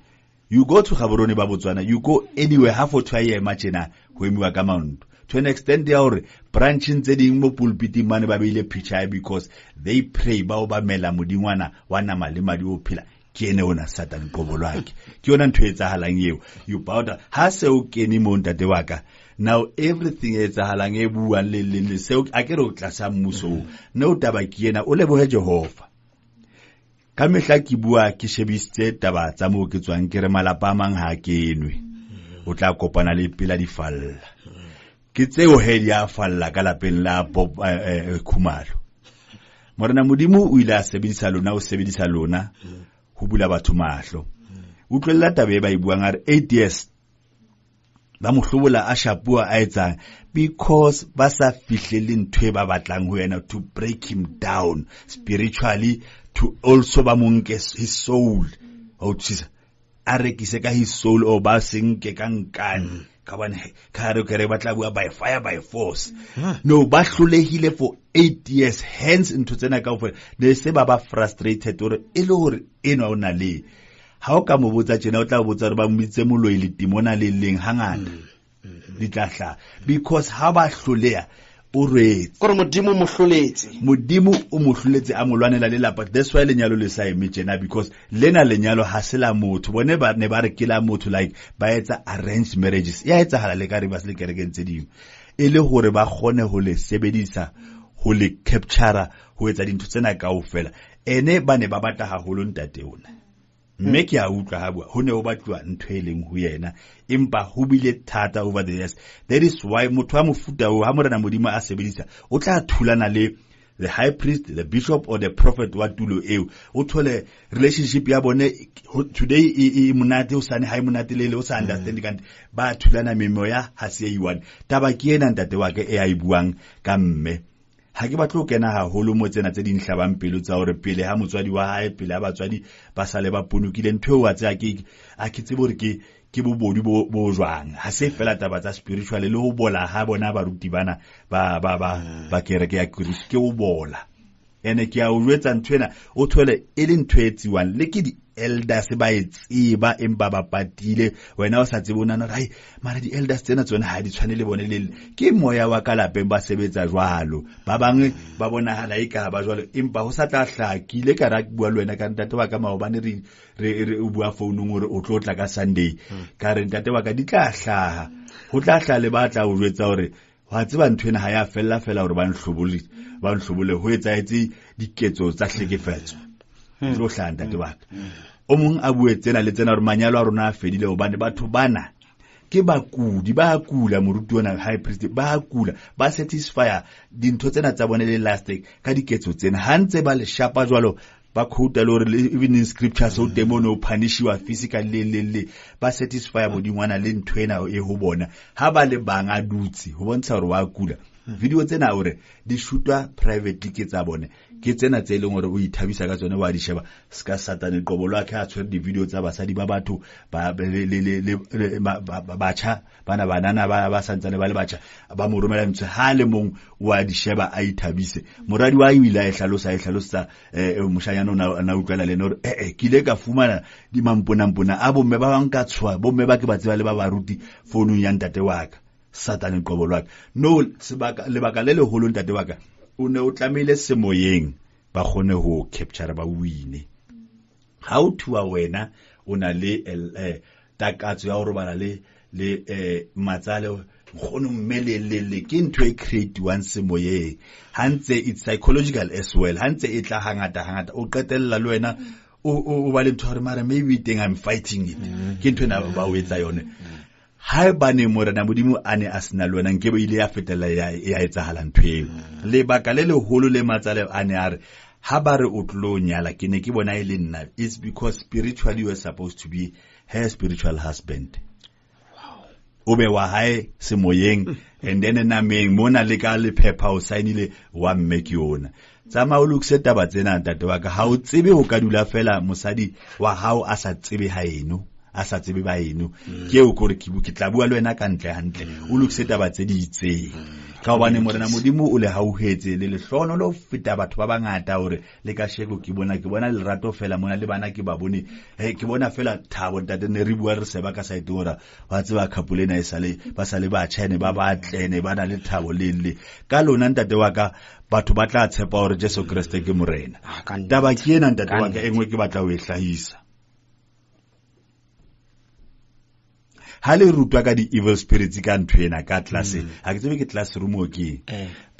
you go to Gaborone ba Botswana, you go anywhere half or twice machina ho emiwa ka Mount. To an extent they are branching tse ding mo pulpit mane ba beile picture because they pray ba o ba mela modingwana wa nama le madi o phela ke ene ona Satan qobolo yake ke yona ntho etsahalang eo you bow down ha se o kene mo ntate waka now everything etsahalang e buang le se o akere o tlasa mmuso no taba ke ena o lebohe Jehova. Ka mehla ke bua ke shebisitse taba tsa mo ke tswang ke re malapa mang ha kenwe o tla kopana le pela di falla ke tseo he ya falla ka lapeng la Bob Khumalo morena modimo o ile a sebedisa lona ho bula batho mahlo utlwella tabe ba ibuang are 8 years ba mohlobola a shapua a etsang because ba sa fihlele ntwe ba batlang ho yena to break him down spiritually to also ba monke his soul Jesus a rekise ka his soul o ba senke ka nkane ka bana ka re ke re batla bua by fire by force no ba hlolehile for 8 years hence into tsena ka ofela ne se ba frustrated hore e le hore eno ona le ha o ka mo botsa tsena o tla botsa re ba mmitse moloi le timona le leng hangata di tla because ha ba hloleha o retse gore modimo o mohloletse a molwanela le lapa. That's why lenyalo le sa eme tjena because lena lenyalo ha se la motho bone ba ne ba re ke la motho like ba etsa arranged marriages ya etsahala le ka re ba se le kerekeng tse dingwe e le hore ba kgone ho le sebedisa ho le capture ho etsa dintho tsena kaofela ene ba ne ba batla haholo ntate ona mme ke a utlwa ha bua ho ne ho batlwa ntho e leng ho yena empa ho bile thata over the years. That is why motho wa mofuta o ha morena modimo a sebedisa o tla thulana le the high priest, the bishop or the prophet wa tulo eo o thole relationship ya bone today e monate o sane ha monate le o sa understand ka ba thulana memoya ha se e one taba ke ena ntate wa ke e a ibuang ka mme ha ke batlo kena haholo mo tsena tse ding hlabang pelo tsa hore pele ha motswadi wa hae pele ha batswadi ba sale ba punukile ntho wa tsa ke a ke tsebe hore ke bobodu bo jwang ha se fela taba tsa spiritual le ho bola ha bona ba ruti bana ba kereke ya Kristo ke o bola ene ke a o jwetsa nthwena o thole e le ntho etsiwang le ke di elders ba etseba empa ba patile wena o sa tsebona na hai mara di elders tsena tsona ha di tshwane le bone le ke moya wa ka lapeng ba sebetsa jwalo ba bang ba bona hala e ka ba jwalo empa ho sa tla hlakile ka ra bua le wena ka ntate wa ka maobane re o bua founung hore o tlo tla ka Sunday ka re ntate wa ka di tla hlaha ho tla hlaha le batla o jwetsa hore wa tseba nthwena ha ya fella hore ba nhlobole ho etsa etsi diketso tsa hlekefetso lo hlanda te batho o mong a bue tsena le tsena hore manyalo a rona a fedile hobane batho bana ke bakudi ba kula moruti ona high priest ba kula ba satisfy dintho tsena tsa bone le last ka diketso tsena hantse ba le shapa jwalo ba quote le hore even in scripture so demon o punishiwa physically le ba satisfy bodingwana le nthwena e ho bona ha ba le banga dutsi ho bontsha hore wa kula video tsena hore di shootwa privately ke tsa bone ke tsena tse leng hore o ithabisa ka tsone wa di sheba ska Satan qobolo akhe a tshwere di video tsa basadi ba batho ba batjha bana banana ba santsane ba le batjha ba mo romela ntse ha le mong wa di sheba a ithabise moradi wa ile a hlalosa moshanyana na utlwela le hore ke ile ka fumana di mampona a bomme ba bang ka tshwa bomme ba ke ba tseba le ba baruti founung ya ntate wa ka Satan qobolo akhe no lebaka le leholo ntate wa ka o ne o tlamile semoyeng ba khone ho capture ba wine ha o thuwa wena o na le takatso ya hore bana le matsale nkgono mmelelele ke ntho e create once moyeng hantse it's psychological as well hantse e tla hangata o qetella le wena o ba le ntho hore mara maybe teng I'm fighting it ke ntho ena ba o etsa yone ha ba ne morena modimo a ne a sena le wena nke ba ile ya fetela ya etsahala ntho eo lebaka le leholo le matsale a ne a re ha ba re o tlo nyala ke ne ke bona e le nna it's because spiritually you are supposed to be her spiritual husband o be wa hae semoyeng and then nameng mona le ka le phepha o signile wa mme ke yona tsama o lokse taba tsena ntate wa ka ha o tsebe o ka dula fela mosadi wa hao a sa tsebe ha eno a sa tsebe ba eno ke o gore ke tla bua le wena ka ntle hantle o lokse taba tse di itseng ka hobane morena modimo o le hauhetse le lehlono lo feta batho ba bangata hore le ka sheko ke bona le rato fela mona le bana ke ba bone ke bona fela thabo ntate ne re bua re se ba ka sa itora wa tseba khapulena ba sale ba tshene ba tlene ba na le thabo le ka lona ntate wa ka batho ba tla tshepa hore Jesu Kriste ke morena taba ke ena ntate wa ka engwe ke batla o e hlahisa ha le rutwa ka di-evil spirits ka ntho ena ka class ha ke tsebe ke classroom o ke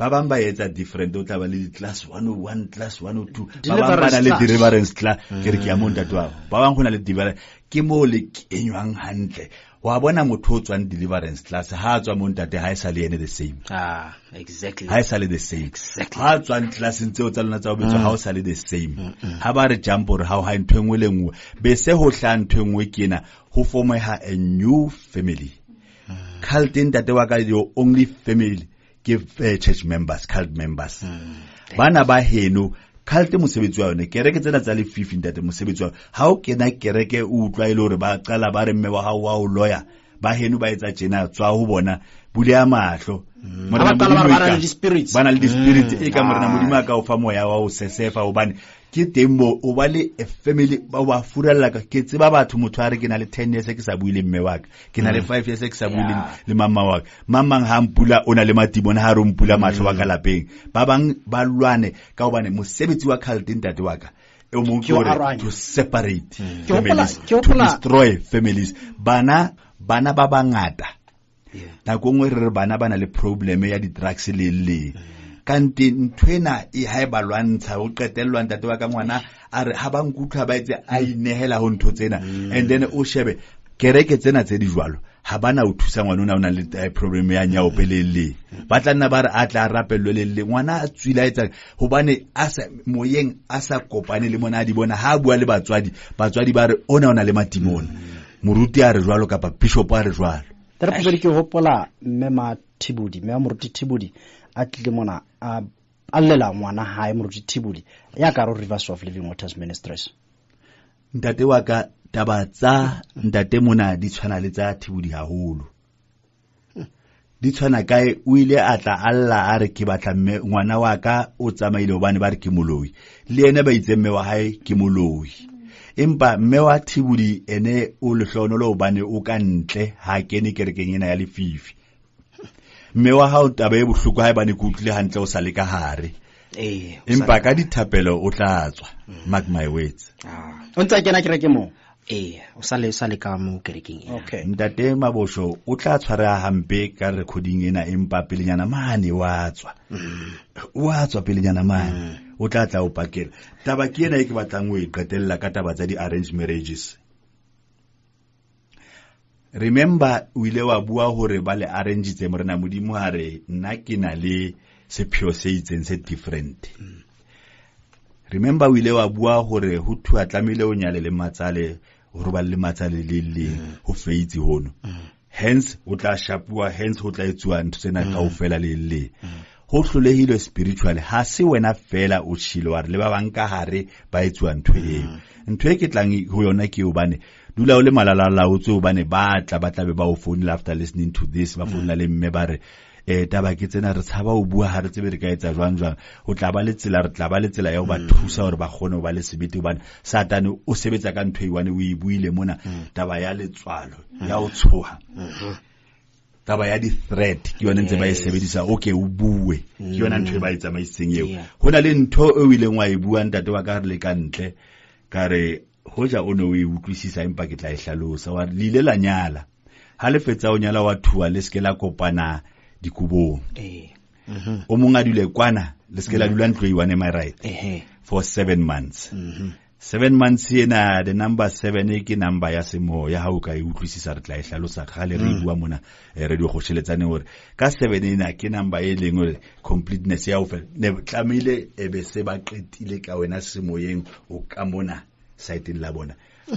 ba bang ba etsa different o tla ba le class 101 class 102 ba bang ba na le deliverance class ke re ke ya mo ntate wa ba bang go na le deliverance ke mo le kenywang hantle wa bona motho o tswang deliverance class ha tswa mo ntate ha e sa le ene the same exactly ha e sa le the same ha tswang class ntse o tsa lona tsa o betso ha o sa le the same ha ba re jump or how ha ntwe ngwe le ngwe be se ho hla ntwe ngwe kena ho formeha a new family cult ntate wa ka your only family give church members cult members bana ba heno cult mosebetsi wa yone kereke tsena tsa le 15 ntate mosebetsi wa ha o kena kereke o utlwa ile hore ba qala ba re mme wa hao wa o lawyer ba heno ba etsa tjena tswa ho bona bule ya mahlo bana le di-spirits e ka morena modimo ka o fa moya wa o sesefa hobane ke tembo o ba le a family ba wa furalla ka ke tseba batho motho a re ke na le 10 years ke sa buile mme wa ka ke na le 5 years ke sa buile le mama wa ka mamang ha mpula o na le matibona ha re mpula mahlo wa ka lapeng ba bang ba lwane ka hobane mosebetsi wa cult ntate wa ka e mo gore to separate families to destroy families bana ba bangata nako ngwe re bana bana le problem ya di-drugs le kanti ntwena e ha e balwantsha o qetellwa ntate wa ka ngwana a re ha ba nkutlwa ba etse a inehela ho ntho tsena and then o shebe kereke tsena tse di jwalo ha bana o thusa ngwana o na le problem ya nyao pelele ba tla nna ba re a tla rapello le ngwana a tswila etsa hobane moyeng a sa kopane le mona a di bona ha bua le batswadi ba re ona le matimona moruti a re jwalo kapa bishop a re jwalo tere pele ke hopola mme moruti Thibudi a tle mona a llela ngwana hae moruti Thibudi ya ka ro Rivers of Living Waters Ministries ntate wa ka taba tsa ntate mona di tshwana le tsa Thibudi haholo di tshwana kae o ile a tla alla a re ke batla mme ngwana wa ka o tsamaile hobane ba re ke moloi le ene ba itse mme wa hae ke moloi empa mme wa Thibudi ene o lehlono lo bane o ka ntle ha kene kerekeng ena ya lefifi mme wa hao taba e bohloko ha bane ke utlile hantle o sa le ka hare empa ka dithapelo o tla tswa mark my words o ntse kena kereke mo o sa le ka mo kerekeng okay ntate Mabosho o tla tshwara hampe ka recording ena empa pelenyana mane wa tswa pelenyana mane o tla o pakela taba ke ena e ke batlang o e qetella ka taba tsa di-arranged marriages remember o ile wa bua hore ba le arrange morena modimo ha re nna ke na le sepheo se itseng se different remember o ile wa bua hore ho thua tlamile o nyale le matsale hore ba le matsale le ho feitsi hono hence o tla shapua hence ho tla etsuwa ntho tsena kaofela le ho hlolehile spiritually ha se wena fela o tshilo le ba bang ka hare ba etsuwa ntho eo ntho e ke tlang ho yona ke obane dula o le malala o tse obane ba tla be ba o phone after listening to this ba phone le mme ba re taba ke tsena re tshaba o bua ha re tsebe re ka etsa jwang o tla ba le tsela ya o ba thusa hore ba kgone ho ba le sebete hobane satane o sebetsa ka ntho e wane o e buile mona taba ya letswalo ya o tshoha taba ya di-threat ke yona ntse ba e sebedisa okay o bue ke yona ntho e ba e tsamaiseng eo ho na le ntho e o ileng wa e bua ntate wa ka re le ka ntle ka re hoja o no e utlwisisa empa ke tla e hlalosa wa lile la nyala ha le fetsa o nyala wa thua le se ke la kopana dikubong o mong a dule kwana le se ke la dula ntlo iwane, am I right? For 7 months. 7 months ena, the number 7 ke number ya semo ya ha o ka e utlwisisa re tla e hlalosa ga le re bua mona re di go sheletsaneng hore ka 7 ena ke number e leng hore completeness ya o fe ne tlamile e be se ba qetile ka wena semoyeng o ka mona site la bona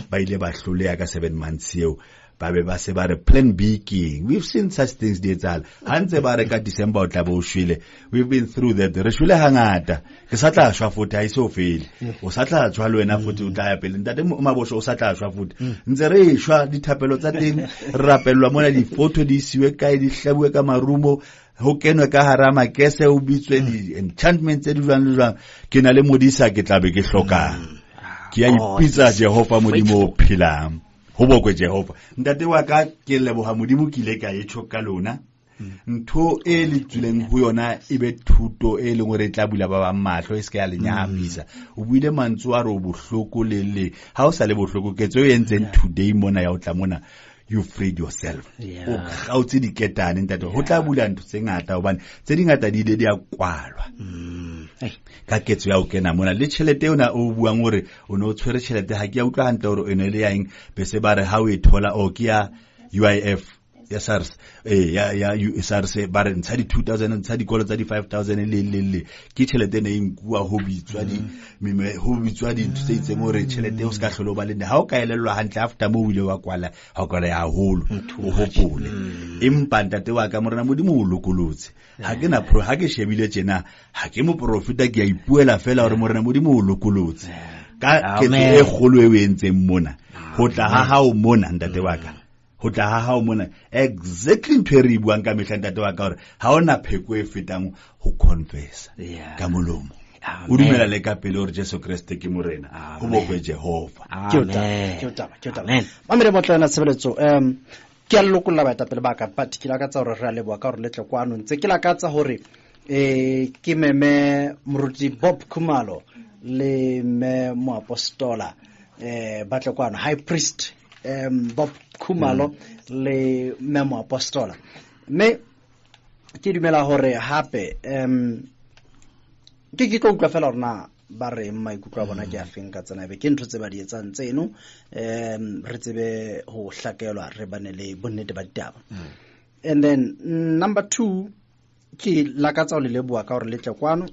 ba ile ba hloleya ka 7 months eo ba be ba se ba re plan B king. We've seen such things di etsala ha ntse ba re ka December o tla bo shwele. We've been through that. Re shwele hangata ke sa tla shwa futhi ha iso fele o sa tla tshwa le wena futhi o tla ya pele ntate Mabosho o sa tla shwa futhi ntse re shwa dithapelo tsa teng re rapellwa mona di photo di siwe kae di hlabuwe ka marumo ho kenwe ka harama kese o bitswe di enchantments tse di jwang le jwang ke na le modisa ke tla be ke hlokang ke ya ipitsa Jehova modimo o philang ho bokwe Jehova ntate wa ka ke leboha modimo ke ile ka etsho ka lona ntho e le tsuleng ho yona e be thuto e leng hore tla bula ba ba mahlo e se ka le nyahamisa o buile mantso a re o bohloko le ha o sa le bohloko ke tso yentseng today mona ya o tla mona you freed yourself o gautse diketane ntate ho tla bula ntho tse ngata hobane tse dingata di ile di a kwalwa ka ketso ya o kena mona le tšhelete yona o buang hore o ne o tshwere tšhelete ha ke ya utlwa hantle hore o ne le yaeng be se ba re ha o e thola o ke ya UIF ya SARS ya SARS ba re ntsha di 2000 ntsha dikolo tsa di 5000 le ke tšhelete ne inkua ho bitswa di ntse itseng hore tšhelete o se ka hlolo ba le ha o ka elellwa hantle after mo ile wa kwala ha o kwala ya holo o hopole empa ntate wa ka morena modimo o lokolotse ha ke na ha ke shebile tjena ha ke mo profita ke ya ipuela fela hore morena modimo o lokolotse ka ketso e kgolo e entseng mona ho tla ha hao mona ntate wa ka ho tla ha hao mona exactly ntwe re buang ka mehla ntate wa ka hore ha ona pheko e fetang ho confess ka molomo o dumela le ka pele hore Jesu Kriste ke morena ho bokwe Jehova amen mamere motlana tshebeletso ke a lokolla ba etapele ba ka but ke la ka tsa hore re a leboa ka hore letle kwano ntse ke la ka tsa hore ke meme moruti Bob Khumalo le me moapostola batle kwano high priest Bob Khumalo le me moapostola me ke dumela hore hape ke tlo utlwa fela rona ba re maikutlo a bona ke a feng ka tsena be ke ntho tse ba di etsang tseno re tsebe ho hlakelwa re bane le bonnete ba ditaba and then number 2 ke la ka tsa le leboa ka hore letle kwano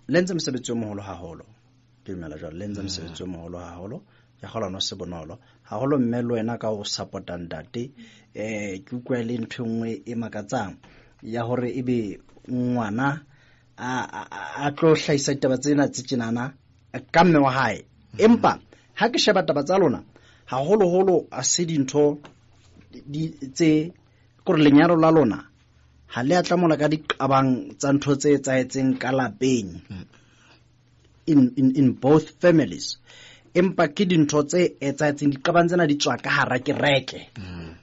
lenze mosebetsi o moholo haholo ke dumela jwale lenze mosebetsi o moholo haholo ya gola no se bonolo haholo mme le wena ka o support ndate ke utlwa le ntho nngwe e makatsang ya hore ebe ngwana a tlo hlaisa ditaba tsena tse tjenana ka mme wa hae empa ha ke sheba taba tsa lona haholo a se dintho di tse gore lenyalo la lona ha le atla mola ka diqabang tsa ntho tse tsaetseng ka lapeng in both families empa ke dintho tse etsaetseng diqabang tsena di tswa ka hara kereke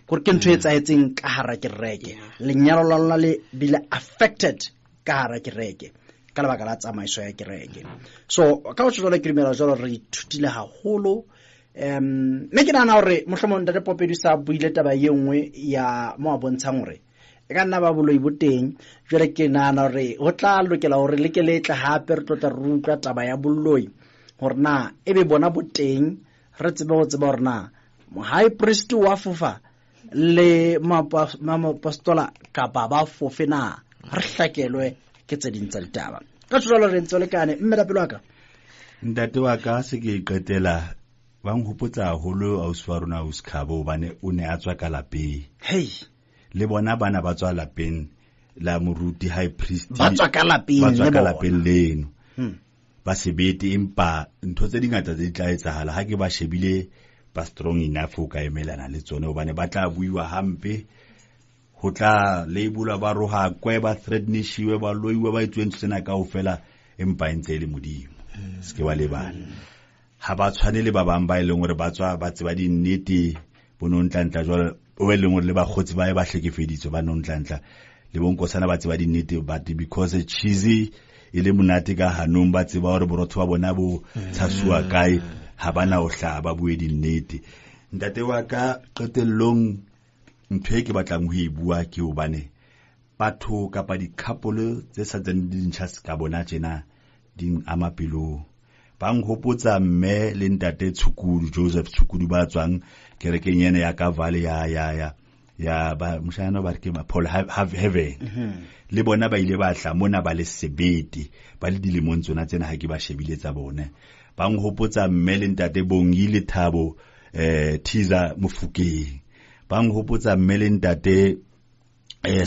gore ke ntho e tsaetseng ka hara kereke lenyalo la lona le bile affected ka hara kereke ka lebaka la tsamaiso ya kereke so ka o tshola ke dimela jalo re ithutile haholo me ke nana hore mohlomong ntate Popedi sa buile taba ye nngwe ya mo a bontshang hore e ka nna ba boloi boteng jwale ke nana hore ho tla lokela hore le ke letla hape re tlotla re utlwa taba ya boloi hore na ebe bona boteng re tsebe ho tseba hore na high priest wa fofa le mapostola ka baba fofe na re hlakelwe ke tse ding tsa ditaba ka tsolo re ntse le kane mme da pelo ka ntate wa ka se ke qetela bang hopotsa holo a uswa rona o skhabo bane o ne a tswa ka lapeng hey le bona bana ba tswa lapeng la moruti high priest ba tswa ka lapeng leno ba sebete empa ntho tse dingata tse di tla etsahala ha ke ba shebile ba strong enough o ka emelana le tsone hobane ba tla buiwa hampe ho tla labelwa ba roha kwe ba threatenishiwe ba loiwa ba itswe ntse na kaofela empa entse le modimo ske wa le bana ha ba tshwanele ba bang ba ileng hore ba tswa ba tseba di nnete bonontla jwale o eleng hore le ba khotsi ba ba hlekefeditswe ba nontla le bonkosana ba tseba di nnete but because cheesy ile monate ka hanong ba tseba hore borotho ba bona bo tshasuwa kae ha bana o hla ba bue di nnete ntate wa ka qetellong ntho e ke batlang ho e bua ke hobane batho kapa di-couple tse sa tseng di ntjha ka bona tjena ding ama pelong ba nghopotsa mme le ntate Tshukudu Joseph Tshukudu ba tswang kerekeng ena ya ka Valley ya ba moshana ba ke ba Paul Heaven le bona ba ile ba hla mona ba le sebete ba le dilemong tsona tsena ha ke ba shebile tsa bone ba nghopotsa mme le ntate Bongile Thabo Tiza Mofokeng ba nghopotsa mme le ntate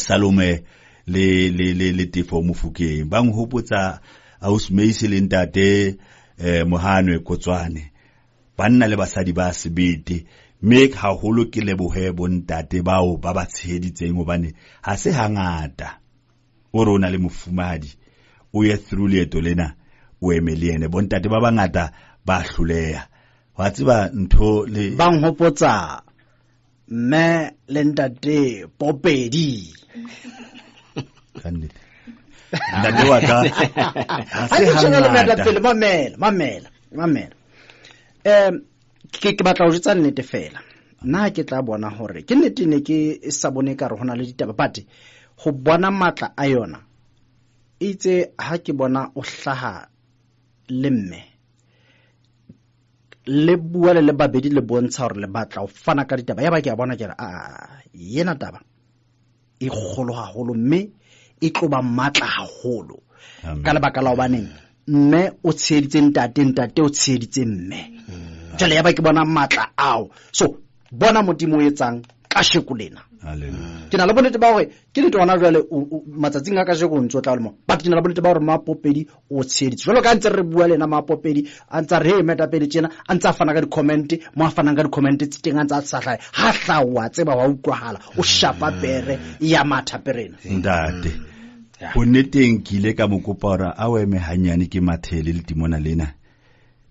Salome le Tefo Mofokeng ba nghopotsa Ausmeise le ntate Mohanwe Kotswane banna le basadi ba sebete mme haholo ke lebohe bontate bao ba ba tsheheditseng hobane ha se hangata o rona le mofumadi o ye through leeto lena o emeliene bontate ba bangata ba hloleha wa tseba ntho le ba nghopotsa mme le ntate Popedi kannete ntate wa ka ha se hangata mamela ke batla ho jitsa nnete fela nna ke tla bona hore ke nnete ne ke sa bone ka re hona le ditaba but ho bona matla a yona itse ha ke bona o hlaha le mme le bua le babedi le bontsha hore le batla o fana ka ditaba ya ba ke a bona ke re yena taba e kgolo haholo mme e tloba matla haholo ka lebaka la hobaneng mme o tsheditse ntate o tsheditse mme jale ya ba ke bona matla ao so bona modimo o etsang ka shekolena ke na le bonete ba hore ke le tona jwale matsatsing a ka sheko ntse o tla le mo but ke na le bonete ba hore Mapopedi o tsheditse jwalo ka ntse re bua lena Mapopedi a ntse re meta pele tjena a ntse a fana ka di-comment mo a fanang ka di-comment tse teng a ntse a tsahlae ha hlawa tseba wa utlwahala o shapa pere ya matha perena ntate bonneteng ke ile ka mokopa hore a o eme hanyane ke mathele le timona lena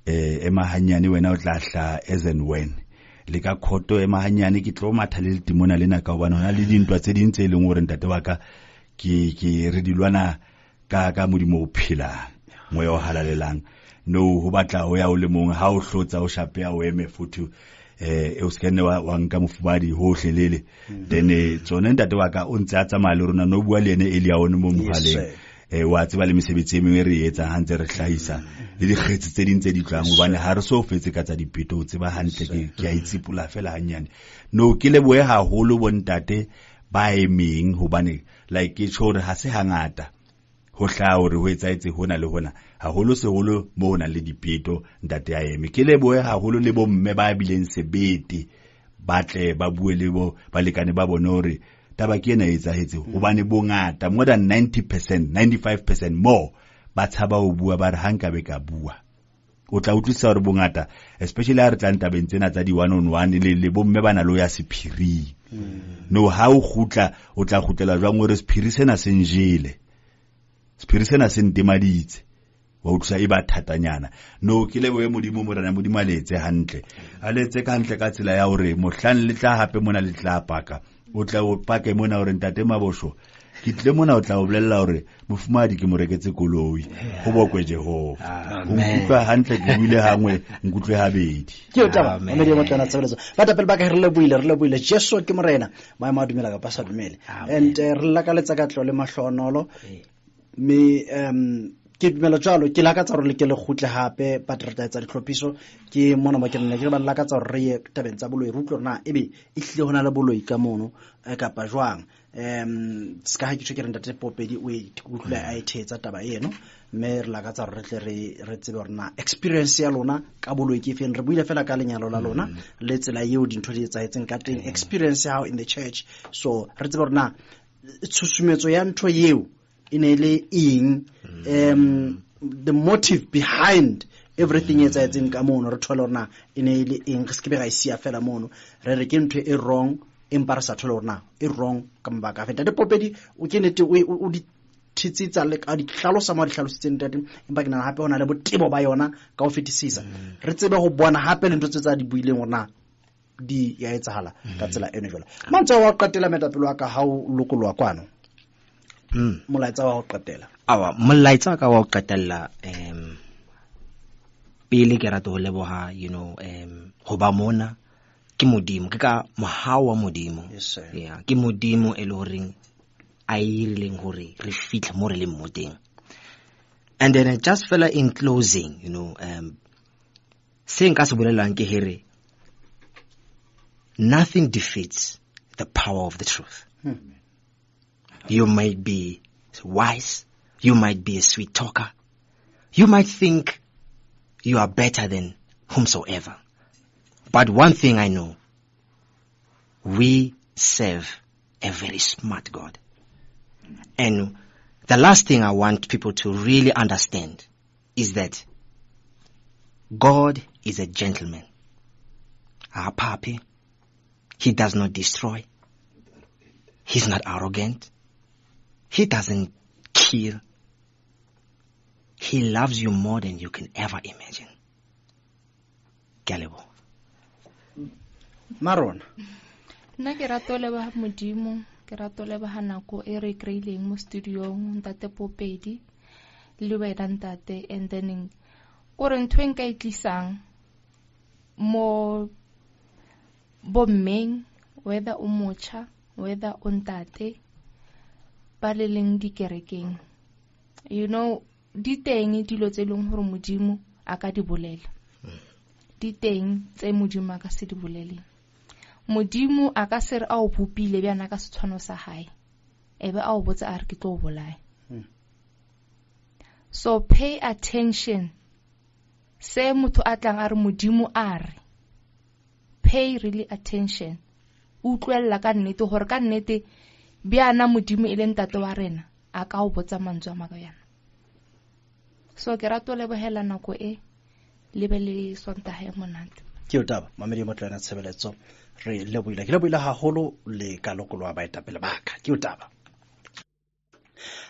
ema hanyane wena o tla hla as and when le ka khoto ema hanyane ke tlo mathele le timona lena ka hobane hona le dintwa tse ding tse e leng hore ntate wa ka ke re dilwana ka modimo o phela moya o halalelang no ho batla ho ya o le mong ha o hlotsa o shape ya o eme futhi o skene wa nka mofumadi hohle lele then tsone ntate wa ka o ntse a tsamaya le rona no bua le ene Elia one mo mohaleng wa tseba le mesebetsi e mengwe re etsa ha ntse re hlahisa le dikgetsi tse ding tse di tlang hobane ha re so fetse ka tsa dipeto o tseba hantle ke a itsipula fela hanyane no ke le boe haholo bontate ba emeng hobane like ke tshore ha se hangata ho hlaya hore ho etsaetse hona le hona haholo seholo mo hona le dipeto ntate ya eme ke le boe haholo le bo mme ba bileng sebete batle ba bue le bo balekane ba bone hore taba ke ena etsahetse hobane bongata more than 90% 95% more ba tshaba ho bua ba re hanka be ka bua o tla utlwisa hore bongata especially ha re tla ntabeng tsena tsa di one on one le bomme bana lo ya sephiri no ha o khutla o tla khutela jwang hore sephiri sena se njele sephiri sena se ntemaditse wa utlwa e ba thatanyana no ke le boe modimo morana modimo aletse hantle aletse ka hantle ka tsela ya hore mohlan le tla hape mona le tla paka o tla o pake mona hore ntate Mabosho ke tle mona o tla o bolella hore mofumadi ke mo reketse koloi ho bokwe Jehova o nkutlwa hantle ke buile hangwe nkutlwe habedi ke o taba me di motana tsebeletso ba tapele ba ka re le buile Jesu ke morena ma ma dumela ka pasa dumele and re la ka letsa ka tlo le mahlonolo me ke dumela jalo ke la ka tsa hore le ke le khutle hape patrata tsa ditlhophiso ke mona ba ke nne ke ba la ka tsa hore re tabeng tsa boloi rutlo rena ebe e hlile hona le boloi ka mono ka pa jwang ska ha ke tshwe ke re ntate Popedi o utlwa a ethetsa taba eno mme re la ka tsa hore re tle re tsebe hore na experience ya lona ka boloi ke feng re buile fela ka lenyalo la lona le tsela eo dintho di etsaetseng ka teng experience how in the church so re tsebe hore na tshusumetso ya ntho eo ine le ing the motive behind everything etsetseng ka mono re thola rena ine le ing re skebe ga isia fela mono re ke ntwe e wrong empa re sa thola rena e wrong ka mbaka feta de Popedi o kenete o di thitsitsa le ka di hlalosa mo di hlalositseng tate empa ke nna hape hona le botebo ba yona ka o fetisisa re tsebe go bona hape le ntwe tsa di buileng rena di ya etsahala ka tsela eno jwala mantsa wa qatela metapelo wa ka ha o lokolwa kwano molaetsa wa go qetela molaetsa ka wa go qetela pele ke rata go leboga go ba mona ke modimo, ke ka mohau wa modimo. Yes, sir. Yeah, ke modimo e le horeng a irileng hore re fitlhe mo re leng mo teng. And then just fella in closing, se nka se bolelang ke here, nothing defeats the power of the truth. You might be wise, you might be a sweet talker, you might think you are better than whomsoever. But one thing I know, we serve a very smart God. And the last thing I want people to really understand is that God is a gentleman. Our papi, he does not destroy. He's not arrogant. He doesn't kill. He loves you more than you can ever imagine. Katlego. Marona. Nna ke rata ho leboha modimo, ke rata ho leboha nako e re kreileng mo studiong ntate Popedi le wena ntate, and then gore ntho e nka e tlisang mo bommeng, whether o motjha, whether o ntate ba le leng dikerekeng, di teng dilo tse leng gore modimo a ka di bolela, di teng tse modimo a ka se di boleleng. Modimo a ka se re a o bopile bjana ka setshwano sa hae, ebe a o botsa a re ke tlo o bolaya. So pay attention. Se motho a tlang a re modimo a re, pay really attention. Utlwella ka nnete gore ka nnete bjana modimo e le ntate wa rena a ka o botsa mantswe a magayana. So ke rata ho lebohela nako e le be le sontaha e monate. Ke o taba mamedi mo tlana tshebeletso re lebohile haholo le ka lokolo wa baetapele baka. Ke o taba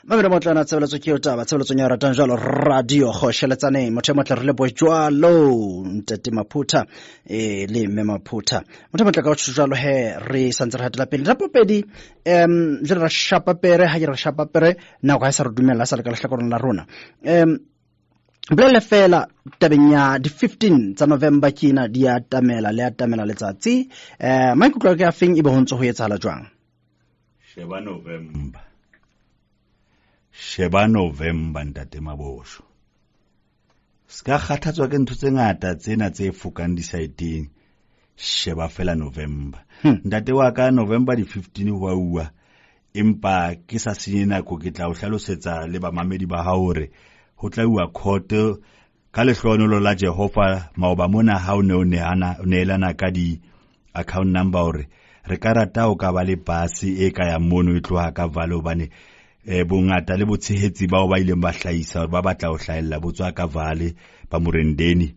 mamedi mo tlana tshebeletso, ke o taba tshebeletso ya ratang jalo radio kgosheletsane motho mo tla re le bojwalo ntate Maphutha le mme Maphutha motho mo tla ka jwalo he re santse re hatela pele Popedi je ra shapapere ha re shapapere na go sa re dumela sa le ka lehlakorong la rona Blele fela tabeng ya di 15 tsa November kina di atamela letsatsi maikutlo ke a feng e be ho ntse ho etsahala jwang? Sheba November ntate Mabosho. Ska kgathatswa ke ntho tse ngata tsena tse fokang di-siteng. Sheba fela November. Ntate wa ka November di 15 wa uwa. Empa ke sa senye nako ke tla o hlalosetsa le bamamedi ba ha hore ho tla uwa court ka lehlonolo la Jehova maoba mona ha o ne o neelana ka di account number hore re ka rata o ka ba le basi e ka ya mono e tloha ka valo bane bongata le botshehetsi ba o ba ileng ba hlahisa ba batla o hlahella botswa ka vale ba morendeni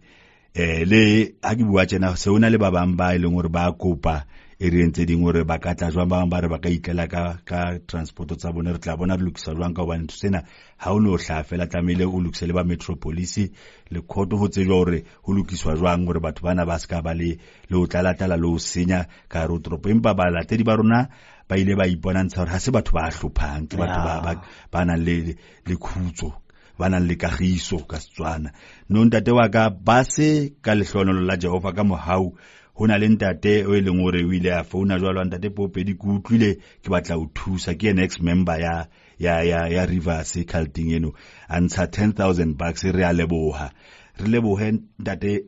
le ha ke bua tsena se ona le ba bang ba ileng hore ba kopa e re ntse ding hore ba ka tla jwang ba bang ba re ba ka itlela ka transport tsa bona re tla bona re lokisa jwang ka hobane tsena ha o no hla fela tlamehile o lokise le ba metropolis le court ho tsejwa hore ho lokiswa jwang hore batho bana ba ska ba le o tlalatala le o senya ka rotropo empa ba latedi ba rona ba ile ba iponantsha hore ha se batho ba hlophang ke batho ba nang le khutso ba nang le kagiso ka Setswana no ntate wa ka ba se ka lehlonolo la Jehova ka mohau hona le ntate o eleng hore o ile a founa jwalo ntate Popedi ke utlwile ke batla o thusa ke next member ya Rivers Gaslighting eno antsha $10,000 re a leboha re lebohe ntate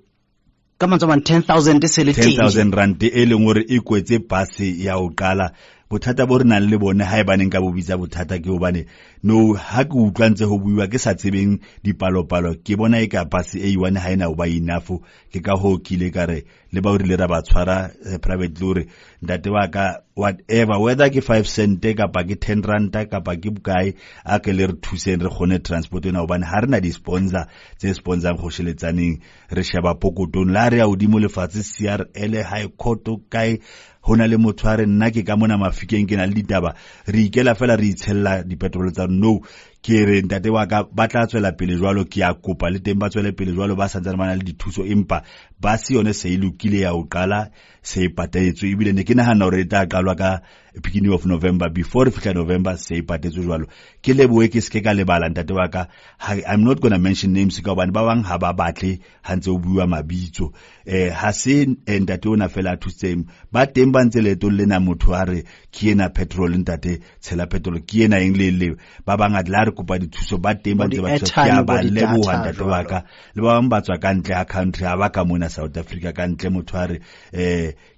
ka mantswe 10,000 se le 10,000 rand e leng hore e kwetse basi ya o qala bothata bo re nang le bone ha e baneng ka bobitsa bothata ke hobane no ha ke utlwa ntse ho buiwa ke sa tsebeng dipalopalo ke bona e ka basi e iwane ha ena o ba enough ke ka ho kile ka re le ba rile ra ba tshwara private lorry ntate wa ka whatever whether ke 5 cent kapa ke 10 rand kapa ke bukae a ke le re thuseng re gone transport ena hobane ha rena di sponsor tse sponsoring go sheletsaneng re sheba pokotong la re ya odimo lefatshe CRL high court kae hona le motho a re nna ke ka mona mafikeng ke na le ditaba re ikela fela re itshella dipetrol tsa no ke re ntate wa ka ba tla tswela pele jwalo ke a kopa le teng ba tswele pele jwalo ba santsana bana le dithuso empa ba se yone se ilukile ya o qala se patetswe ebile ne ke nahana hore e tla qalwa ka beginning of November, before November, say patetse jwalo. Ke leboe ke ske ka lebala ntate wa ka. I'm not going to mention names ka hobane ba bang ha ba batle ha ntse o bua mabitso. Ha se ntate ona fela thuseng ba teng ba ntse leto lena motho a re ke ena petrol ntate tshela petrol ke ena eng le ba banga tla re kopa dithuso ba teng ba ntse ba tsaya ba leboha ntate wa ka le ba bang ba tswa ka ntle ha country ha ba ka mona South Africa ka ntle motho a re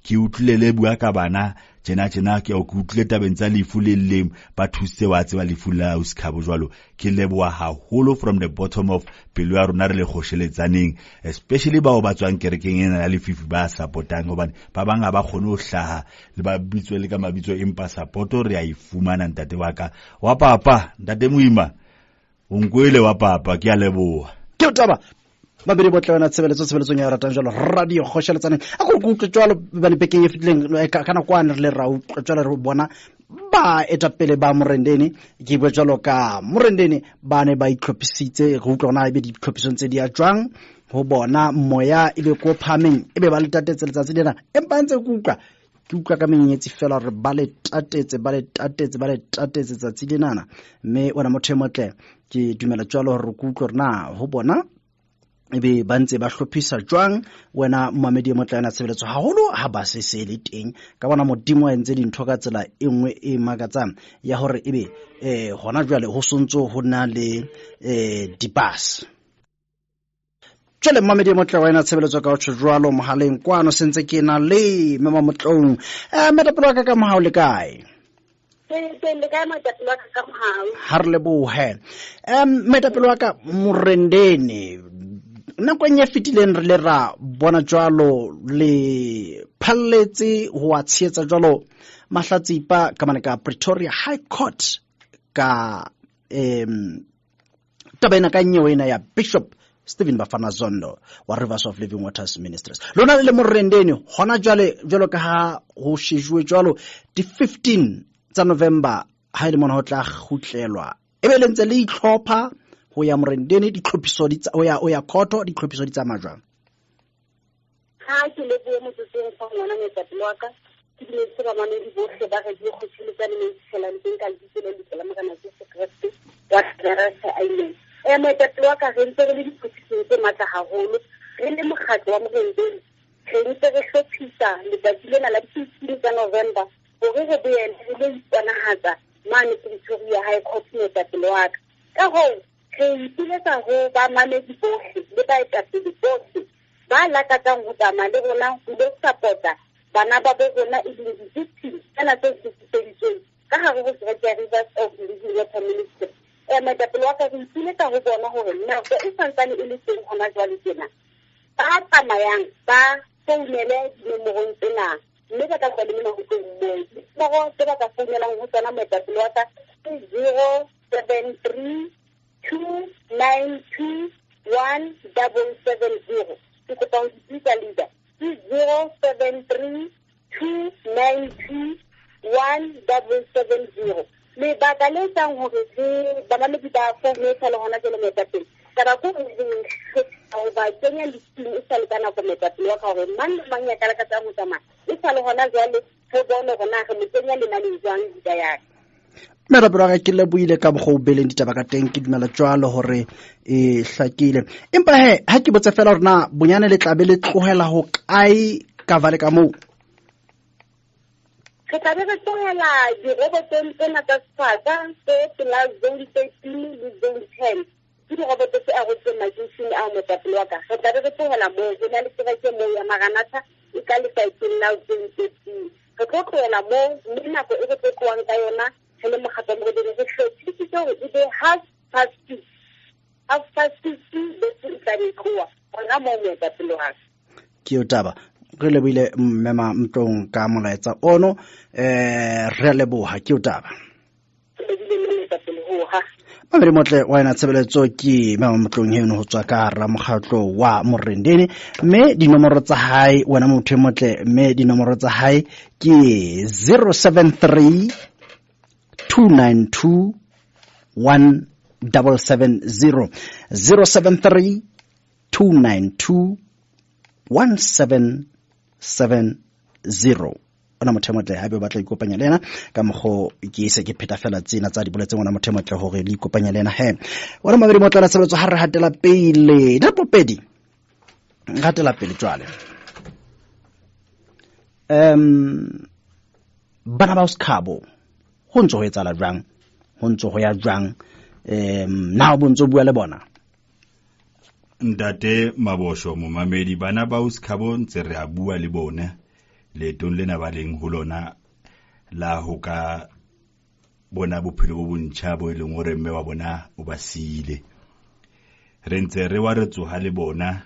ke utlile le bua ka bana tjena ke o kutlile tabeng tsa lefu le leng ba thuse wa tseba lefu la usikhabo jwalo ke leboha haholo from the bottom of pelo ya rona re le khosheletsaneng especially ba o ba tswang kerekeng ena ya lefifi ba supportang hobane ba banga ba khone ho hlaha le ba bitswe le ka mabitso empa supporto re a ifumana ntate wa ka wa papa ntate Moima o nkwele wa papa ke a leboha ke utaba mabedi botle wena tshebeletso ya ratang jalo radio khosheletsaneng a go utlwe jalo ba le bekeng e fitleng kana kwana re le ra utlwe jalo re bona ba etapele ba Morendeni ke bua jalo ka Morendeni ba ne ba itlhophisitse go utlwa na e be di tlhophisong tse di a jwang ho bona moya e be ko phameng e be ba le tatetse letsatsi lena empa ntse ke utlwa ka menyenyetsi fela re ba le tatetse tsatsi lena mme wena motho motle ke dumela jalo re go utlwa rena ho bona ebe ba ntse ba hlophisa jwang wena mmamedi motlana tshebeletso haholo ha ba se le teng ka bona modimo a ntse dintho ka tsela e nngwe e makatsang ya hore ebe hona jwale ho sontso ho na le dibus jwale mmamedi motlana wena tshebeletso ka ho jwalo mohaleng kwano sentse ke na le mama motlong metapelo ka mohao le kae ha re lebohe metapelo ka Morendeni nakong ya fitileng re le ra bona jwalo le phalletse ho atshetsa jwalo mahlatsipa ka mana ka Pretoria High Court ka tabena ka nyewe ya Bishop Stephen Bafana Zondo wa Rivers of Living Waters Ministries lona le Morendeni hona jwalo ka ha ho shejwe jwalo di 15 tsa November ha ile mona ho tla khutlelwa ebe le ntse le itlhopha ho ya Morendeni ditlhophiso o ya khoto ditlhophiso di tsa majwang ha ke le bua motseng fa ngwana metapelo wa ka ke dile se ba mane di bohle ba re di khotshiletsana le tsela le teng ka ditse le tsela magana se secret wa tsara sa island metapelo wa ka re ntse re le ditlhophiso tse matla haholo re le mokgatlo wa Morendeni re ntse re hlophisa le batsilena la 15 tsa November hore re boele re le ipanahatsa mane Pretoria High Court metapelo wa ka ho re ipiletsa ho ba mamedi bohle le ba etapele bohle ba lakatsang ho tsamaya le rona ho lo supporta bana ba bona e leng di-victims tsena tse sesipeditsweng ka hare ho Rivers of Living Water Ministry metapelo wa ka re ipiletsa ho bona hore nako e santsane e le teng hona jwale tjena ba tsamayang ba founele dinomorong tsena mme ba ka tswa le mona ho teng moo dinomoro tse ba ka founelang ho tsona metapelo wa ka 073 292 1770. Ke kopa ho dipitsa leader 073 292 1770. Le baka le tsang hore ba mamedi ba foune sa le hona jele metapelo ka ba go ho ba tsenya listing e sa le kana go metapelo ka hore mang le mang ya ka ka tsa mo tsamaya e sa le hona jele ho bona rona re mo tsenya le nang jwang di ya metapelo ga ke le buile ka go beleng ditaba ka teng ke dumela jwalo hore e hlakile empa ha ke botse fela rena bonyane le tlabe le tlogela ho kae ka vale ka mo re tlabe re tlogela dirobotong tsena tsa sefata tse pela zone 13 le zone 10 ke diroboto tse arotseng makeishene a metapelo wa ka re tlabe re tlogela moo go na le kereke moo ya Maranatha e ka lesaetseng la zone 13 re tlo tlogela moo mme nako e re tlo tloang ka yona le mokgatlo mo re hlophisa hore e be half past 6 le tla di tloa hona moo metapelo wa ke utaba re le buile mmema mtlong ka molaetsa ono re leboha ke utaba Mamedi motle wa ena tshebeletso ke mama motlong heno ho tswa ka ra mokgatlo wa Morendeni mme dinomoro tsa hae wena motho motle mme dinomoro tsa hae ke 073 292 1770 073 292 1770 ona mothemotle haebe o batla ikopanya le yena ka mokgo ke se ke pheta fela tsena tsa di boletse ngwana mothemotle hore le ikopanya le yena ona mabedi mo tla tshebetso ha re hatela pele dapopedi hatela pele jwale bana ba uskabo ho ntso ho etsala jwang ho ntso ho ya jwang na o bontso bua le bona Ntate Mabosho momamedi bana ba uskabo ntse re a bua le bona letong lena ba leng ho lona la ho ka bona bophelo bo bontjha bo eleng hore mme wa bona o ba siile re ntse re wa re tsoha le bona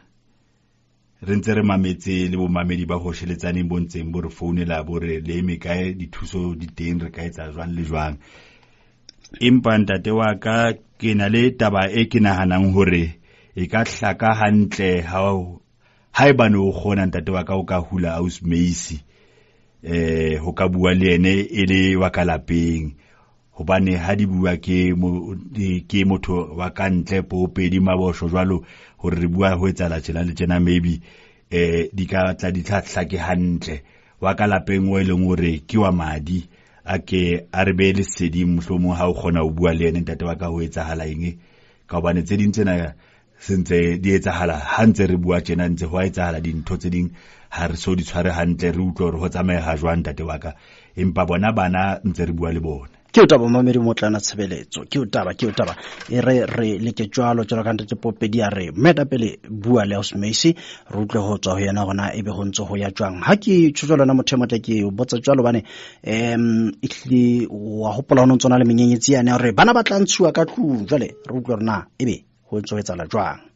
re ntse re mametse le bomamedi ba ho sheletsaneng bo ntseng bo re founela bo re le mekae dithuso di teng re ka etsa jwang le jwang empa ntate wa ka ke na le taba e ke nahanang hore e ka hlaka hantle haeba no kgona ntate wa ka o ka hula ausmeisi ho ka bua le ene e le wa ka lapeng hobane ha di bua ke motho wa ka ntle Popedi Mabosho jwalo hore re bua ho etsa la tjena le tjena maybe di ka tla di tlhahla ke hantle wa ka lapeng o eleng hore ke wa madi a ke a re be le sedi mohlomong ha o kgona ho bua le ene ntate wa ka ho etsahala eng ka hobane tse ding tsena sentse di etsahala ha ntse re bua tjena ntse ho etsahala dintho tse ding ha re so di tshware hantle re utlwa hore ho tsamaya ha jwang ntate wa ka empa bona bana ntse re bua le bona ke utaba mamedi mo tlana tshebeletso ke utaba e re leke jwalo ka ntate Popedi a re meta pele bua le Ausmeisi re utlwe ho tswa ho yena gona ebe ho ntse ho ya jwang ha ke tshotsola na mothemotle ke botsa jwalo bane ikli wa hopola ho ntsona le menyenyetsi yana hore bana ba tla ntshuwa ka tlung jwale re utlwe rena ebe ho ntse ho etsala jwang